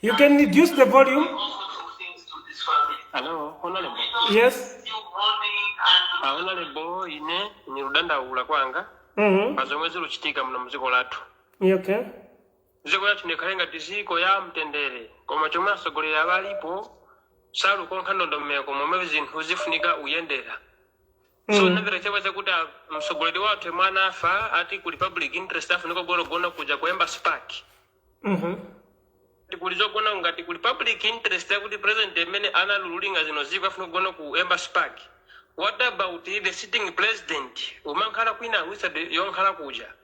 Speaker 1: You can reduce the volume?
Speaker 14: Hello, Honorable.
Speaker 1: Yes?
Speaker 14: Honorable, ine ni rudanda ula kwanga. Mazomwezi luchitika mna mziko latu.
Speaker 1: Okay.
Speaker 14: Mziko latu nekalenga tiziko ya mtendere. Koma chomwe asogolera abalipo salu konkano ndomeko momwe zinthu zifunika uyendera. So navira chaweza kuti msogolero watu mwana afa ati ku public interest afunika gona kuja kuemba spark. Tikulizogona ngati ku public interest yakuti president emene analululinga zino ziko afunika gona kuemba spark. What about the sitting president? Umankhala kwina wisa yonkhala kuja.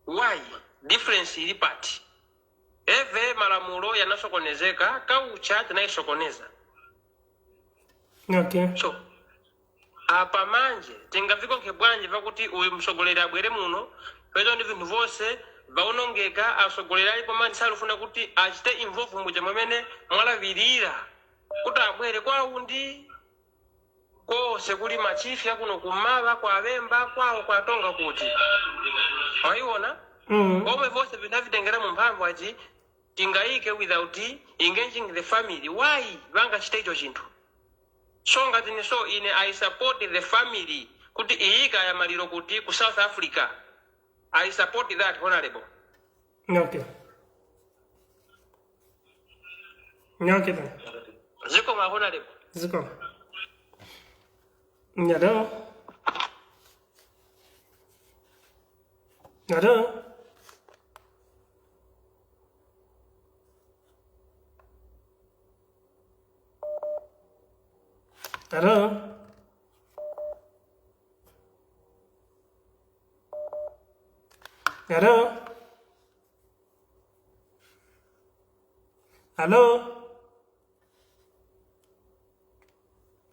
Speaker 14: Why? Difference ili pati. Eve malamulo yanasokonezeka kaucha tinaisokoneza.
Speaker 1: Okay.
Speaker 14: So apa manje tingafika nkebwanje vakuti uyu msogolera abwere muno pezo ndi vinthu vose vaonongeka asogolera alipo manje salufuna kuti achite involve muja mwamene mwalavirira kuti abwere kwa undi kose kuli machifi akuno kumava kwa vemba kwawo kwatonga kuti waiona omwe vose vinavitengera mu mphamvu achi tingaike without engaging the family. Why vangachita icho chinthu? So ngati so ine I support the family kuti iika ya maliro kuti ku South Africa. I support that, Honorable.
Speaker 1: Okay. Okay then.
Speaker 14: Ziko ma Honorable.
Speaker 1: Ziko. Hello? Hello? Hello? Hello? Hello?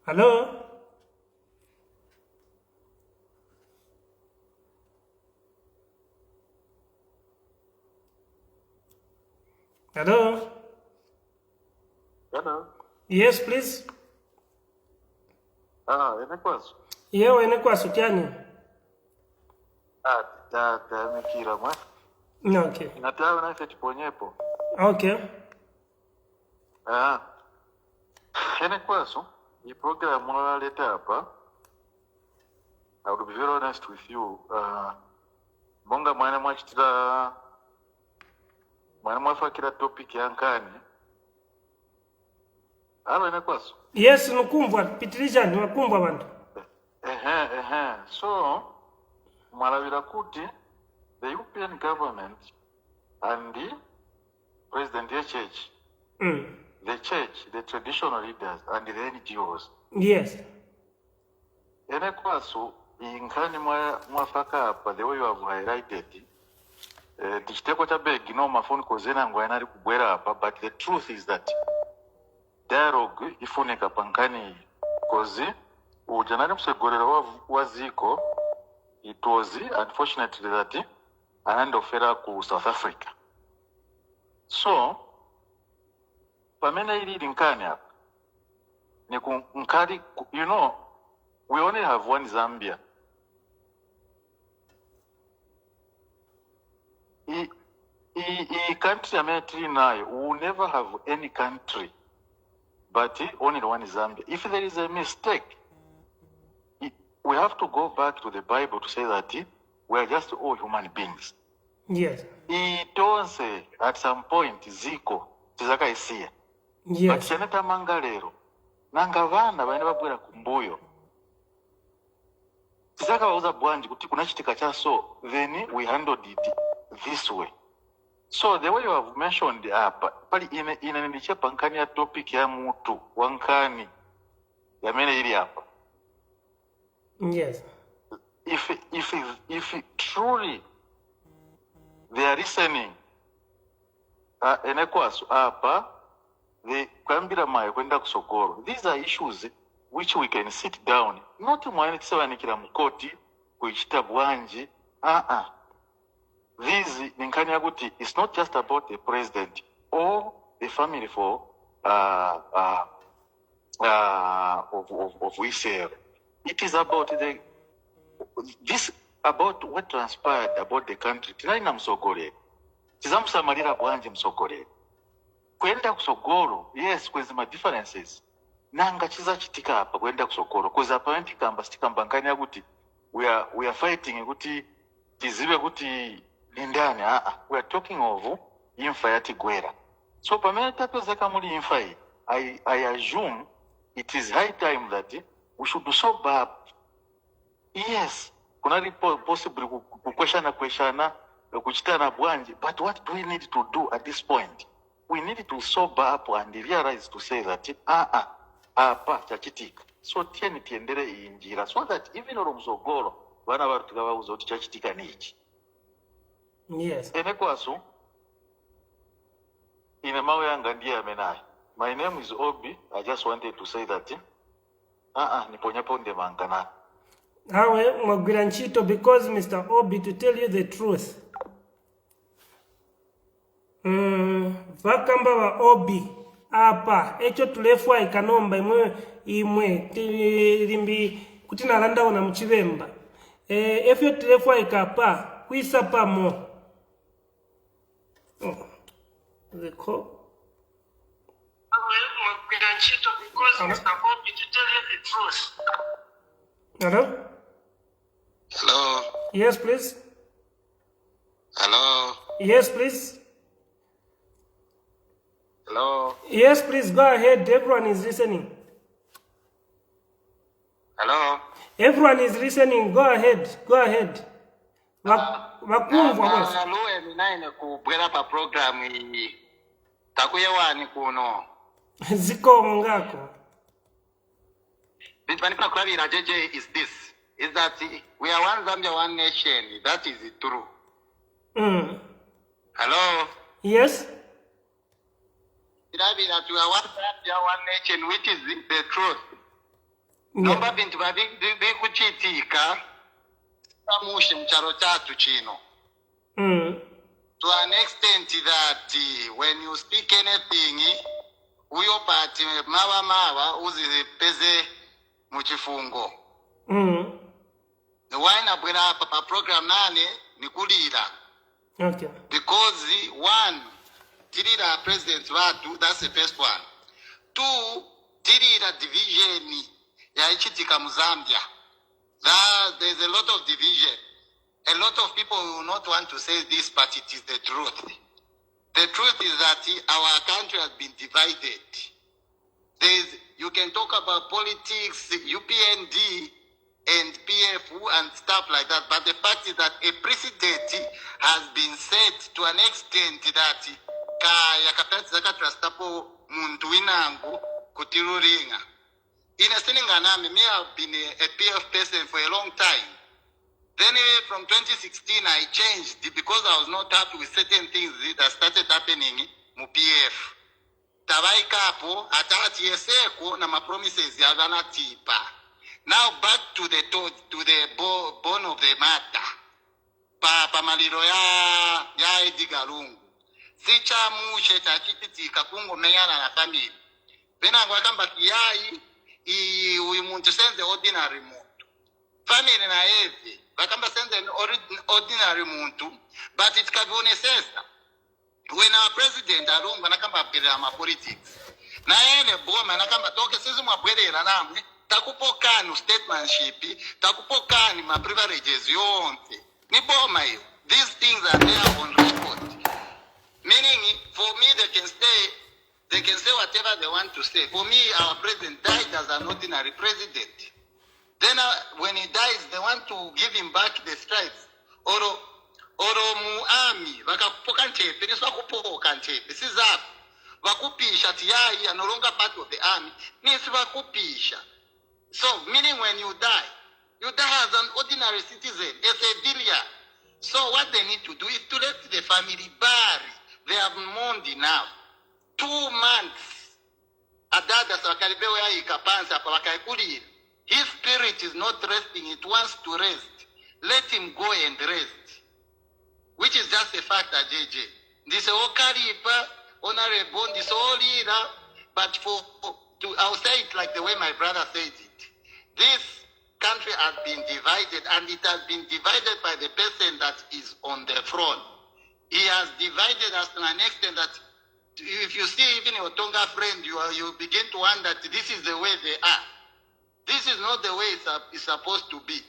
Speaker 1: Hello? Hello?
Speaker 15: Hello?
Speaker 1: Yes, please.
Speaker 15: Inekwazo?
Speaker 1: Yewe inekwazo kyani?
Speaker 15: Mikira mwa.
Speaker 1: Okay.
Speaker 15: Natawe na ife tiponyepo.
Speaker 1: Okay.
Speaker 15: Inekwazo, the program mwalaleta hapa, I will be very honest with you. Bonga mwana mwachitira, mwana mwafakira topic yankani. Halo inekwazo?
Speaker 1: Yes, nukumva, pitirisha, nukumva bantu.
Speaker 15: So, mwalavira kuti, the European government and the President of the Church, the church, the traditional leaders, and the NGOs.
Speaker 1: Yes.
Speaker 15: Enekwaso, inkani mwafaka hapa, the way you have highlighted, tichiteko chabegi no mafoni kozena ngwayanari kubwera hapa, but the truth is that dialogue ifuneka pankani kozi, ujanari msegorera waziko, it was unfortunately that anandofera ku South Africa. So, pamena ili linkani hapa, ni kumkari, you know, we only have one Zambia. I country ametri nayo, we will never have any country, but only one Zambia. If there is a mistake, we have to go back to the Bible to say that we are just all human beings.
Speaker 1: Yes.
Speaker 15: Don't say at some point ziko tizaka isia.
Speaker 1: Yes.
Speaker 15: But seneta mangalero nanga vana vaenda vabwera kumbuyo. Tizaka wauza bwanji kuti kuna chitika cha so then we handled it this way. So the way you have mentioned pali ina nilichepa nkani ya topic ya mutu wankani ya mene ili hapa.
Speaker 1: Yes.
Speaker 15: If truly they are listening enekwaso hapa the kwambira mai kwenda kusogoro. These are issues which we can sit down. Not mwana tisewa nikira mkoti kuichita bwanji. This ninkani yaguti it's not just about the president or the family for of Israel. It is about about what transpired about the country. Tinaina msogore. Tizamusamalira bwanji msogore. Kwenda kusogoro, yes, kwezi ma differences. Nanga chiza chitika hapa kwenda kusogoro. Kwezi apparently kamba stikamba nkani yaguti we are fighting kuti tiziwe kuti nindani. We are talking of infa ya Tigwera. So pamene tapezeka muli infa hii, I assume it is high time that we should sober up. Yes, kuna possibly kukweshana kuchitana bwanji, but what do we need to do at this point? We need to sober up and realize to say that apa chachitika. So tiendere injira so that even oromzogoro vana vari tikavauza kuti chachitika nichi.
Speaker 1: Yes.
Speaker 15: Enekwaso ine mawe yanga ndiye amenayo. My name is Obi. I just wanted to say that niponyapo ndemangana.
Speaker 1: Hawe mwagwira nchito because Mr. Obi, to tell you the truth, vakamba wa Obi apa echo tulefwa ikanomba imwe limbi kuti nalanda ona mchivemba efyo tulefwa ikapa kuisa pamo the call.
Speaker 11: Mwagwira nchito because Mr. Obi, to tell you the truth.
Speaker 1: Hello?
Speaker 16: Hello?
Speaker 1: Yes, please.
Speaker 16: Hello?
Speaker 1: Yes, please.
Speaker 16: Hello?
Speaker 1: Yes, please, go ahead. Everyone is listening.
Speaker 16: Hello?
Speaker 1: Everyone is listening. Go ahead. Go ahead. Vakumva boss.
Speaker 16: Luwe minaine kubwera pa program hii. Takuyewani kuno.
Speaker 1: Ziko mungako.
Speaker 16: Bitbanipana kulabira JJ is this. Is that we are one Zambia, one nation. That is true. Hello?
Speaker 1: Yes?
Speaker 16: That we are one Zambia, one nation, which is the truth. Nomba bintu bikuchitika samushi mcharo chatu chino. To an extent that when you speak anything, uyo pati mawa uzipeze muchifungo. The wine abwera pa program nane nikulira.
Speaker 1: Okay.
Speaker 16: Because one, tirira president watu, that's the first one. Two, tirira division ya ichitika Muzambia. There's a lot of division. A lot of people will not want to say this, but it is the truth. The truth is that our country has been divided. You can talk about politics, UPND, and PF and stuff like that, but the fact is that a precedent has been set to an extent that yakatrastapo muntu winangu kutiruringa. In a Seneganami, me have been a PF person for a long time. Then from 2016 I changed because I was not happy with certain things that started happening mu PF. Tabaikapo atati yeseko na promises yavana tipa. Now back to the bone of the matter. Pa maliro ya Edigalungu. Sicha mushe chachitika kungo meyana na family. Vena ngwakamba kiyai umuntu senze ordinary muntu. Family na eve bakamba senze ordinary muntu, but it can be necessary. When our president alungu anakamba bila ma politics. Na ene boma anakamba toke sisi mwabwerera namwe. Takupokani statesmanship, takupokani ma privileges yonke. Ni boma hiyo. These things are there on record. Meaning, for me, they can say whatever they want to say. For me, our president died as an ordinary president. Then when he dies, they want to give him back the stripes. Or oro mu army vakakupoka ntepe nesu vakupoka ntepe si zako vakupisha tiyai are no longer part of the army nesu vakupisha. So meaning when you die as an ordinary citizen, a civilian. So what they need to do is to let the family bury. They have mourned enough. 2 months. Adada sakaribewe ya ikapansa pa wakaikulira. His spirit is not resting, it wants to rest. Let him go and rest. Which is just a fact, JJ. This okaripa, honorable, this all leader, but I'll say it like the way my brother said it. This country has been divided, and it has been divided by the person that is on the throne. He has divided us to an extent that if you see even your Tonga friend, you begin to wonder that this is the way they are. This is not the way it's supposed to be.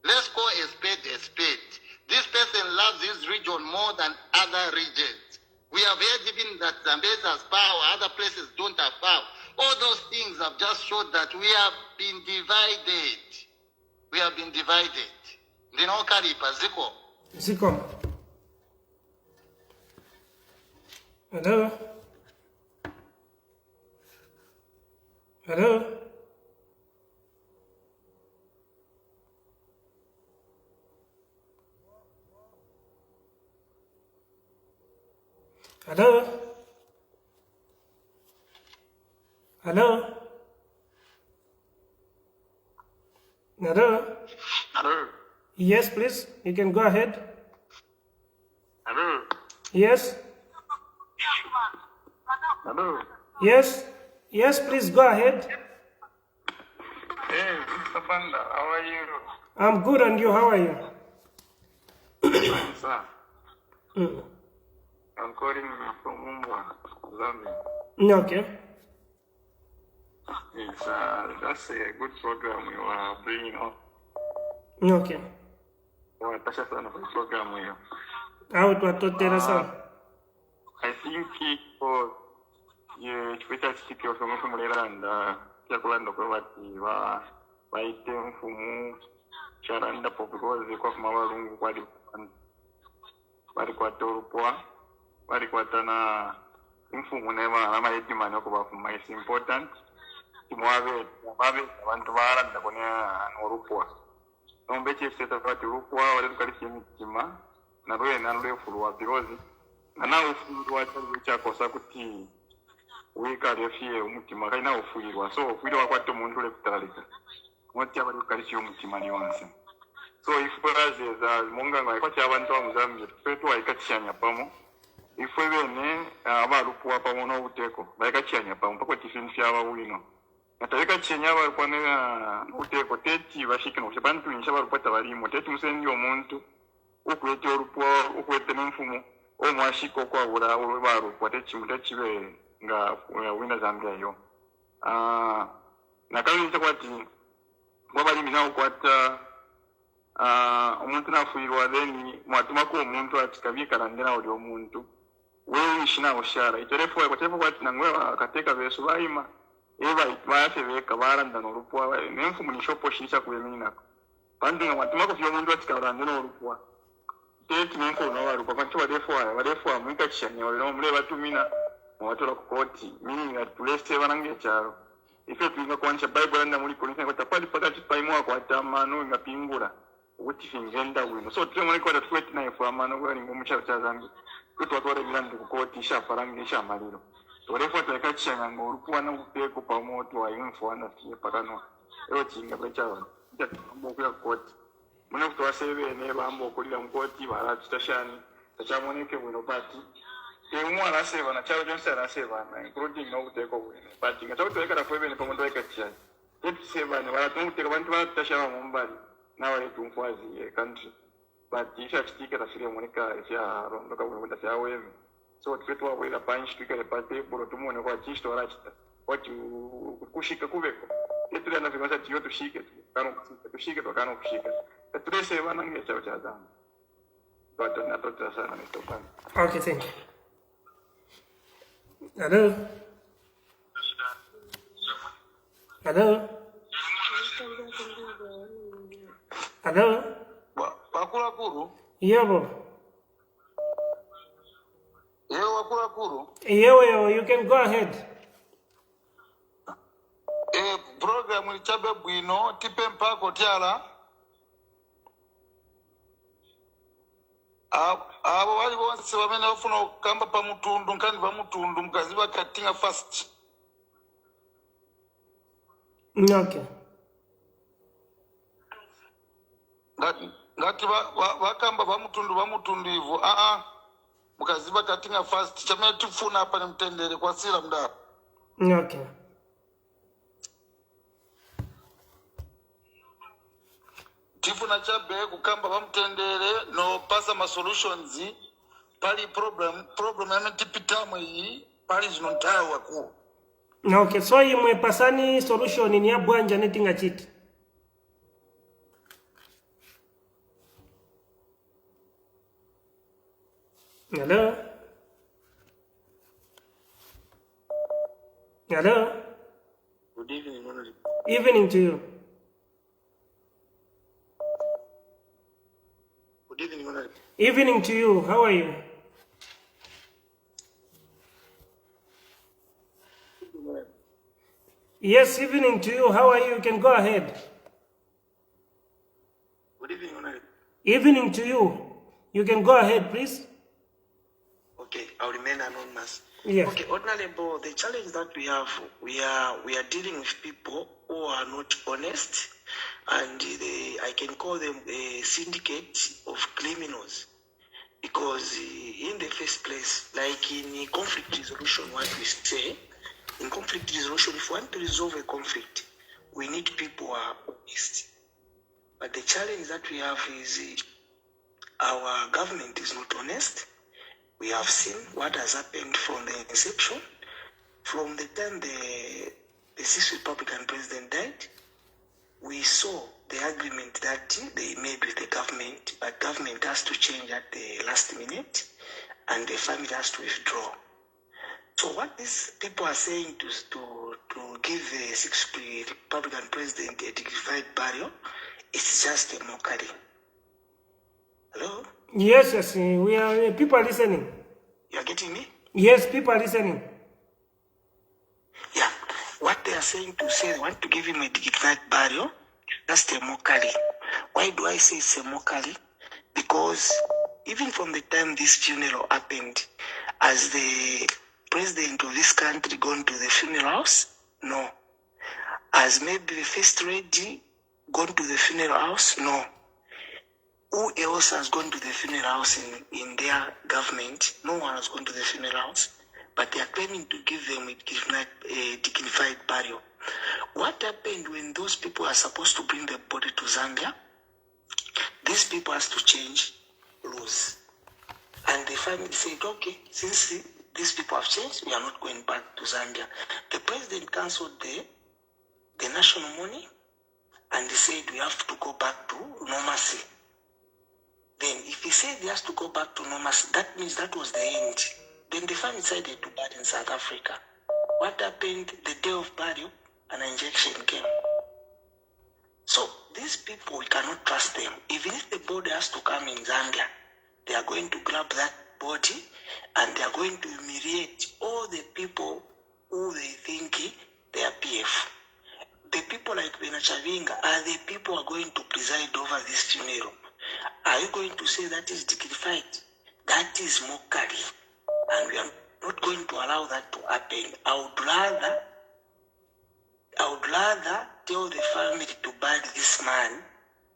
Speaker 16: Let's call a spade a spade. This person loves this region more than other regions. We have heard even that Zambia has power, other places don't have power. All those things have just showed that we have been divided. We have been divided. Ndino karipa ziko.
Speaker 1: Ziko. Hello? Hello? Hello? Hello? Hello?
Speaker 17: Hello?
Speaker 1: Yes, please. You can go ahead.
Speaker 17: Hello?
Speaker 1: Yes?
Speaker 17: Hello?
Speaker 1: Yes? Yes, please go ahead.
Speaker 17: Hey, Mr. Banda, how are you?
Speaker 1: I'm good, and you? How are you?
Speaker 17: Fine, sir.
Speaker 1: Mm.
Speaker 17: I'm calling from Mumbai, Zambia.
Speaker 1: Okay.
Speaker 17: It's that's a good program you are bringing on.
Speaker 1: Okay.
Speaker 17: Well, that's a program here.
Speaker 1: How to totera sana?
Speaker 17: I think for Chipata sikio somo muliranda kyakulanda kwa bati baite mfumu charanda popikoze kwa mabalungu bali kwa torupwa bali kwa tana mfumu nema amayedimani okubafuma is important timwabe abantu baranda konya norupwa nombe cheseta kwati rupwa wale tukalisi mitima na roye na roye fulwa birozi na ufulwa chakosa kuti wika refie umutima kaina ufulwa so ufulwa kwati umuntu ule kutalika moti abali tukalisi umutima ni wansi. So if as munga ngwa kwa abantu amuzambi fetu aikachanya pamo ifwe bene abalupu pamo no uteko baikachanya pamo pako tifinfya abawino nataka chenya abalukwana uteko teti bashikino kubantu nisha balupata balimo teti musendi omuntu ukwete olupo ukwete n'enfumu omwashiko kwa bula olwalupu teti mutachibe nga wina Zambia yo nakabinza kwati mwabali mina ukwata omuntu nafuirwa then mwatumako omuntu atikabikala ndena oli omuntu wewe ishina oshara iterefo kwati nangwe akateka beso bayima eba bayafe beka baranda n'olupwa n'enfumu nishopo shisha kubemina bandu mwatumako fyo omuntu atikala ndena olupwa teti n'enko n'olupwa kwati wadefo amwika kishanya wabino mule batumina mwatola kukoti mini atulese banange cyaro ife twinga kwansha bible nda muri kolisa ko tapali pakati paimwa kwa tamano ngapingura uti fingenda wino so twemwe ko tatweti na ifu amano ko ngo mucha cha Zambia kuto twore bilandu kukoti sha parange sha maliro torefo takachanga ngo urupwa na kupeko pa moto wa info ana fie pakano ewo chinga bechawa ndakubokya koti mune kutwasebe ne bambo kulira mkoti bala tutashani tachamoneke wino pati mwana seva na chalo jonse na seva na including no uteko wino but ngata uteka na kwebe ne pamondo ekachia yetu seva ne wala tumuteka bantu batashama mumbali na wale tumfazi country but isha chitika tafiri monika ya rondo ka wenda ya wewe so twetu wa wela panchi tukale pate boro tumone kwa chisto rachita watu kushika kubeko yetu na vimasa tiyo tushike tushike tukano kushika tulese bana nge chao cha damu but na tota sana ni tofani.
Speaker 1: Okay, thank you. Hello? Hello? Hello?
Speaker 17: Bakula kuru?
Speaker 1: Yabo.
Speaker 12: wakulu.
Speaker 1: Yeah, you can go ahead.
Speaker 12: Program ilichabe bwino tipe mpako tiala. Abo wali bonse bamene bafuna okukamba pa mutundu nkani pa mutundu mukazi bakatinga fast.
Speaker 1: Okay.
Speaker 12: Ngati bakamba pa mutundu hivyo. Mukazi bakatinga fast. Chamene tifuna hapa ni mtendere kwa sila mda.
Speaker 1: Okay.
Speaker 12: Tifuna chabe kukamba pa mtendere no pasa ma solutions pali problem yame tipitamo hii pali zinontayo wakuu.
Speaker 1: Okay, so imwe pasani solution ni ya bwanja netinga chiti. Hello? Hello?
Speaker 8: Good evening, Honorable.
Speaker 1: Evening to you.
Speaker 8: Good evening, Honorable.
Speaker 1: Evening to you. How are you? Yes, evening to you. How are you? You can go ahead.
Speaker 8: Good evening, Honorable.
Speaker 1: Evening to you. You can go ahead, please.
Speaker 8: Okay, I'll remain anonymous.
Speaker 1: Yes.
Speaker 8: Okay, Honorable, the challenge that we have, we are dealing with people who are not honest, and I can call them a syndicate of criminals. Because in the first place, like in conflict resolution, what we say, in conflict resolution, if we want to resolve a conflict, we need people who are honest. But the challenge that we have is our government is not honest. We have seen what has happened from the inception, from the time the sixth Republican president died. We saw the agreement that they made with the government, but government has to change at the last minute, and the family has to withdraw. So what these people are saying to give the sixth Republican president a dignified burial is just a mockery. Hello?
Speaker 1: Yes, we are people are listening.
Speaker 8: You are getting me?
Speaker 1: Yes, people are listening.
Speaker 8: Yeah. What they are saying to say they want to give him a dignified burial, that's a mockery. Why do I say it's a mockery? Because even from the time this funeral happened, has the president of this country gone to the funeral house? No. Has maybe the first lady gone to the funeral house? No. Who else has gone to the funeral house in their government? No one has gone to the funeral house, but they are claiming to give them a dignified burial. What happened when those people are supposed to bring the body to Zambia? These people has to change rules. And the family said, okay, since these people have changed, we are not going back to Zambia. The president cancelled the national money, and he said we have to go back to normalcy. Then if he said he has to go back to normalcy, that means that was the end. Then the family decided to bury in South Africa. What happened the day of burial? An injection came. So these people, we cannot trust them. Even if the body has to come in Zambia, they are going to grab that body and they are going to humiliate all the people who they think they are PF. The people like Benachavinga are the people who are going to preside over this funeral. Are you going to say that is dignified? That is mockery. And we are not going to allow that to happen. I would rather tell the family to bury this man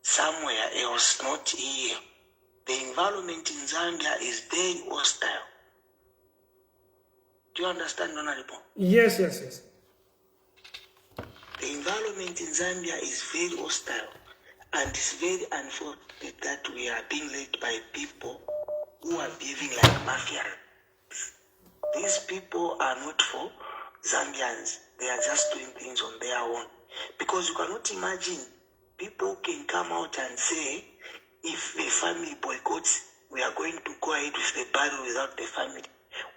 Speaker 8: somewhere else, not here. The environment in Zambia is very hostile. Do you understand, Honorable?
Speaker 1: Yes.
Speaker 8: The environment in Zambia is very hostile. And it's very unfortunate that we are being led by people who are behaving like mafia. These people are not for Zambians. They are just doing things on their own. Because you cannot imagine people can come out and say, if the family boycotts, we are going to go ahead with the burial without the family.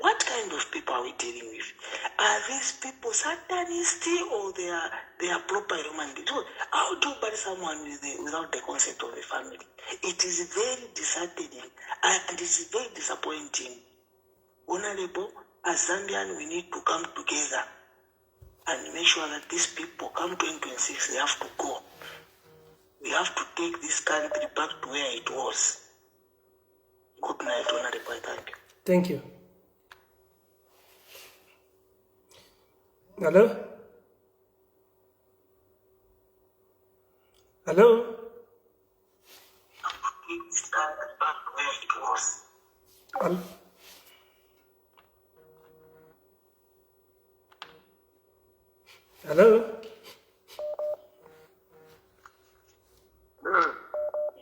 Speaker 8: What kind of people are we dealing with? Are these people Satanists or they are proper human beings? How do you bury someone without the consent of the family? It is very disheartening and it is very disappointing Honorable, as Zambian, we need to come together and make sure that these people come 2026, they have to go. We have to take this country back to where it was. Good night, Honorable. Thank you.
Speaker 1: Thank you. Hello? Hello? Hello?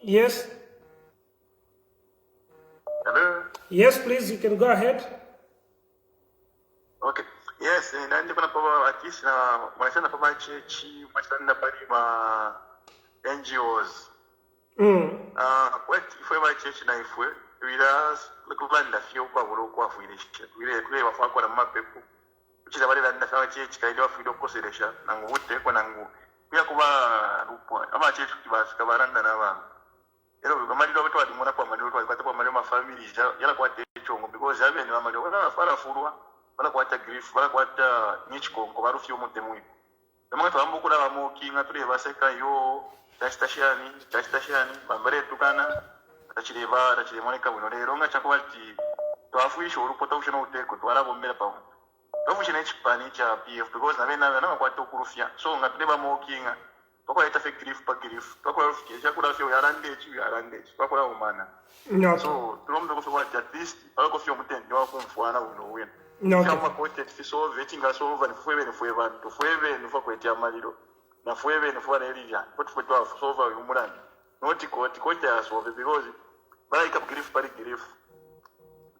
Speaker 1: Yes?
Speaker 18: Hello?
Speaker 1: Yes, please, you can go ahead.
Speaker 18: Okay. Yes, nandi kuna papa artist na wanasema papa chechi, wanasema pali ma NGOs. What if we church na ifwe, we does look Banda fio kwa buru kwa fuilisha. We wafa kwa na mapepo. Uchila bali na sawa church kaidi wa fuilo koselesha na ngute kwa nangu. Pia kuba rupo. Ama church kibasi kabaranda na ba. Ero kama ndio watu walimona kwa maneno kwa kwa maneno ma family yala kwa techo because yabe ni mama wala fara furwa wala kwa ta grief wala kwa ta nichiko ko barufi yo mutemu. Kama tuambu kula ba mokinga tule baseka yo Tashitashani, Bambare Tukana, Tachileva, Tachimoneka, Ronga Chakwati, Tuafuish or Potoshan Uteko, Tuarabo Melapau. Tofusion H Panicha, PF, because Navena, quite Kurufia, so not never mocking, Toko affect grief, but grief, Toko Yakura, Yarandage, Tokora Umana. So, Tom goes what at least, I'll go for you are for an win. No, I'm quoted so vetting us over and Fueven to Fueve and Foquetia Marido. Na fueve ni fuwa nelija but for to solve umuran not ko as of because by cap grief pari grief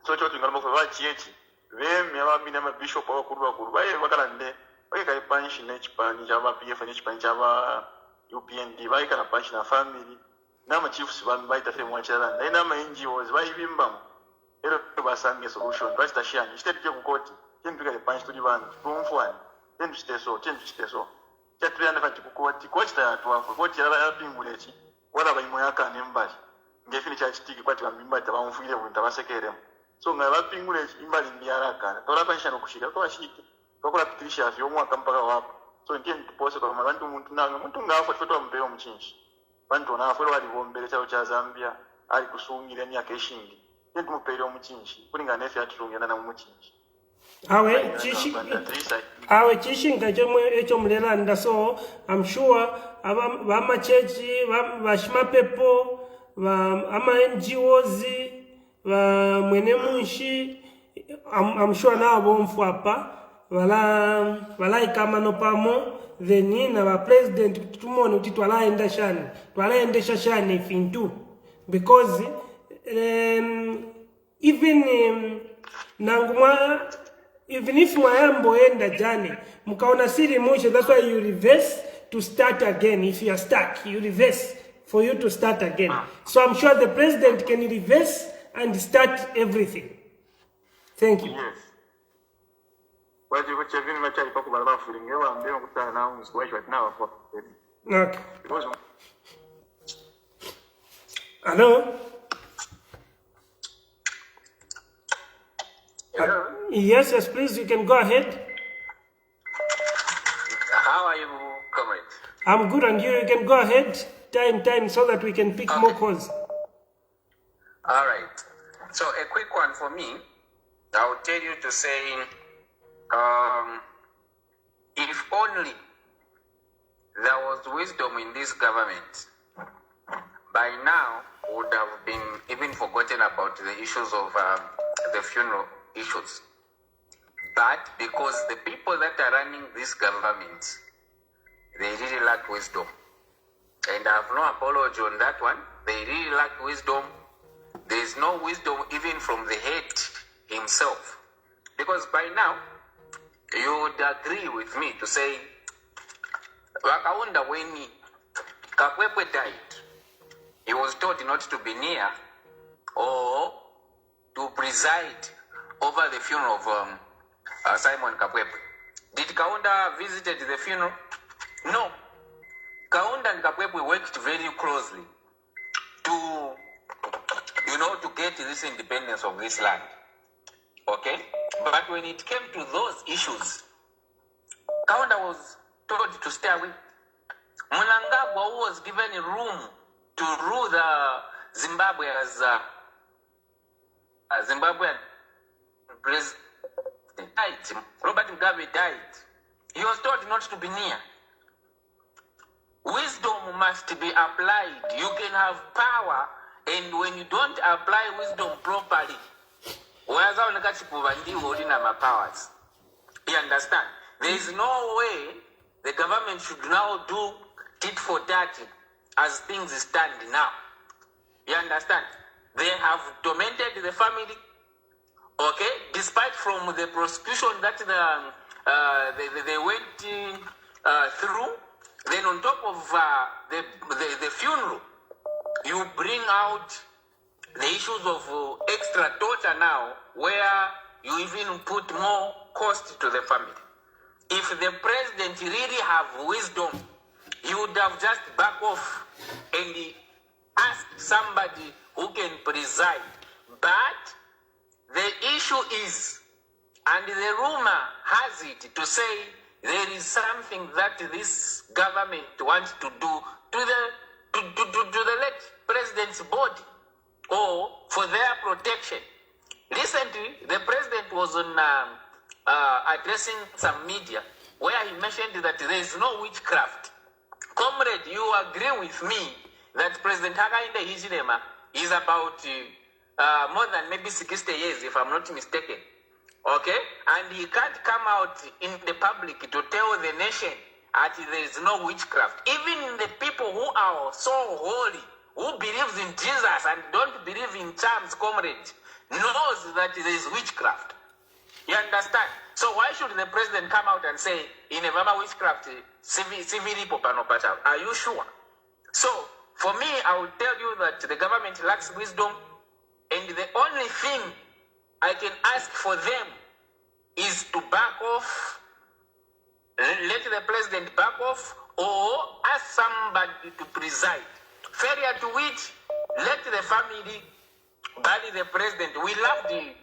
Speaker 18: so choto ngalo for wa chiechi we me wa mina ma bishop wa kurba ye wakalande we kai panshi ne chipani java pf ne chipani java upnd vai kana panshi na family na ma chiefs ba mbai ta femo chara na ma NGOs vai bimba ero ba sange solution ba sta shani instead je kukoti kintu ka panshi to divan tumfuani then so Chatriana fati kukoti kosta tuafu koti ya pingulechi wala bayimoyaka nembali ngefini cha chitiki kwati bambimba tabamfuire bunta basekere so ngaba pingulechi imbali ndiyaraka tola pansha nokushika to ashike tokola pitirisha afyo mwaka mpaka wapo so ndiye ntipose kwa abantu umuntu nanga umuntu ngafa tfetwa mpeo mchinji bantu na afwe wali bombele cha Zambia ali kusungire ni akeshingi ndiye mpele omuchinji kulinga nefe atulungena na omuchinji
Speaker 1: awe chishinga chomwe echo mulelanda so I'm sure bama church bashima pepo ama NGOs mwene munshi I'm sure na bomfu hapa wala ikama no pamo then na ba president tumone uti twalaendesha shani fintu because even nangumwa even if mwayambo enda jane mkaona siri mwisho, that's why you reverse to start again. If you are stuck, you reverse for you to start again. So I'm sure the president can reverse and start everything. Thank you.
Speaker 18: Yes.
Speaker 1: Okay. Hello? Yes, please, you can go ahead.
Speaker 19: How are you, comrade?
Speaker 1: I'm good, and you can go ahead. Time, so that we can pick more calls.
Speaker 19: All right. So a quick one for me. I'll tell you to say, if only there was wisdom in this government, by now would have been even forgotten about the issues of the funeral issues. But because the people that are running this government, they really lack wisdom. And I have no apology on that one. They really lack wisdom. There is no wisdom even from the head himself. Because by now, you would agree with me to say, Hakainde, when Kapwepwe died, he was told not to be near or to preside over the funeral of Simon Kapwepwe. Did Hakainde visited the funeral? No. Hakainde and Kapwepwe worked very closely to get this independence of this land. Okay? But when it came to those issues, Kaunda was told to stay away. Mnangagwa was given room to rule the Zimbabwe as a Zimbabwean president. Died. Robert Mugabe died. He was told not to be near. Wisdom must be applied. You can have power, and when you don't apply wisdom properly, powers. You understand? There is no way the government should now do tit for tat as things stand now. You understand? They have tormented the family. Okay, despite from the prosecution that they went through, then on top of the funeral, you bring out the issues of extra torture now, where you even put more cost to the family. If the president really have wisdom, he would have just back off and ask somebody who can preside. But the issue is, and the rumor has it to say, there is something that this government wants to do to the late president's body, or for their protection. Recently, the president was on addressing some media where he mentioned that there is no witchcraft. Comrade, you agree with me that President Hakainde Hichilema is about more than maybe 60 years, if I'm not mistaken. Okay? And he can't come out in the public to tell the nation that there is no witchcraft. Even the people who are so holy, who believes in Jesus and don't believe in charms, comrades, knows that there is witchcraft. You understand? So why should the president come out and say, in a mama witchcraft, are you sure? So, for me, I will tell you that the government lacks wisdom, and the only thing I can ask for them is to back off, let the president back off, or ask somebody to preside. Failure to which, let the family bury the president. We love the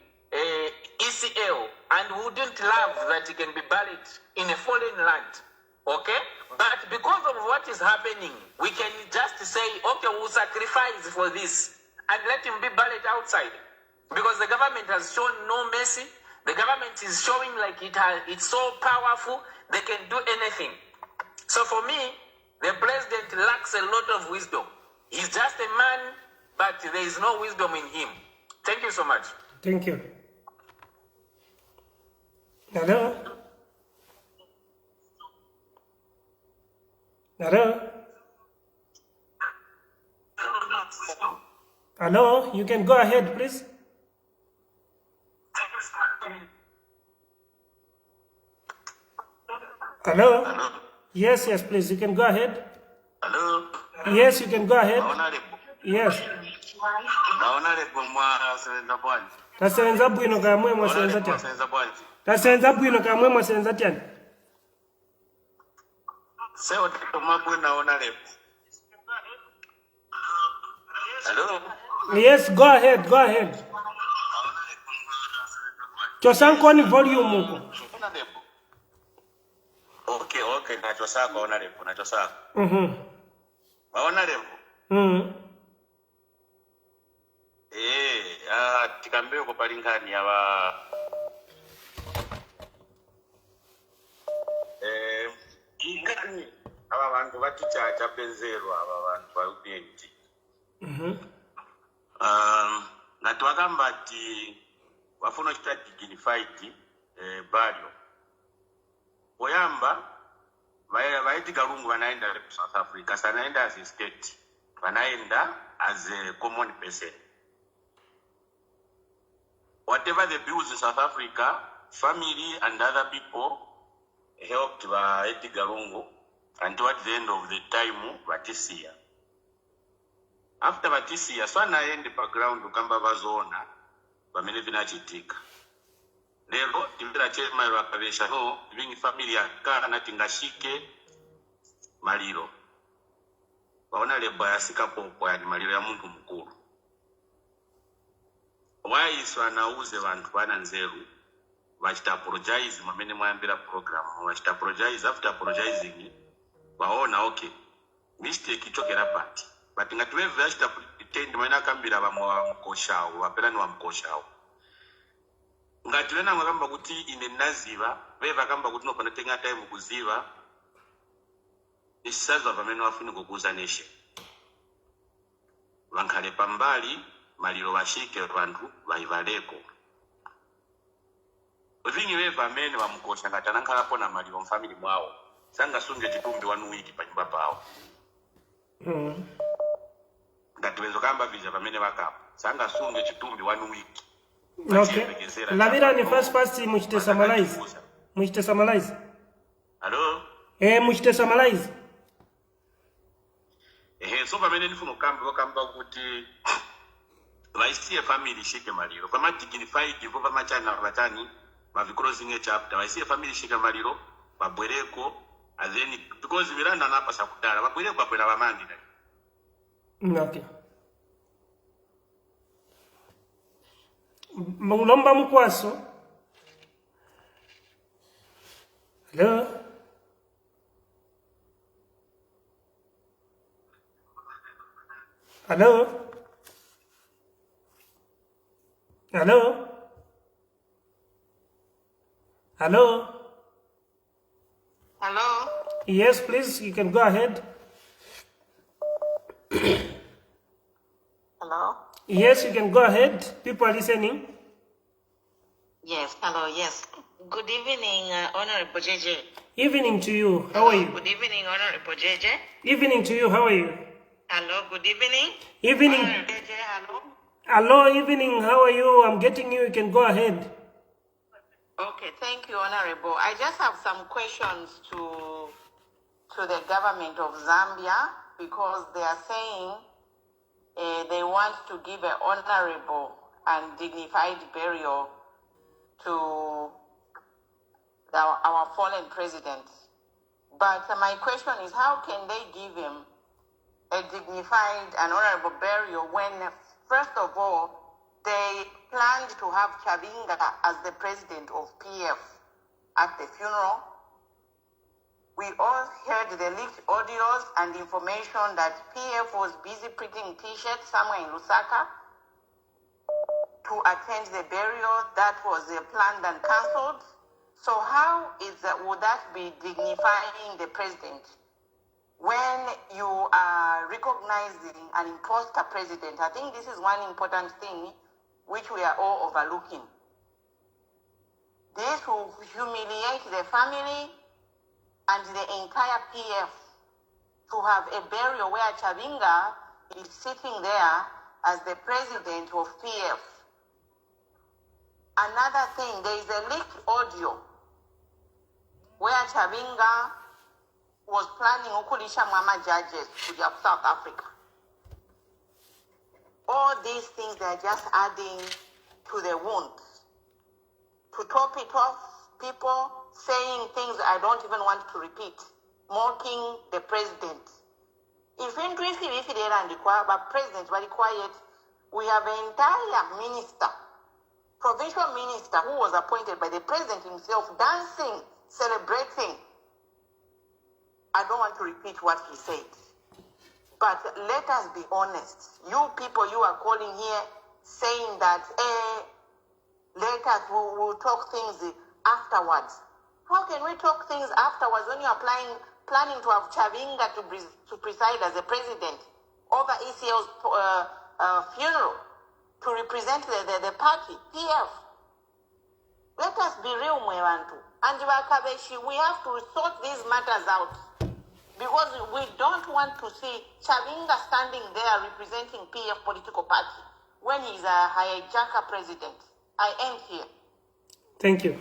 Speaker 19: ECL, and we wouldn't love that he can be buried in a foreign land. Okay? But because of what is happening, we can just say, okay, we'll sacrifice for this and let him be buried outside. Because the government has shown no mercy. The government is showing like it's so powerful, they can do anything. So for me, the president lacks a lot of wisdom. He's just a man, but there is no wisdom in him. Thank you so much.
Speaker 1: Thank you. Hello? Hello? Hello? You can go ahead, please. Hello?
Speaker 20: Hello?
Speaker 1: Yes, please. You can go ahead.
Speaker 20: Hello?
Speaker 1: Yes, you can go ahead. Yes. Tasenza bwino kamwe mwasenza tyani. Tasenza bwino kamwe mwasenza tyani.
Speaker 20: Hello?
Speaker 1: Yes, go ahead. Chosankoni volume uko.
Speaker 20: Okay, nachosaka honorable, nachosaka. Honorable. Tikambe uko palingani aba ingani aba bantu batichacha penzerwa aba bantu ba Upnd. Ngati wakambati wafuna kuchita dignified burial. Oyamba vaiti Kalungu vanaenda South Africa, sanaenda as a state, vanaenda as a common person. Whatever the bills in South Africa, family and other people helped vaiti Kalungu until at the end of the time vatisiya. After vatisiya, so anaende background ukamba vazona vamene vinachitika. Lero timbira chema wakavesha no vingi familia kana tingashike maliro. Waona lebo yasika popo yani maliro ya muntu mkuru. why is wanauze vantu vana nzeru vachita apologize mamene mwayambira program vachita apologize after apologizing vaona okay mistake ichokera pati but ngati veve vachita pretend maina akambira vamwe vamukoshawo vapelani vamukoshawo ngati vena mwakamba kuti ine naziva veve akamba kuti nopana tenga time kuziva isazwa pamene wafuna kukuza nation vankhale pambali maliro vashike vantu vaivaleko vingi veve amene vamukosha ngati anankhalapo na maliro mfamili mwawo sangasunge chitumbi 1 week panyumba pawo ngati vezokamba vija pamene vakapa sangasunge chitumbi 1 week.
Speaker 1: Okay. Lavira ni first muchite summarize. Muchite summarize.
Speaker 20: Hello?
Speaker 1: Muchite summarize.
Speaker 20: So pamene ndifuna kukamba kuti vaisiye family shike maliro pama dignified ipo pama chana vatani mavikrossing a chapter vaisiye family shike maliro babwereko and then because viranda napa sakudala babwereko babwera vamandi nayo.
Speaker 1: Okay. Mulomba mukwaso. Hello? Hello? Hello? Hello?
Speaker 7: Hello?
Speaker 1: Yes, please, you can go ahead.
Speaker 7: Hello?
Speaker 1: Yes, you can go ahead. People are listening.
Speaker 7: Yes, hello, yes. Good evening, Honorable JJ.
Speaker 1: Evening to you. How are you?
Speaker 7: Good evening, Honorable JJ.
Speaker 1: Evening to you. How are you?
Speaker 7: Hello, good evening.
Speaker 1: Evening.
Speaker 7: Honorable JJ, hello.
Speaker 1: Hello, evening. How are you? I'm getting you. You can go ahead.
Speaker 7: Okay, thank you, Honorable. I just have some questions to the government of Zambia because they are saying they want to give an honorable and dignified burial to our fallen president. But my question is, how can they give him a dignified and honorable burial when, first of all, they planned to have Chabinga as the president of PF at the funeral? We all heard the leaked audios and information that PF was busy printing T-shirts somewhere in Lusaka to attend the burial that was planned and cancelled. So how would that be dignifying the president when you are recognizing an imposter president? I think this is one important thing which we are all overlooking. This will humiliate the family and the entire PF to have a burial where Chabinga is sitting there as the president of PF. Another thing, there is a leaked audio where Chabinga was planning ukulisha Mwama judges to South Africa. All these things, they are just adding to the wound. To top it off, people saying things I don't even want to repeat, mocking the president. If in but president very quiet, we have an entire minister, provincial minister who was appointed by the president himself, dancing, celebrating. I don't want to repeat what he said. But let us be honest. You people, you are calling here saying that, let us, we'll talk things afterwards. How can we talk things afterwards when you are planning to have Chabinga to preside as a president over ECL's funeral to represent the party, PF? Let us be real, Mwerantu. And we have to sort these matters out because we don't want to see Chabinga standing there representing PF political party when he's a hijacker president. I end here.
Speaker 1: Thank you.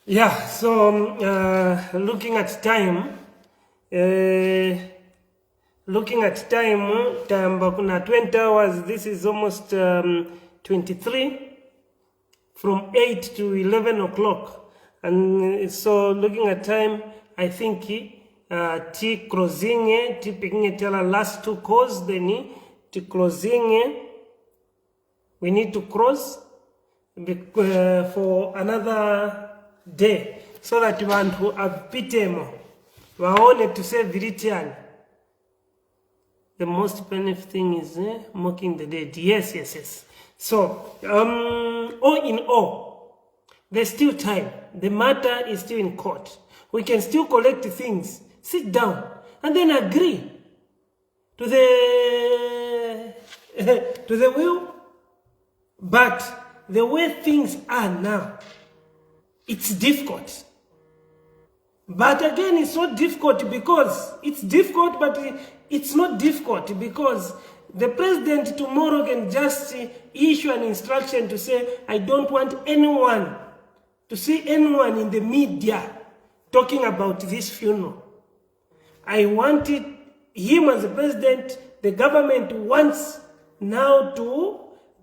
Speaker 1: Yeah, so looking at time, bakuna 20 hours, this is almost 23, from 8 to 11 o'clock. And so looking at time, I think T closing, T picking tell last 2 calls, then T closing. We need to cross for another day so that one who have pitemo. We wanted to say Viritian. The most painful thing is mocking the dead. Yes, yes, yes. So, all in all, there's still time. The matter is still in court. We can still collect things, sit down, and then agree to the to the will. But the way things are now, it's difficult. But again, it's not difficult because it's difficult, but it's not difficult because the president tomorrow can just issue an instruction to say, I don't want anyone to see anyone in the media talking about this funeral. I wanted him as the president. The government wants now to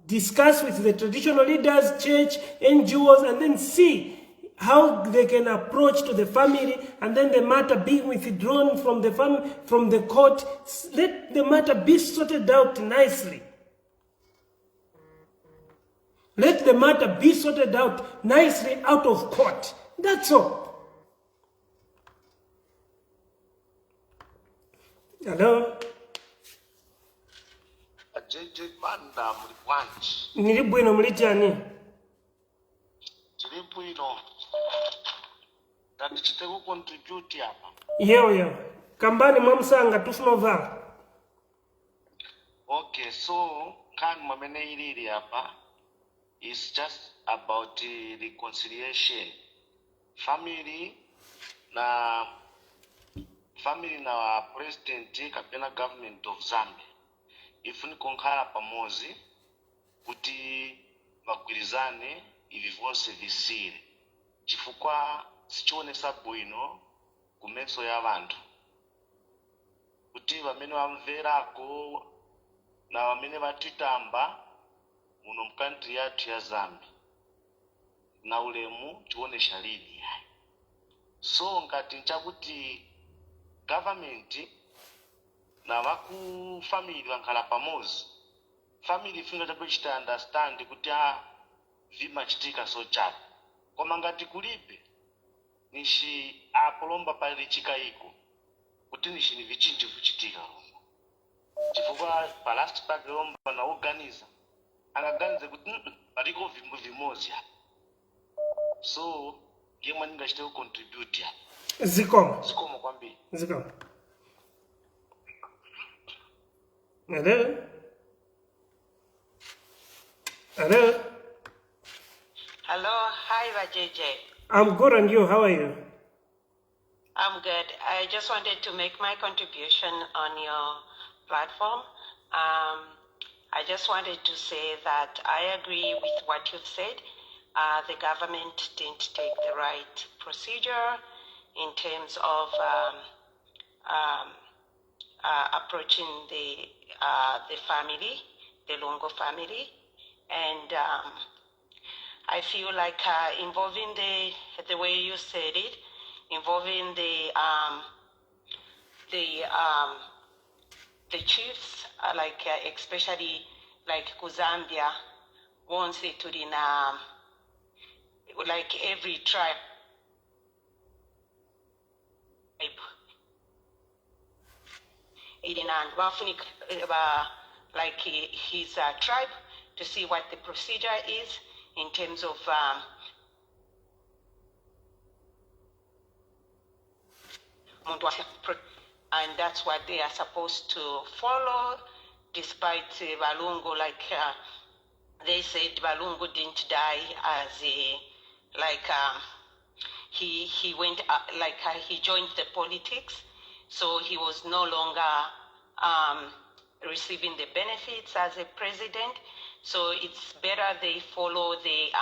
Speaker 1: discuss with the traditional leaders, church, NGOs, and then see how they can approach to the family, and then the matter being withdrawn from the court. Let the matter be sorted out nicely. Let the matter be sorted out nicely out of court. That's all. Hello?
Speaker 3: Banda mliwanji.
Speaker 1: Nilibwino mlichani.
Speaker 3: Chilibwino. Tati chiteku contribute hapa.
Speaker 1: Yo. Kambani mwamsanga tufunova.
Speaker 3: Okay, so kan mamene ilili hapa is just about reconciliation. Family na president kapena government of Zambia. Ifuni konkhala pamozi kuti bagwirizane ivi vonse visire. Chifukwa sichionesa bwino kumeso ya vantu. Kuti vamene vamverako na vamene vatitamba muno mkantri yathu ya Zambia. Na ulemu chionesha lidi. So ngati nchakuti government na vaku family vankhala pamozi. Family ifunga takuchita understand kuti vimachitika so chapa. Koma ngati kulibe nishi apolomba pali chikaiko kuti nishi ni vichinji kuchitika. Chifukwa pa last pack lomba na organiza anaganize kuti paliko vimozi. So ngema ningachite ku contribute ya. Zikomo kwambi.
Speaker 1: Zikomo. Hello? Hello?
Speaker 21: Hello, hi JJ.
Speaker 1: I'm good, and you, how are you?
Speaker 21: I'm good. I just wanted to make my contribution on your platform. I just wanted to say that I agree with what you've said. The government didn't take the right procedure in terms of approaching the family, the Lungo family, and I feel like involving the way you said it, involving the chiefs, like especially like Zambia wants it to in like every tribe. Like his tribe to see what the procedure is in terms of and that's what they are supposed to follow, despite Balungu, like they said Balungu didn't die as he went he joined the politics, so he was no longer receiving the benefits as a president. So it's better they follow the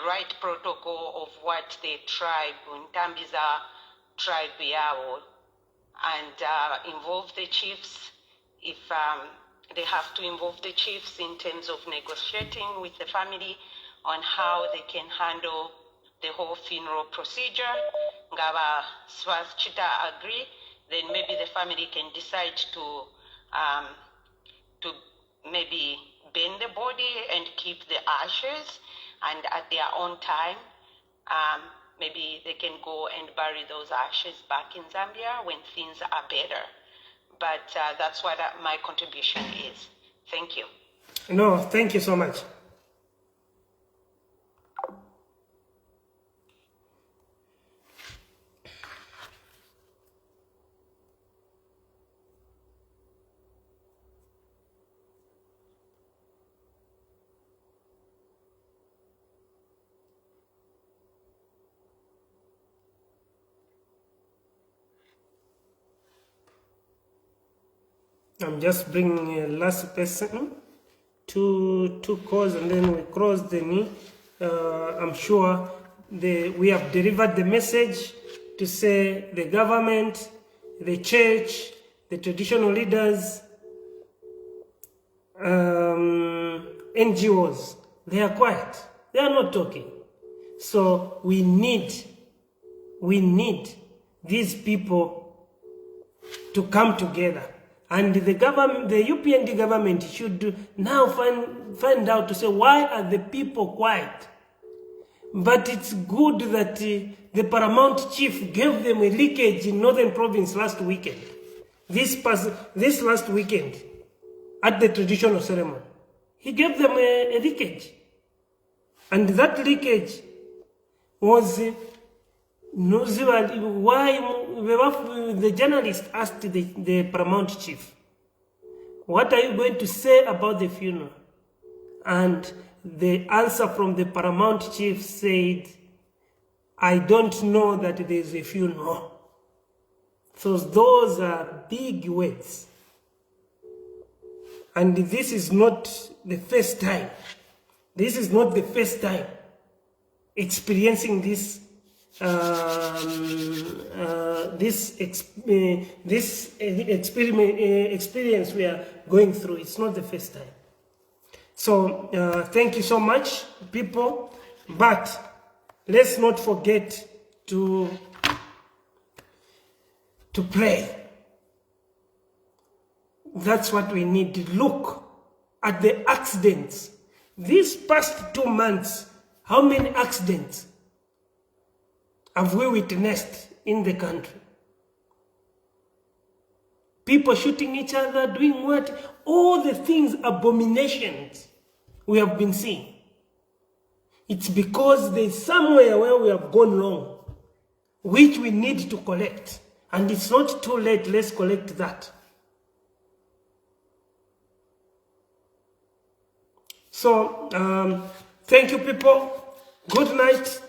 Speaker 21: right protocol of what the tribe, Ntambiza tribe yao, and involve the chiefs if they have to involve the chiefs in terms of negotiating with the family on how they can handle the whole funeral procedure, ngaba Chita agree, then maybe the family can decide to maybe burn the body and keep the ashes, and at their own time, maybe they can go and bury those ashes back in Zambia when things are better. But that's what my contribution is. Thank you.
Speaker 1: No, thank you so much. I'm just bringing a last person, two calls, and then we cross the knee. I'm sure we have delivered the message to say the government, the church, the traditional leaders, NGOs, they are quiet. They are not talking. So we need these people to come together. And the government, the Upnd government should now find out to say, why are the people quiet? But it's good that the paramount chief gave them a leakage in Northern Province last weekend. This last weekend at the traditional ceremony. He gave them a leakage. And that leakage was why the journalist asked the paramount chief, what are you going to say about the funeral? And the answer from the paramount chief said, I don't know that there is a funeral. So those are big words. And this is not the first time. This is not the first time experiencing this experience we are going through. It's not the first time. So thank you so much, people. But let's not forget to pray. That's what we need to look at the accidents. These past 2 months, how many accidents have we witnessed in the country? People shooting each other, doing what? All the things, abominations we have been seeing. It's because there's somewhere where we have gone wrong, which we need to correct. And it's not too late, let's collect that. So, thank you, people. Good night.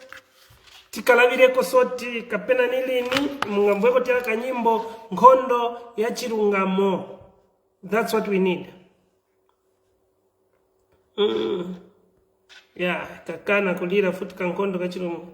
Speaker 1: Tikalavireko soti kapena nilini mungambweko tia kanyimbo ngondo ya chirungamo. That's what we need. Yeah, kakana kulira futi kankondo ka chirungamo.